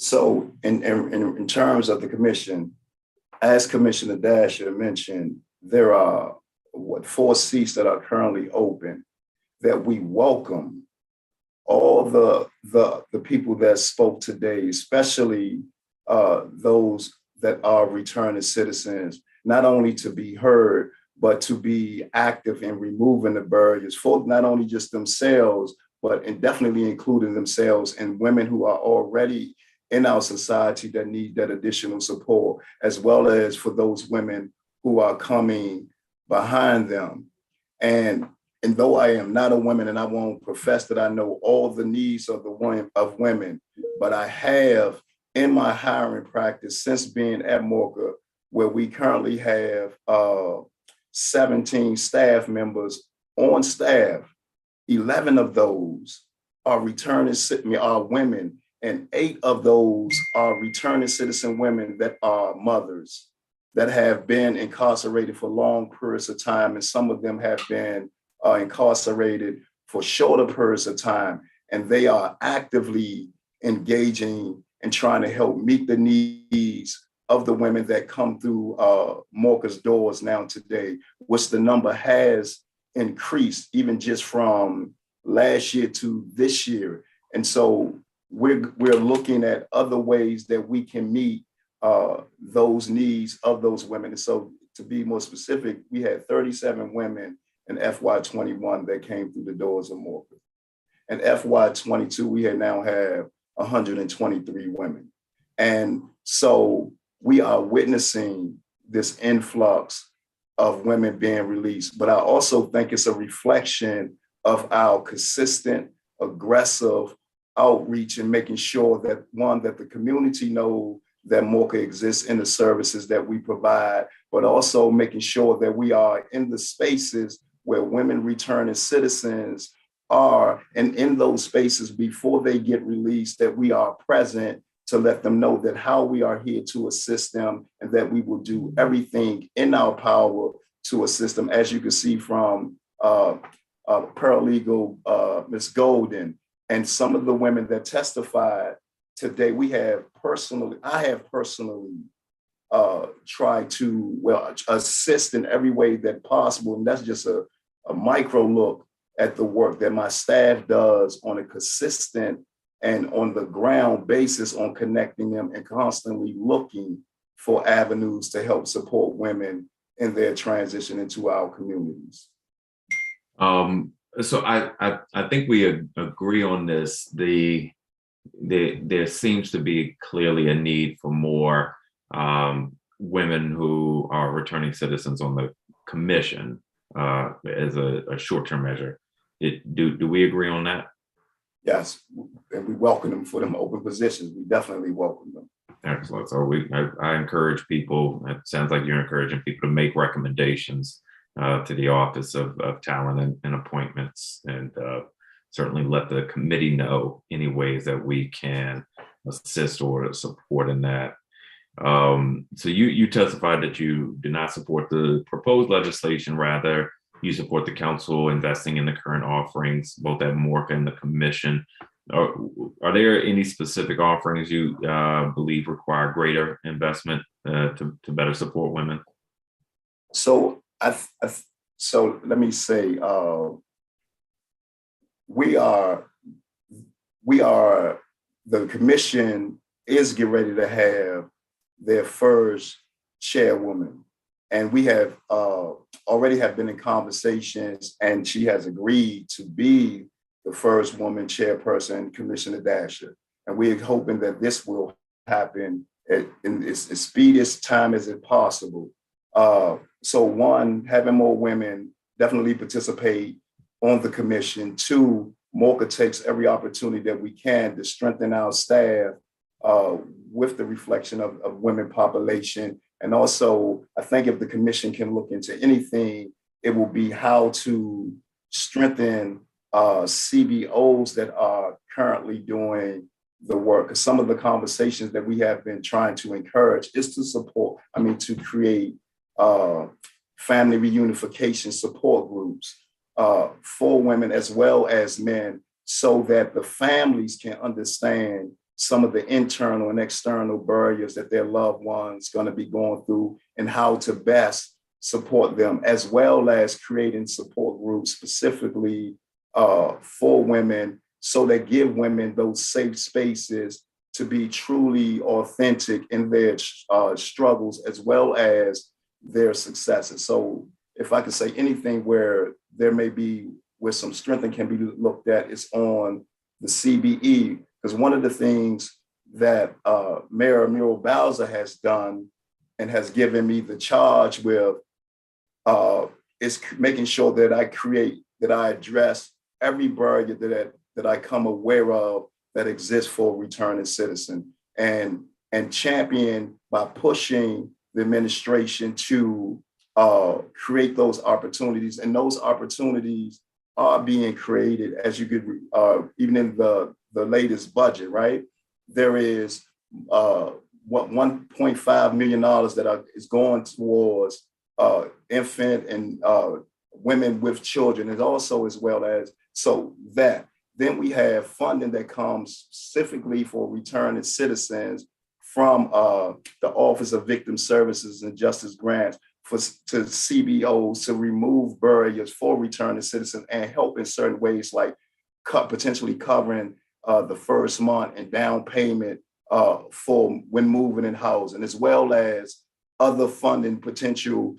S19: So in terms of the commission, as Commissioner Dasher mentioned, there are 4 seats that are currently open that we welcome all the people that spoke today, especially those that are returning citizens, not only to be heard, but to be active in removing the barriers for not only just themselves, but in definitely including themselves and women who are already in our society that need that additional support, as well as for those women who are coming behind them. And though I am not a woman and I won't profess that I know all the needs of women, but I have in my hiring practice since being at MOCA, where we currently have 17 staff members on staff, 11 of those are women, and 8 of those are returning citizen women that are mothers that have been incarcerated for long periods of time, and some of them have been incarcerated for shorter periods of time, and they are actively engaging and trying to help meet the needs of the women that come through MOCA's doors now today, which the number has increased even just from last year to this year. And so we're looking at other ways that we can meet those needs of those women. And so to be more specific, we had 37 women in FY21 that came through the doors of MOCA. In FY22, we now have 123 women. And so we are witnessing this influx of women being released. But I also think it's a reflection of our consistent, aggressive outreach and making sure that, one, that the community know that MOCA exists in the services that we provide, but also making sure that we are in the spaces where women returning citizens are, and in those spaces before they get released, that we are present to let them know that how we are here to assist them and that we will do everything in our power to assist them. As you can see from paralegal Ms. Golden and some of the women that testified today, I have personally tried to assist in every way that possible. And that's just a micro look at the work that my staff does on a consistent and on the ground basis on connecting them and constantly looking for avenues to help support women in their transition into our communities.
S2: So I think we agree on this. There seems to be clearly a need for more women who are returning citizens on the commission as a short-term measure. Do we agree on that?
S19: Yes, and we welcome them for them open positions. We definitely welcome them.
S2: Excellent. So I encourage people, it sounds like you're encouraging people to make recommendations to the Office of Talent and Appointments, and certainly let the committee know any ways that we can assist or support in that. So you testified that you do not support the proposed legislation, rather you support the council investing in the current offerings, both at MORCA and the commission. Are there any specific offerings you believe require greater investment to better support women?
S19: So so let me say, the commission is getting ready to have their first chairwoman. And we have already have been in conversations, and she has agreed to be the first woman chairperson, Commissioner Dasher. And we're hoping that this will happen in as speediest time as it possible. So one, having more women definitely participate on the commission. Two, MOCA takes every opportunity that we can to strengthen our staff with the reflection of women population. And also, I think if the commission can look into anything, it will be how to strengthen CBOs that are currently doing the work. Some of the conversations that we have been trying to encourage is to create family reunification support groups for women as well as men, so that the families can understand some of the internal and external barriers that their loved ones going to be going through and how to best support them, as well as creating support groups specifically for women, so that give women those safe spaces to be truly authentic in their struggles as well as their successes. So if I could say anything where there may be, where some strength can be looked at, is on the CBE, because one of the things that Mayor Muriel Bowser has done and has given me the charge with is making sure that I address every barrier that I come aware of that exists for a returning citizen, and champion by pushing the administration to create those opportunities. And those opportunities are being created, as you could, even in the latest budget, right? There is $1.5 million that is going towards infant and women with children, and also as well as so that. Then we have funding that comes specifically for returning citizens from the Office of Victim Services and Justice Grants to CBOs to remove barriers for returning citizens and help in certain ways, like potentially covering the first month and down payment for when moving and housing, as well as other funding potential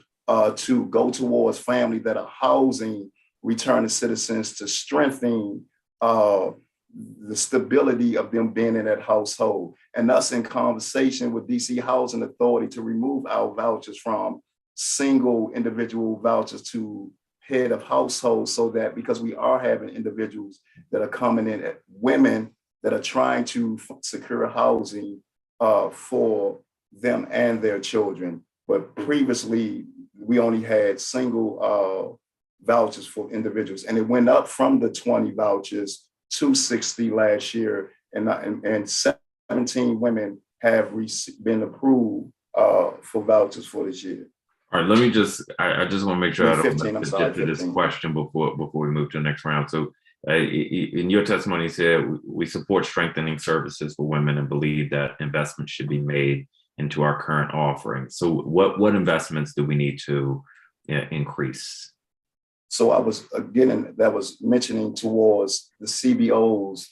S19: to go towards family that are housing returning citizens to strengthen the stability of them being in that household. And us in conversation with DC Housing Authority to remove our vouchers from single individual vouchers to head of household, so that, because we are having individuals that are coming in, women that are trying to secure housing for them and their children. But previously, we only had single vouchers for individuals, and it went up from the 20 vouchers to 60 last year, and 17 women have been approved for vouchers for this year.
S2: All right, let me I just want to make sure I don't
S19: 15,
S2: get to this question before we move to the next round. So in your testimony, you said we support strengthening services for women and believe that investments should be made into our current offerings. So what investments do we need to increase?
S19: So I was mentioning towards the CBOs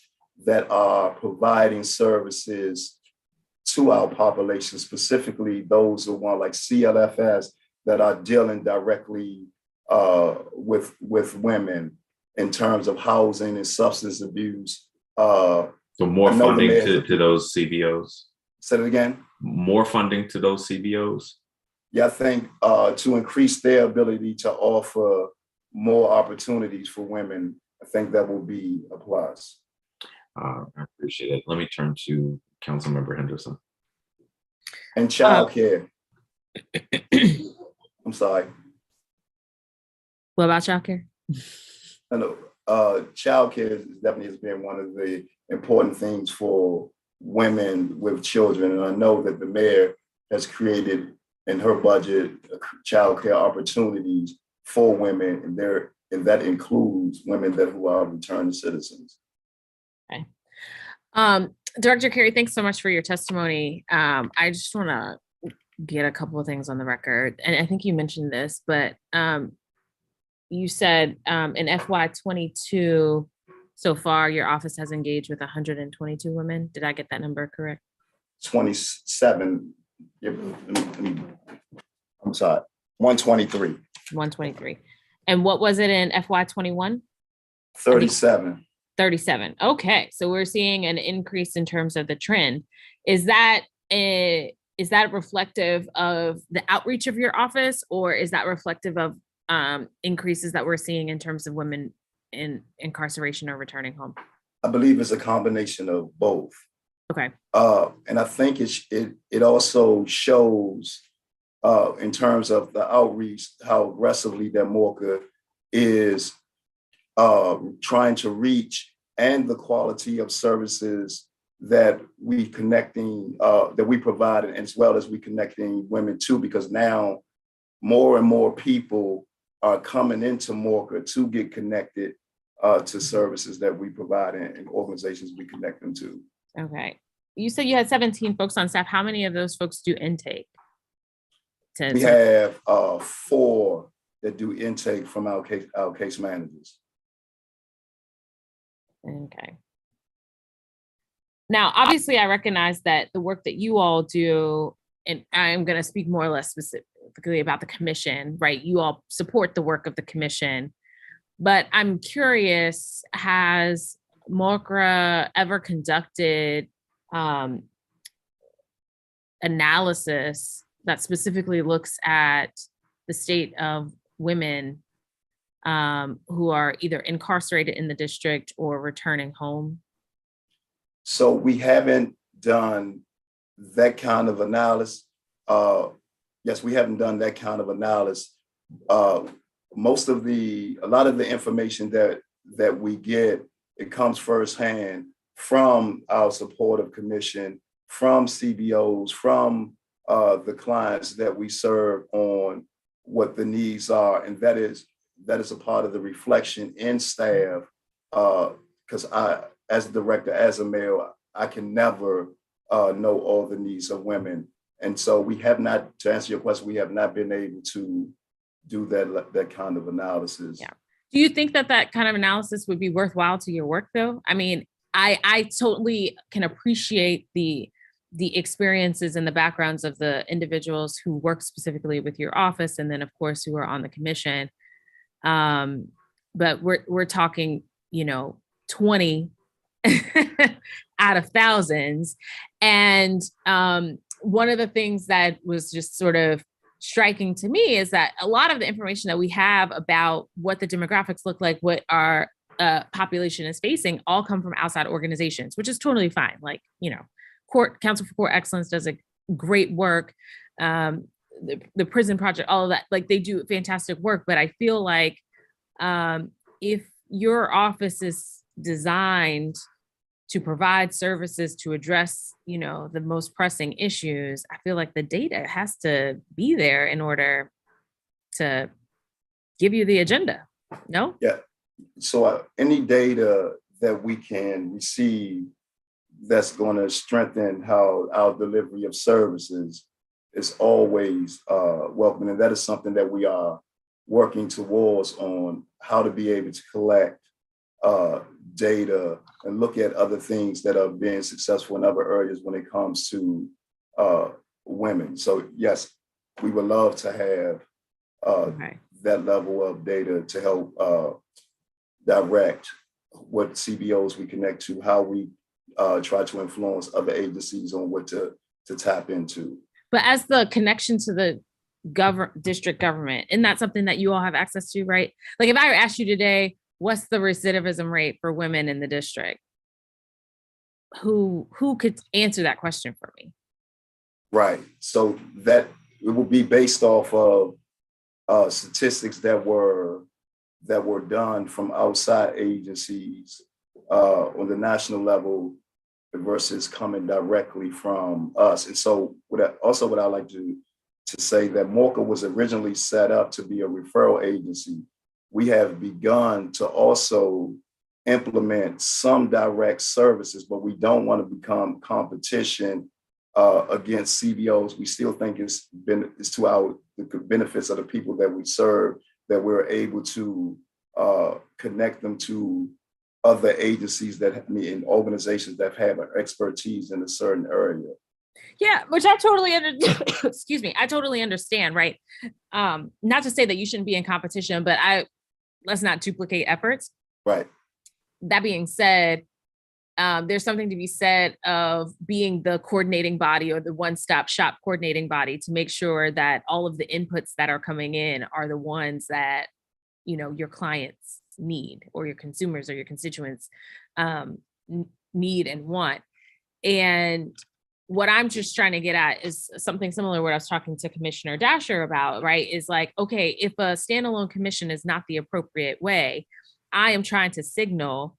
S19: that are providing services to our population, specifically those who want, like CLFS, that are dealing directly with women in terms of housing and substance abuse.
S2: So more funding to those CBOs?
S19: Say it again.
S2: More funding to those CBOs?
S19: Yeah, I think to increase their ability to offer more opportunities for women, I think that will be a plus.
S2: I appreciate it. Let me turn to Councilmember Henderson.
S19: And childcare. I'm sorry.
S3: What about childcare?
S19: I know childcare definitely has been one of the important things for women with children. And I know that the mayor has created in her budget childcare opportunities for women, and that includes women who are returning citizens.
S3: Okay. Director Carey, thanks so much for your testimony. I just want to get a couple of things on the record. And I think you mentioned this, but you said in FY22, so far, your office has engaged with 122 women. Did I get that number correct?
S19: 27. I'm sorry, 123.
S3: 123. And what was it in FY21?
S19: 37.
S3: 37. Okay, so we're seeing an increase in terms of the trend. Is that reflective of the outreach of your office, or is that reflective of increases that we're seeing in terms of women in incarceration or returning home?
S19: I believe it's a combination of both.
S3: Okay.
S19: And I think it also shows in terms of the outreach, how aggressively that MORCA is trying to reach, and the quality of services that we provide, as well as we connecting women to, because now more and more people are coming into MORCA to get connected to services that we provide and organizations we connect them to.
S3: Okay. you said you had 17 folks on staff. How many of those folks do intake?
S19: We have 4 that do intake from our case managers.
S3: Okay. Now, obviously, I recognize that the work that you all do, and I'm going to speak more or less specifically about the commission, right? You all support the work of the commission, but I'm curious, has MOCRA ever conducted analysis that specifically looks at the state of women who are either incarcerated in the district or returning home?
S19: So we haven't done that kind of analysis. Yes, we haven't done that kind of analysis. A lot of the information that we get, it comes firsthand from our supportive commission, from CBOs, from the clients that we serve on what the needs are. And that is a part of the reflection in staff, because I, as a director, as a male, I can never know all the needs of women. And so we have not, to answer your question, we have not been able to do that kind of analysis.
S3: Yeah. Do you think that kind of analysis would be worthwhile to your work, though? I mean, I totally can appreciate the experiences and the backgrounds of the individuals who work specifically with your office, and then of course who are on the commission. But we're talking, 20 out of thousands. And one of the things that was just sort of striking to me is that a lot of the information that we have about what the demographics look like, what our population is facing, all come from outside organizations, which is totally fine. Like, Council for Court Excellence does a great work. The Prison Project, all of that, like they do fantastic work. But I feel like if your office is designed to provide services to address, the most pressing issues, I feel like the data has to be there in order to give you the agenda. No?
S19: Yeah. So any data that we can receive that's going to strengthen how our delivery of services is always welcome. And that is something that we are working towards on how to be able to collect data and look at other things that are being successful in other areas when it comes to women. So yes, we would love to have that level of data to help direct what CBOs we connect to, how we try to influence other agencies on what to tap into.
S3: But as the connection to the district government, isn't that something that you all have access to, right? Like if I asked you today, what's the recidivism rate for women in the district? Who could answer that question for me?
S19: Right. So that it will be based off of statistics that were done from outside agencies on the national level versus coming directly from us. And so what I like to say that MOCA was originally set up to be a referral agency. We have begun to also implement some direct services, but we don't want to become competition against CBOs. We still think it's to the benefits of the people that we serve, that we're able to connect them to other agencies and organizations that have expertise in a certain area.
S3: Yeah, which I totally excuse me, I totally understand, right? Not to say that you shouldn't be in competition, but let's not duplicate efforts.
S19: Right.
S3: That being said, there's something to be said of being the coordinating body or the one-stop shop coordinating body to make sure that all of the inputs that are coming in are the ones that, your clients need, or your consumers or your constituents need and want. And what I'm just trying to get at is something similar to what I was talking to Commissioner Dasher about, right? Is like, okay, if a standalone commission is not the appropriate way, I am trying to signal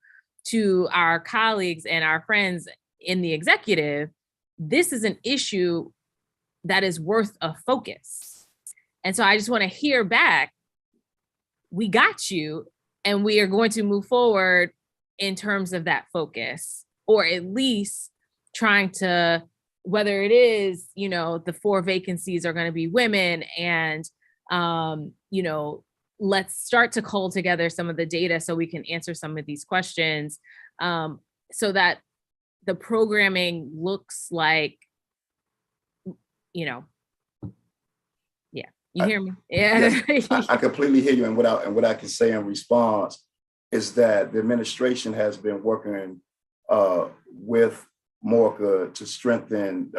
S3: to our colleagues and our friends in the executive, this is an issue that is worth a focus. And so I just want to hear back, we got you, and we are going to move forward in terms of that focus, or at least trying to, whether it is, the 4 vacancies are going to be women, and, let's start to cull together some of the data so we can answer some of these questions, so that the programming looks like, yeah, you hear me? Yeah.
S19: Yes, I completely hear you. And what I can say in response is that the administration has been working with MORCA to strengthen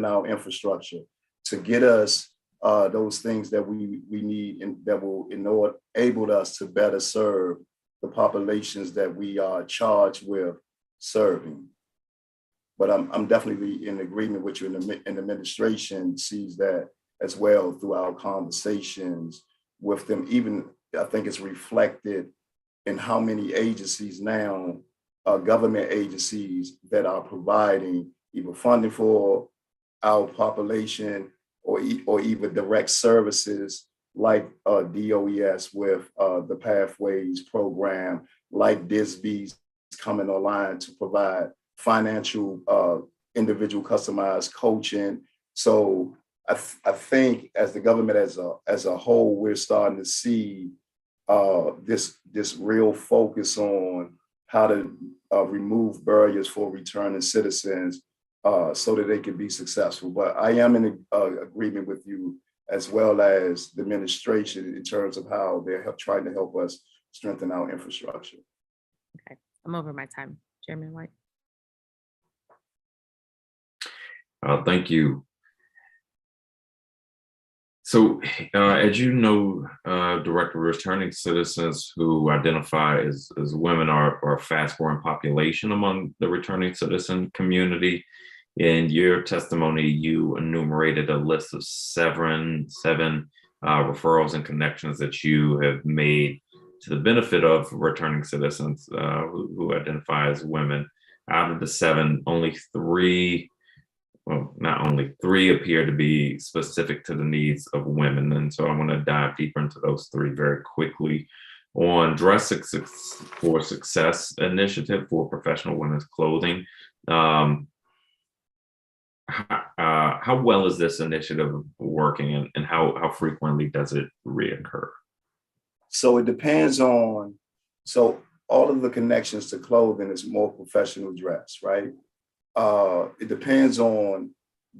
S19: our infrastructure, to get us those things that we need and that will enable us to better serve the populations that we are charged with serving. But I'm definitely in agreement with you, and the administration sees that as well through our conversations with them. Even I think it's reflected in how many agencies now, government agencies, that are providing either funding for our population or even direct services like DOES with the Pathways program, like DSB's coming online to provide financial individual customized coaching. So I think as the government as a whole, we're starting to see this real focus on how to remove barriers for returning citizens so that they can be successful. But I am in agreement with you, as well as the administration, in terms of how they're trying to help us strengthen our infrastructure.
S3: Okay, I'm over my time, Chairman White.
S2: Thank you. So, as you know, Director, returning citizens who identify as women are a fast-growing population among the returning citizen community. In your testimony, you enumerated a list of seven referrals and connections that you have made to the benefit of returning citizens who identify as women. Out of the 7, only 3. Well, not only 3 appear to be specific to the needs of women. And so I want to dive deeper into those 3 very quickly. On Dress for Success initiative for professional women's clothing, how well is this initiative working, and how frequently does it reoccur?
S19: So it depends on, so all of the connections to clothing is more professional dress, right? It depends on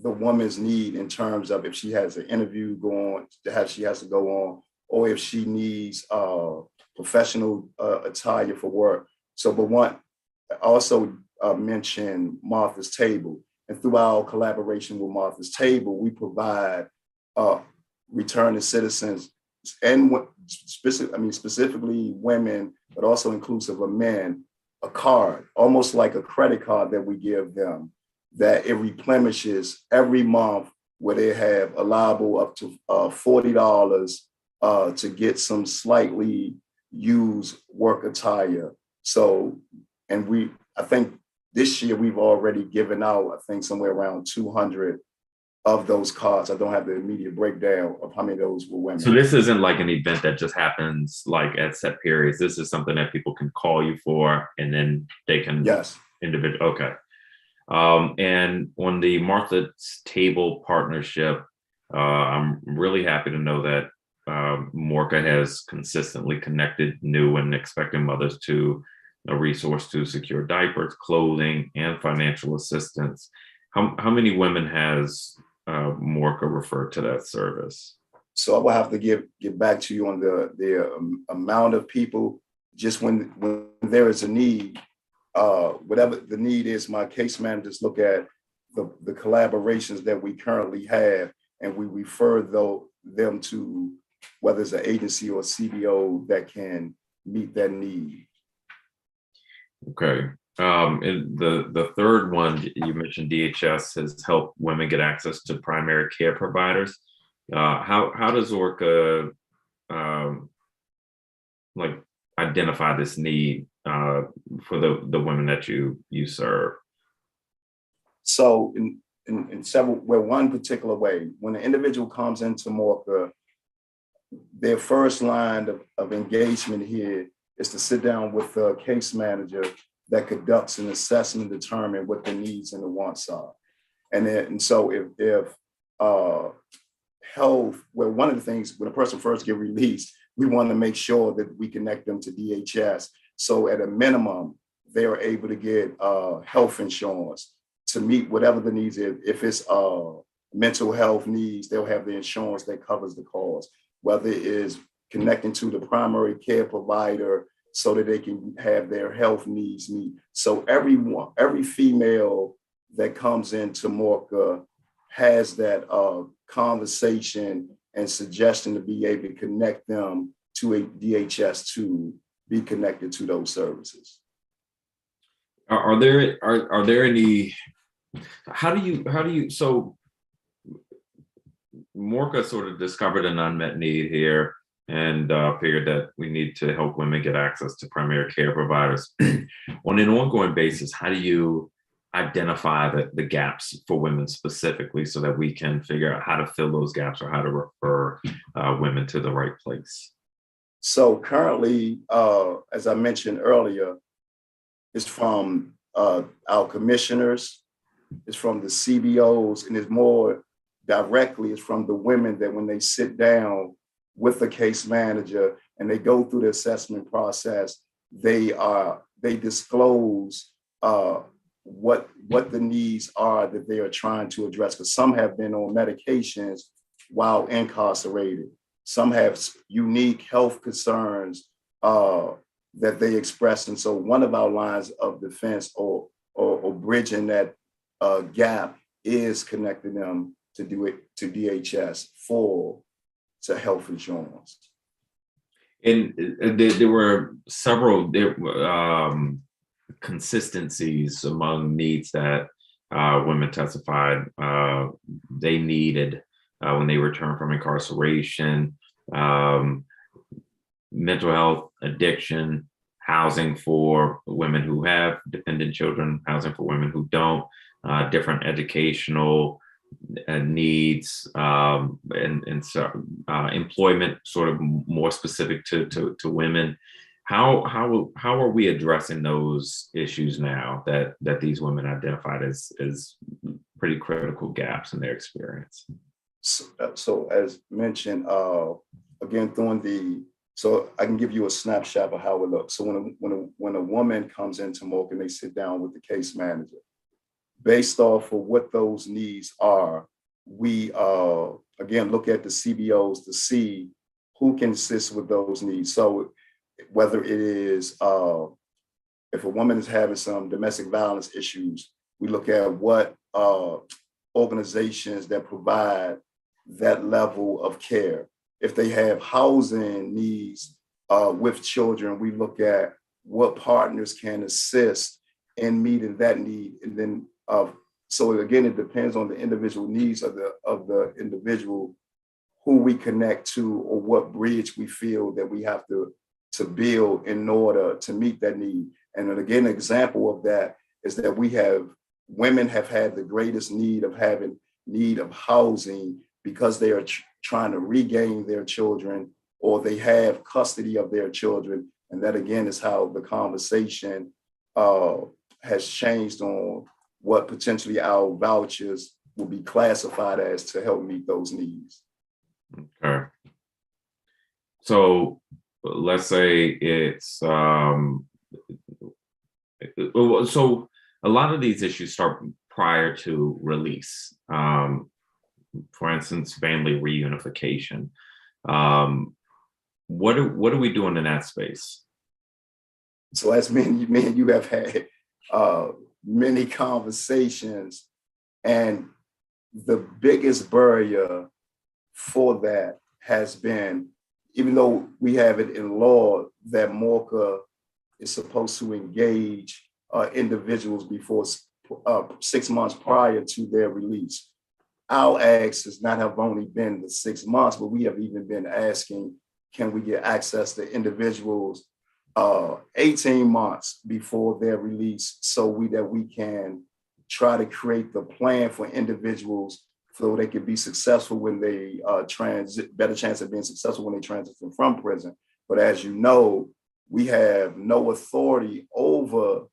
S19: the woman's need in terms of if she has an interview going, she has to go on, or if she needs professional attire for work. So, but one, I also mentioned Martha's Table. And through our collaboration with Martha's Table, we provide returning citizens and specifically women, but also inclusive of men, a card, almost like a credit card that we give them, that it replenishes every month, where they have allowable up to $40 to get some slightly used work attire. So, and I think this year we've already given out, I think somewhere around 200 of those cards. I don't have the immediate breakdown of how many of those were women.
S2: So this isn't like an event that just happens like at set periods. This is something that people can call you for, and then they can.
S19: Yes.
S2: Individual. Okay. And on the Martha's Table partnership, I'm really happy to know that MORCA has consistently connected new and expecting mothers to a resource to secure diapers, clothing, and financial assistance. How many women has MORCA referred to that service?
S19: So I will have to get back to you on the amount of people. Just when there is a need, whatever the need is, my case managers look at the collaborations that we currently have, and we refer them to whether it's an agency or CBO that can meet that need.
S2: Okay. And the third one, you mentioned DHS has helped women get access to primary care providers. How does ORCA identify this need for the women that you serve?
S19: So in several, one particular way, when an individual comes into MORCA, their first line of engagement here is to sit down with the case manager that conducts an assessment to determine what the needs and the wants are. And so if health, well, one of the things when a person first get released, we want to make sure that we connect them to DHS. So at a minimum, they are able to get health insurance to meet whatever the needs is. If it's mental health needs, they'll have the insurance that covers the cost, whether it is connecting to the primary care provider so that they can have their health needs meet. So every female that comes into MORCA has that conversation and suggestion to be able to connect them to a DHS to be connected to those services.
S2: Are there any, how do you, so MORCA sort of discovered an unmet need here and figured that we need to help women get access to primary care providers. On an ongoing basis, how do you identify the gaps for women specifically so that we can figure out how to fill those gaps or how to refer women to the right place?
S19: So currently, as I mentioned earlier, it's from our commissioners, it's from the CBOs, and it's more directly, it's from the women that when they sit down with the case manager and they go through the assessment process, they disclose what the needs are that they are trying to address. Because some have been on medications while incarcerated. Some have unique health concerns that they express. And so one of our lines of defense or bridging that gap is connecting them to DHS to health insurance.
S2: And there were several consistencies among needs that women testified they needed when they returned from incarceration: mental health, addiction, housing for women who have dependent children, housing for women who don't, different educational needs, and so employment, sort of more specific to women. How are we addressing those issues now that these women identified as pretty critical gaps in their experience?
S19: So as mentioned, again, so I can give you a snapshot of how it looks. So when a woman comes into MORCA and they sit down with the case manager, based off of what those needs are, we again look at the CBOs to see who can assist with those needs. So whether it is if a woman is having some domestic violence issues, we look at what organizations that provide that level of care. If they have housing needs with children, we look at what partners can assist in meeting that need. And then, so again, it depends on the individual needs of the individual, who we connect to, or what bridge we feel that we have to build in order to meet that need. And then again, an example of that is that women have had the greatest need of housing because they are trying to regain their children, or they have custody of their children. And that again is how the conversation has changed on what potentially our vouchers will be classified as to help meet those needs.
S2: Okay. So let's say it's, so a lot of these issues start prior to release. For instance, family reunification. What are we doing in that space?
S19: So as me and you have had many conversations, and the biggest barrier for that has been, even though we have it in law that MORCA is supposed to engage individuals before 6 months prior to their release. Our ask has not have only been the 6 months, but we have even been asking, can we get access to individuals 18 months before their release, so that we can try to create the plan for individuals so they can be successful when they better chance of being successful when they transition from prison. But as you know, we have no authority over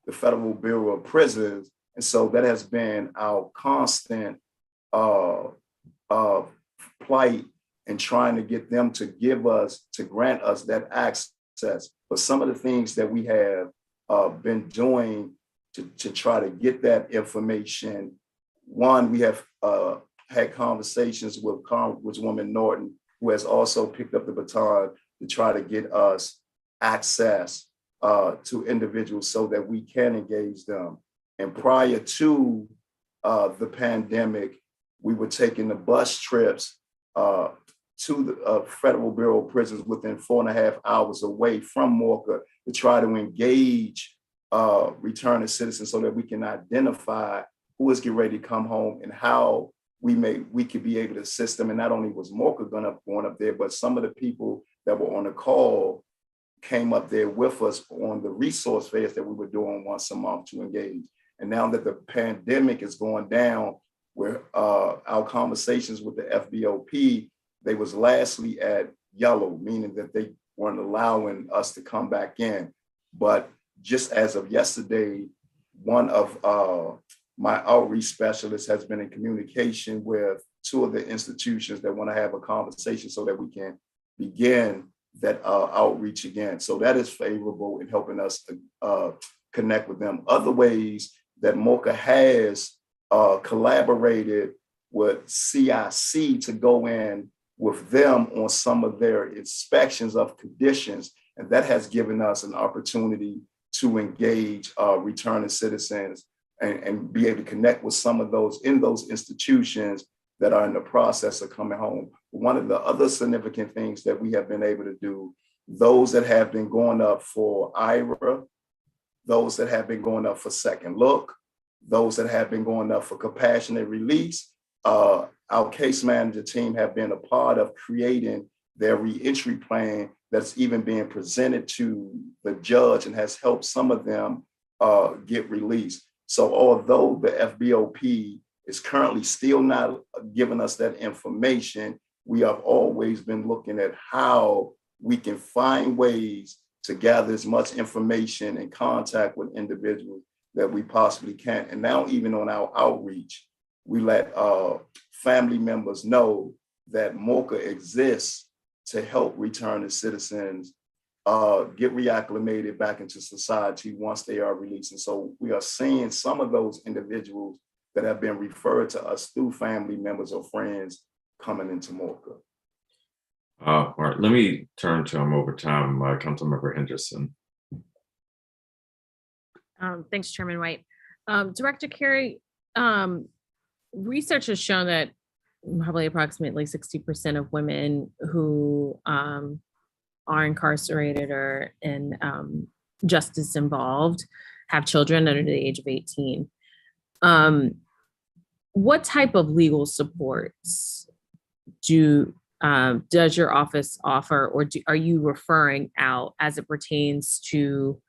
S19: the Federal Bureau of Prisons. And so that has been our constant plight in trying to get them to grant us that access. But some of the things that we have been doing to try to get that information, one, we have had conversations with Congresswoman Norton, who has also picked up the baton to try to get us access to individuals so that we can engage them. And prior to the pandemic, we were taking the bus trips to the Federal Bureau of Prisons within 4.5 hours away from Morka to try to engage returning citizens so that we can identify who is getting ready to come home and how we could be able to assist them. And not only was Morka going up there, but some of the people that were on the call came up there with us on the resource fairs that we were doing once a month to engage. And now that the pandemic is going down, where our conversations with the FBOP, they was lastly at yellow, meaning that they weren't allowing us to come back in. But just as of yesterday, one of my outreach specialists has been in communication with 2 of the institutions that want to have a conversation so that we can begin that outreach again. So that is favorable in helping us to connect with them. Other ways that MOCA has collaborated with CIC to go in with them on some of their inspections of conditions. And that has given us an opportunity to engage returning citizens and be able to connect with some of those in those institutions that are in the process of coming home. One of the other significant things that we have been able to do, those that have been going up for IRA, those that have been going up for Second Look, those that have been going up for compassionate release, our case manager team have been a part of creating their reentry plan that's even being presented to the judge and has helped some of them get released. So although the FBOP is currently still not giving us that information, we have always been looking at how we can find ways to gather as much information and contact with individuals that we possibly can. And now even on our outreach, we let family members know that MOCA exists to help returning citizens get reacclimated back into society once they are released. And so we are seeing some of those individuals that have been referred to us through family members or friends coming into MOCA.
S2: All right, let me turn to overtime, Councilmember Henderson.
S3: Thanks, Chairman White. Director Carey, research has shown that probably approximately 60% of women who are incarcerated or in justice involved have children under the age of 18. What type of legal supports does your office offer, or are you referring out as it pertains to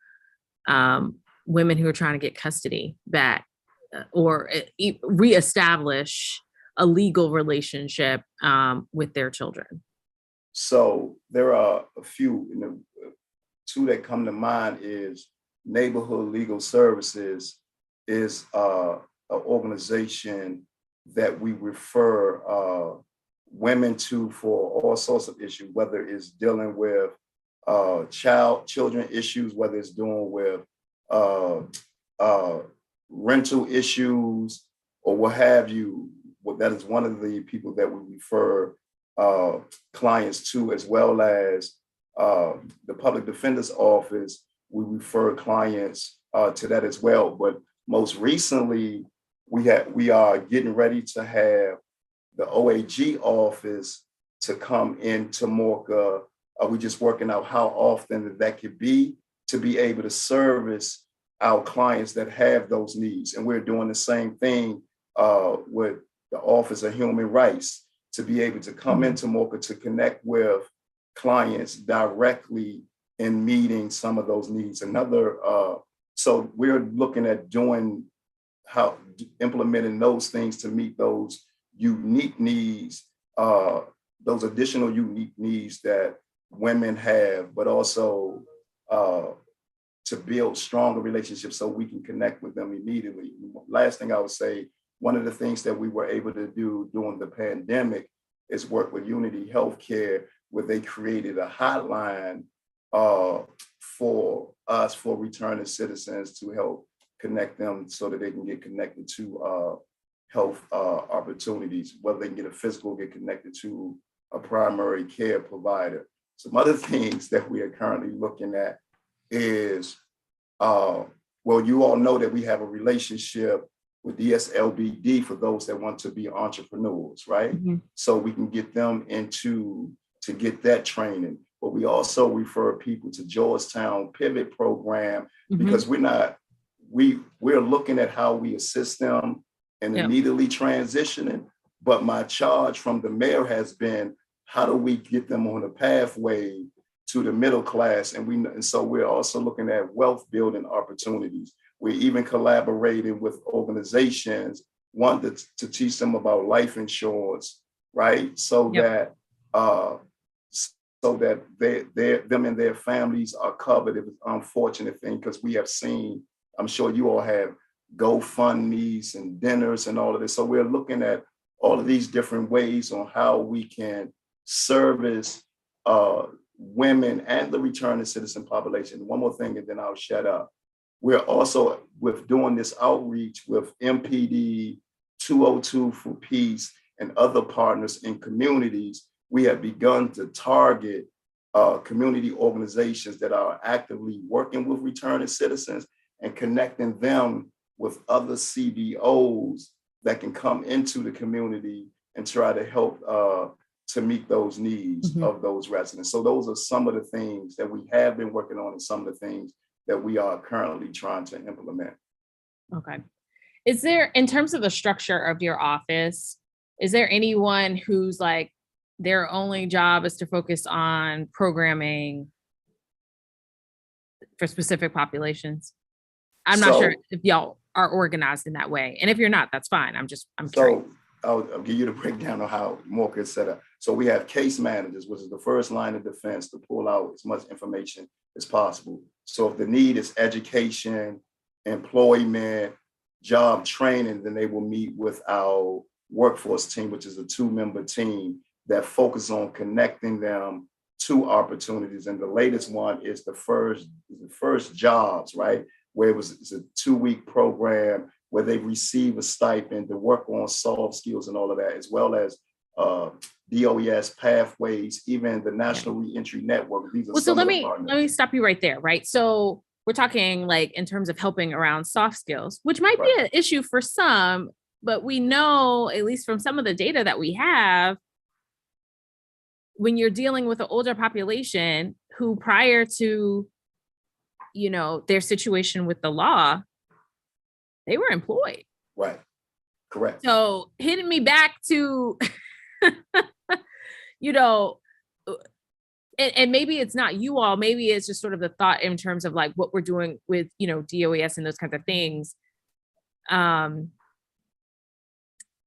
S3: women who are trying to get custody back or reestablish a legal relationship with their children?
S19: So there are a few, 2 that come to mind is Neighborhood Legal Services is an organization that we refer women to for all sorts of issues, whether it's dealing with children issues, whether it's dealing with rental issues or what have you. That is one of the people that we refer clients to, as well as the public defender's office. We refer clients to that as well. But most recently, we are getting ready to have the OAG office to come into MOCA. We're just working out how often that could be to be able to service our clients that have those needs. And we're doing the same thing with the Office of Human Rights to be able to come into MOCA to connect with clients directly in meeting some of those needs. So we're looking at implementing those things to meet those unique needs, those additional unique needs that women have, but also to build stronger relationships so we can connect with them immediately. Last thing I would say, one of the things that we were able to do during the pandemic is work with Unity Healthcare, where they created a hotline for us, for returning citizens, to help connect them so that they can get connected to health opportunities, whether they can get a physical, get connected to a primary care provider. Some other things that we are currently looking at is, well, you all know that we have a relationship with DSLBD for those that want to be entrepreneurs, right?
S3: Mm-hmm.
S19: So we can get them to get that training. But we also refer people to Georgetown Pivot Program, because we're looking at how we assist them and immediately transitioning. But my charge from the mayor has been, how do we get them on a pathway to the middle class? And so we're also looking at wealth building opportunities. We're even collaborating with organizations, one to teach them about life insurance, right? So that them and their families are covered if it's an unfortunate thing, because we have seen, I'm sure you all have, GoFundMe's and dinners and all of this. So we're looking at all of these different ways on how we can service women and the returning citizen population. One more thing, and then I'll shut up. We're also with doing this outreach with MPD, 202 for Peace, and other partners in communities. We have begun to target community organizations that are actively working with returning citizens and connecting them with other CBOs that can come into the community and try to help to meet those needs of those residents. So those are some of the things that we have been working on and some of the things that we are currently trying to implement.
S3: Okay. Is there, in terms of the structure of your office, is there anyone who's like, their only job is to focus on programming for specific populations? I'm not sure if y'all are organized in that way. And if you're not, that's fine. I'm curious.
S19: I'll give you the breakdown of how MOCA is set up. So we have case managers, which is the first line of defense to pull out as much information as possible. So if the need is education, employment, job training, then they will meet with our workforce team, which is a 2-member team that focus on connecting them to opportunities. And the latest one is the first jobs, right? Where it's a 2-week program where they receive a stipend to work on soft skills and all of that, as well as DOES pathways, even the National Reentry Network. These are
S3: let me stop you right there, right? So we're talking like in terms of helping around soft skills, which might be an issue for some, but we know, at least from some of the data that we have, when you're dealing with an older population who prior to, their situation with the law, they were employed.
S19: Right. Correct.
S3: So hitting me back to, and maybe it's not you all, maybe it's just sort of the thought in terms of like what we're doing with, DOES and those kinds of things.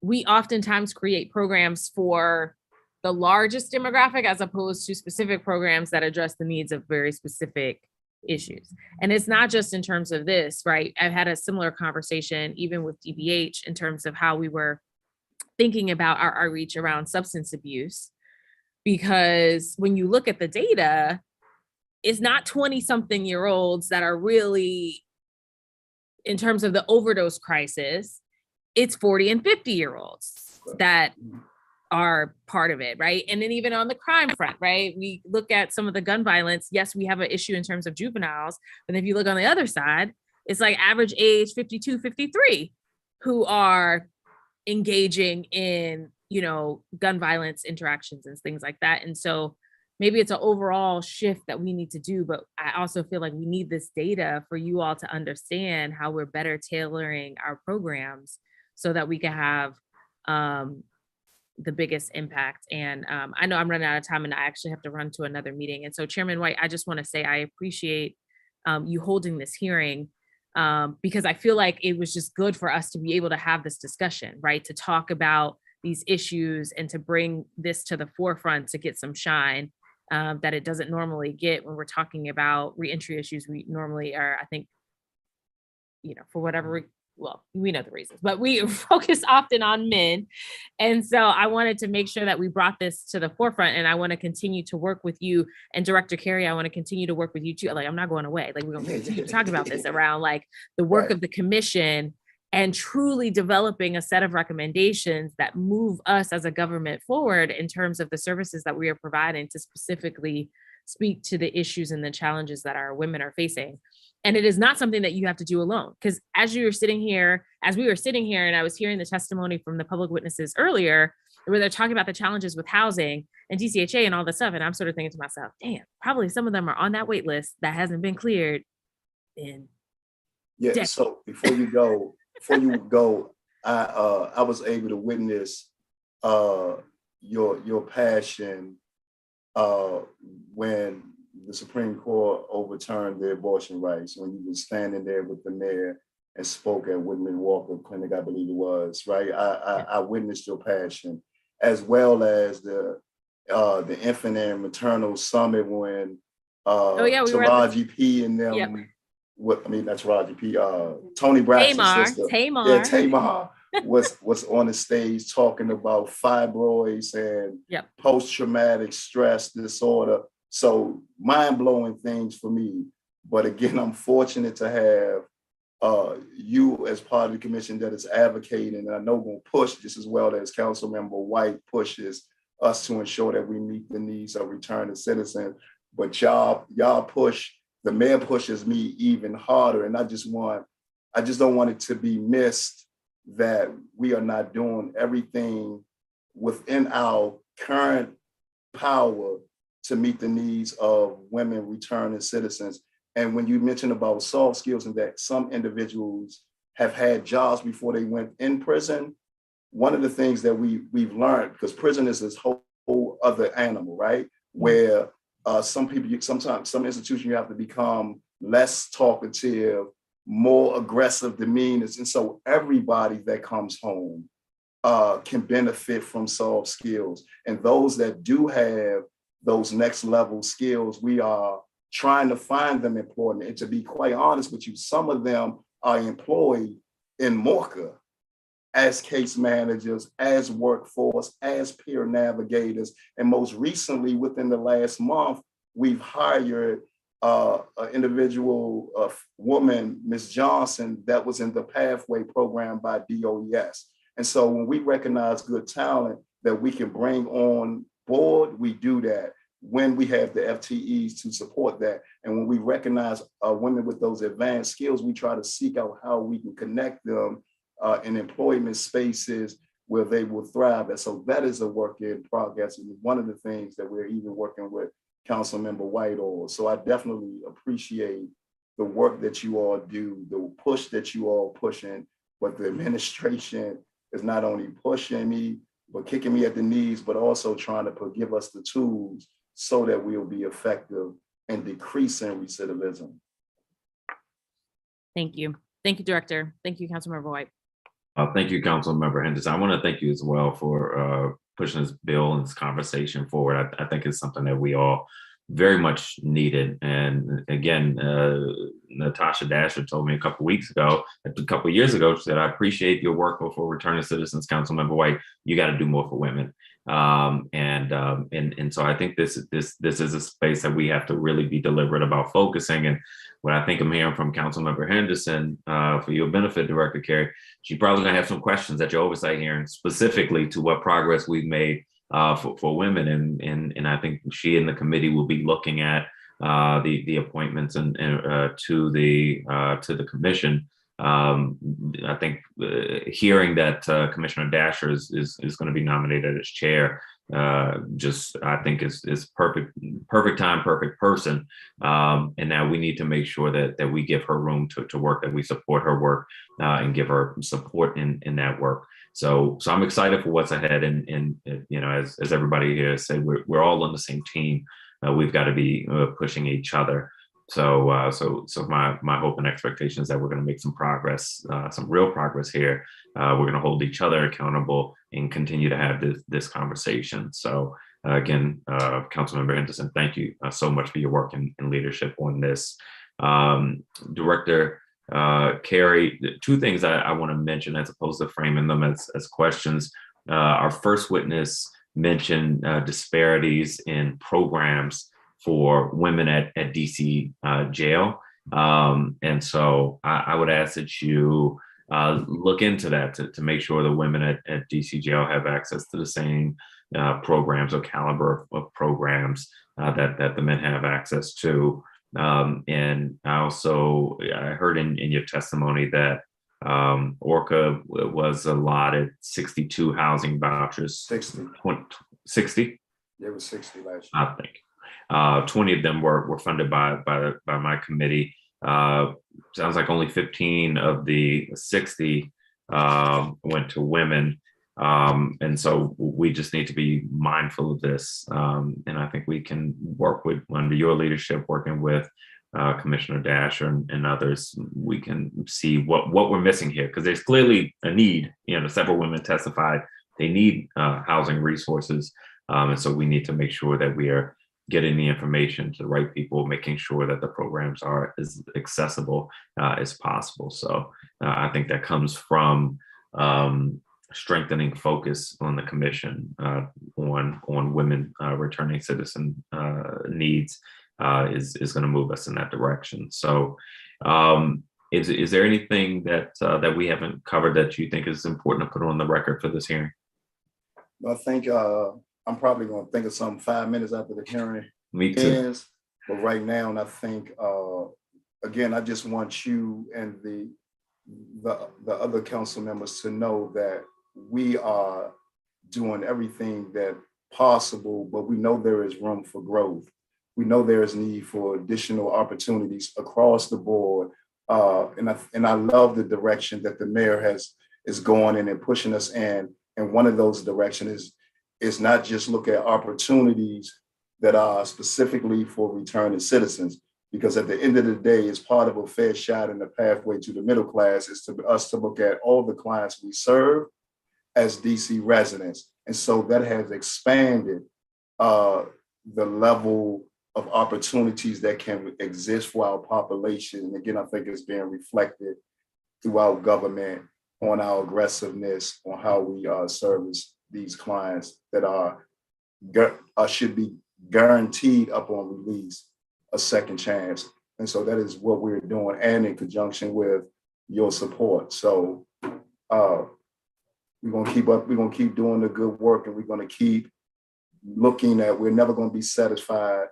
S3: We oftentimes create programs for the largest demographic as opposed to specific programs that address the needs of very specific issues. And it's not just in terms of this, right? I've had a similar conversation even with DBH in terms of how we were thinking about our outreach around substance abuse, because when you look at the data, it's not 20-something-year-olds that are really, in terms of the overdose crisis, it's 40 and 50-year-olds that are part of it, right? And then even on the crime front, right? We look at some of the gun violence. Yes, we have an issue in terms of juveniles, but if you look on the other side, it's like average age 52, 53 who are engaging in, gun violence interactions and things like that. And so maybe it's an overall shift that we need to do, but I also feel like we need this data for you all to understand how we're better tailoring our programs so that we can have the biggest impact. And I know I'm running out of time and I actually have to run to another meeting. And so Chairman White, I just want to say I appreciate you holding this hearing because I feel like it was just good for us to be able to have this discussion, right? To talk about these issues and to bring this to the forefront to get some shine that it doesn't normally get when we're talking about reentry issues. We normally are, I think, for whatever, well, we know the reasons, but we focus often on men. And so I wanted to make sure that we brought this to the forefront, and I want to continue to work with you, and Director Carey, I want to continue to work with you too. Like, I'm not going away. Like, we're going to continue to talk about this around like the work of the commission and truly developing a set of recommendations that move us as a government forward in terms of the services that we are providing to specifically speak to the issues and the challenges that our women are facing. And it is not something that you have to do alone, because as we were sitting here, and I was hearing the testimony from the public witnesses earlier, where they're talking about the challenges with housing and DCHA and all this stuff. And I'm sort of thinking to myself, damn, probably some of them are on that wait list that hasn't been cleared in decades.
S19: So before you go, I was able to witness your passion when the Supreme Court overturned the abortion rights, when you were standing there with the mayor and spoke at Woodman Walker Clinic, I believe it was, right? I witnessed your passion, as well as the infant and maternal summit when Taraji P and them, that's Taraji P, Tony Braxton's sister. Tamar was on the stage talking about fibroids and post-traumatic stress disorder. So mind-blowing things for me. But again, I'm fortunate to have you as part of the commission that is advocating, and I know going to push just as well as Councilmember White pushes us to ensure that we meet the needs of returning citizens. But y'all push, the mayor pushes me even harder. And I just don't want it to be missed that we are not doing everything within our current power to meet the needs of women returning citizens. And when you mentioned about soft skills and that some individuals have had jobs before they went in prison, one of the things that we've learned, because prison is this whole other animal, right? Where sometimes some institutions you have to become less talkative, more aggressive demeanors. And so everybody that comes home can benefit from soft skills. And those that do have those next level skills, we are trying to find them employment. And to be quite honest with you, some of them are employed in MORCA as case managers, as workforce, as peer navigators. And most recently, within the last month, we've hired an individual, a woman, Ms. Johnson, that was in the Pathway program by DOES. And so when we recognize good talent that we can bring on board, we do that when we have the FTEs to support that. And when we recognize women with those advanced skills, we try to seek out how we can connect them in employment spaces where they will thrive. And so that is a work in progress. And one of the things that we're even working with Councilmember White on. So I definitely appreciate the work that you all do, the push that you all pushing, but the administration is not only pushing me, but kicking me at the knees, but also trying to give us the tools so that we'll be effective in decreasing recidivism.
S3: Thank you. Thank you, Director. Thank you, Councilmember White.
S2: Thank you, Councilmember Henderson. I want to thank you as well for pushing this bill and this conversation forward. I think it's something that we all very much needed. And again, Natasha Dasher told me a couple years ago, she said, I appreciate your work before returning citizens, Councilmember White. You got to do more for women. And so I think this is a space that we have to really be deliberate about focusing. And what I think I'm hearing from Councilmember Henderson, for your benefit, Director Carey, she's probably gonna have some questions at your oversight hearing specifically to what progress we've made for women. And I think she and the committee will be looking at the appointments and to the commission. I think hearing that Commissioner Dasher is going to be nominated as chair, I think is perfect time, perfect person. And now we need to make sure that we give her room to work, that we support her work and give her support in that work. So I'm excited for what's ahead. And you know, as everybody here said, we're all on the same team. We've got to be pushing each other. So my hope and expectation is that we're going to make some progress, some real progress here. We're going to hold each other accountable and continue to have this conversation. So again, Councilmember Henderson, thank you so much for your work and leadership on this. Director Carey, two things I want to mention as opposed to framing them as questions. Our first witness mentioned disparities in programs for women at DC jail. And so I would ask that you look into that to make sure the women at DC jail have access to the same programs or caliber of programs that the men have access to. And I heard in your testimony that Orca was allotted 62 housing vouchers. 60? 60?
S19: There was 60 last year.
S2: I think 20 of them were funded by my committee. Sounds like only 15 of the 60 went to women. And so we just need to be mindful of this. And I think we can work with, under your leadership, working with Commissioner Dasher and others, we can see what we're missing here, because there's clearly a need. Several women testified they need housing resources. And so we need to make sure that we are getting the information to the right people, making sure that the programs are as accessible as possible. So I think that comes from strengthening focus on the commission on women returning citizen needs is going to move us in that direction. So is there anything that we haven't covered that you think is important to put on the record for this hearing?
S19: I think I'm probably going to think of something 5 minutes after the hearing
S2: Me too.
S19: ends. But right now, and I think, again, I just want you and the other council members to know that we are doing everything that possible, but we know there is room for growth. We know there is need for additional opportunities across the board. And I love the direction that the mayor is going in and pushing us in. And one of those directions is not just look at opportunities that are specifically for returning citizens, because at the end of the day, it's part of a fair shot in the pathway to the middle class is to us to look at all the clients we serve as DC residents. And so that has expanded the level of opportunities that can exist for our population. And again, I think it's being reflected throughout government on our aggressiveness, on how we service these clients that should be guaranteed upon release a second chance. And so that is what we're doing, and in conjunction with your support. So we're gonna keep up, we're gonna keep doing the good work, and we're gonna keep looking at, we're never gonna be satisfied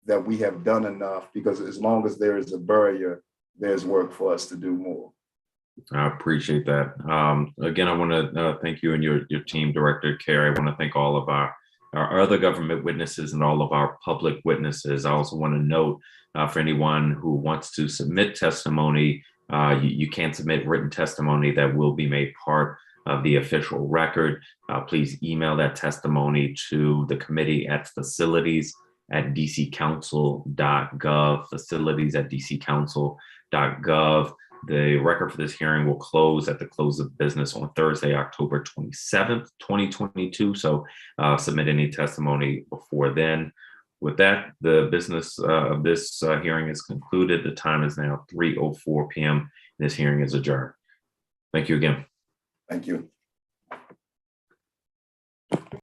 S19: that we have done enough, because as long as there is a barrier, there's work for us to do more.
S2: I appreciate that. Again, I want to thank you and your team, Director Carey. I want to thank all of our other government witnesses and all of our public witnesses. I also want to note for anyone who wants to submit testimony, you can submit written testimony that will be made part of the official record. Please email that testimony to the committee at facilities@dccouncil.gov, facilities@dccouncil.gov. The record for this hearing will close at the close of business on Thursday, October 27th, 2022. So submit any testimony before then. With that, the business of this hearing is concluded. The time is now 3:04 p.m. This hearing is adjourned. Thank you again.
S19: Thank you.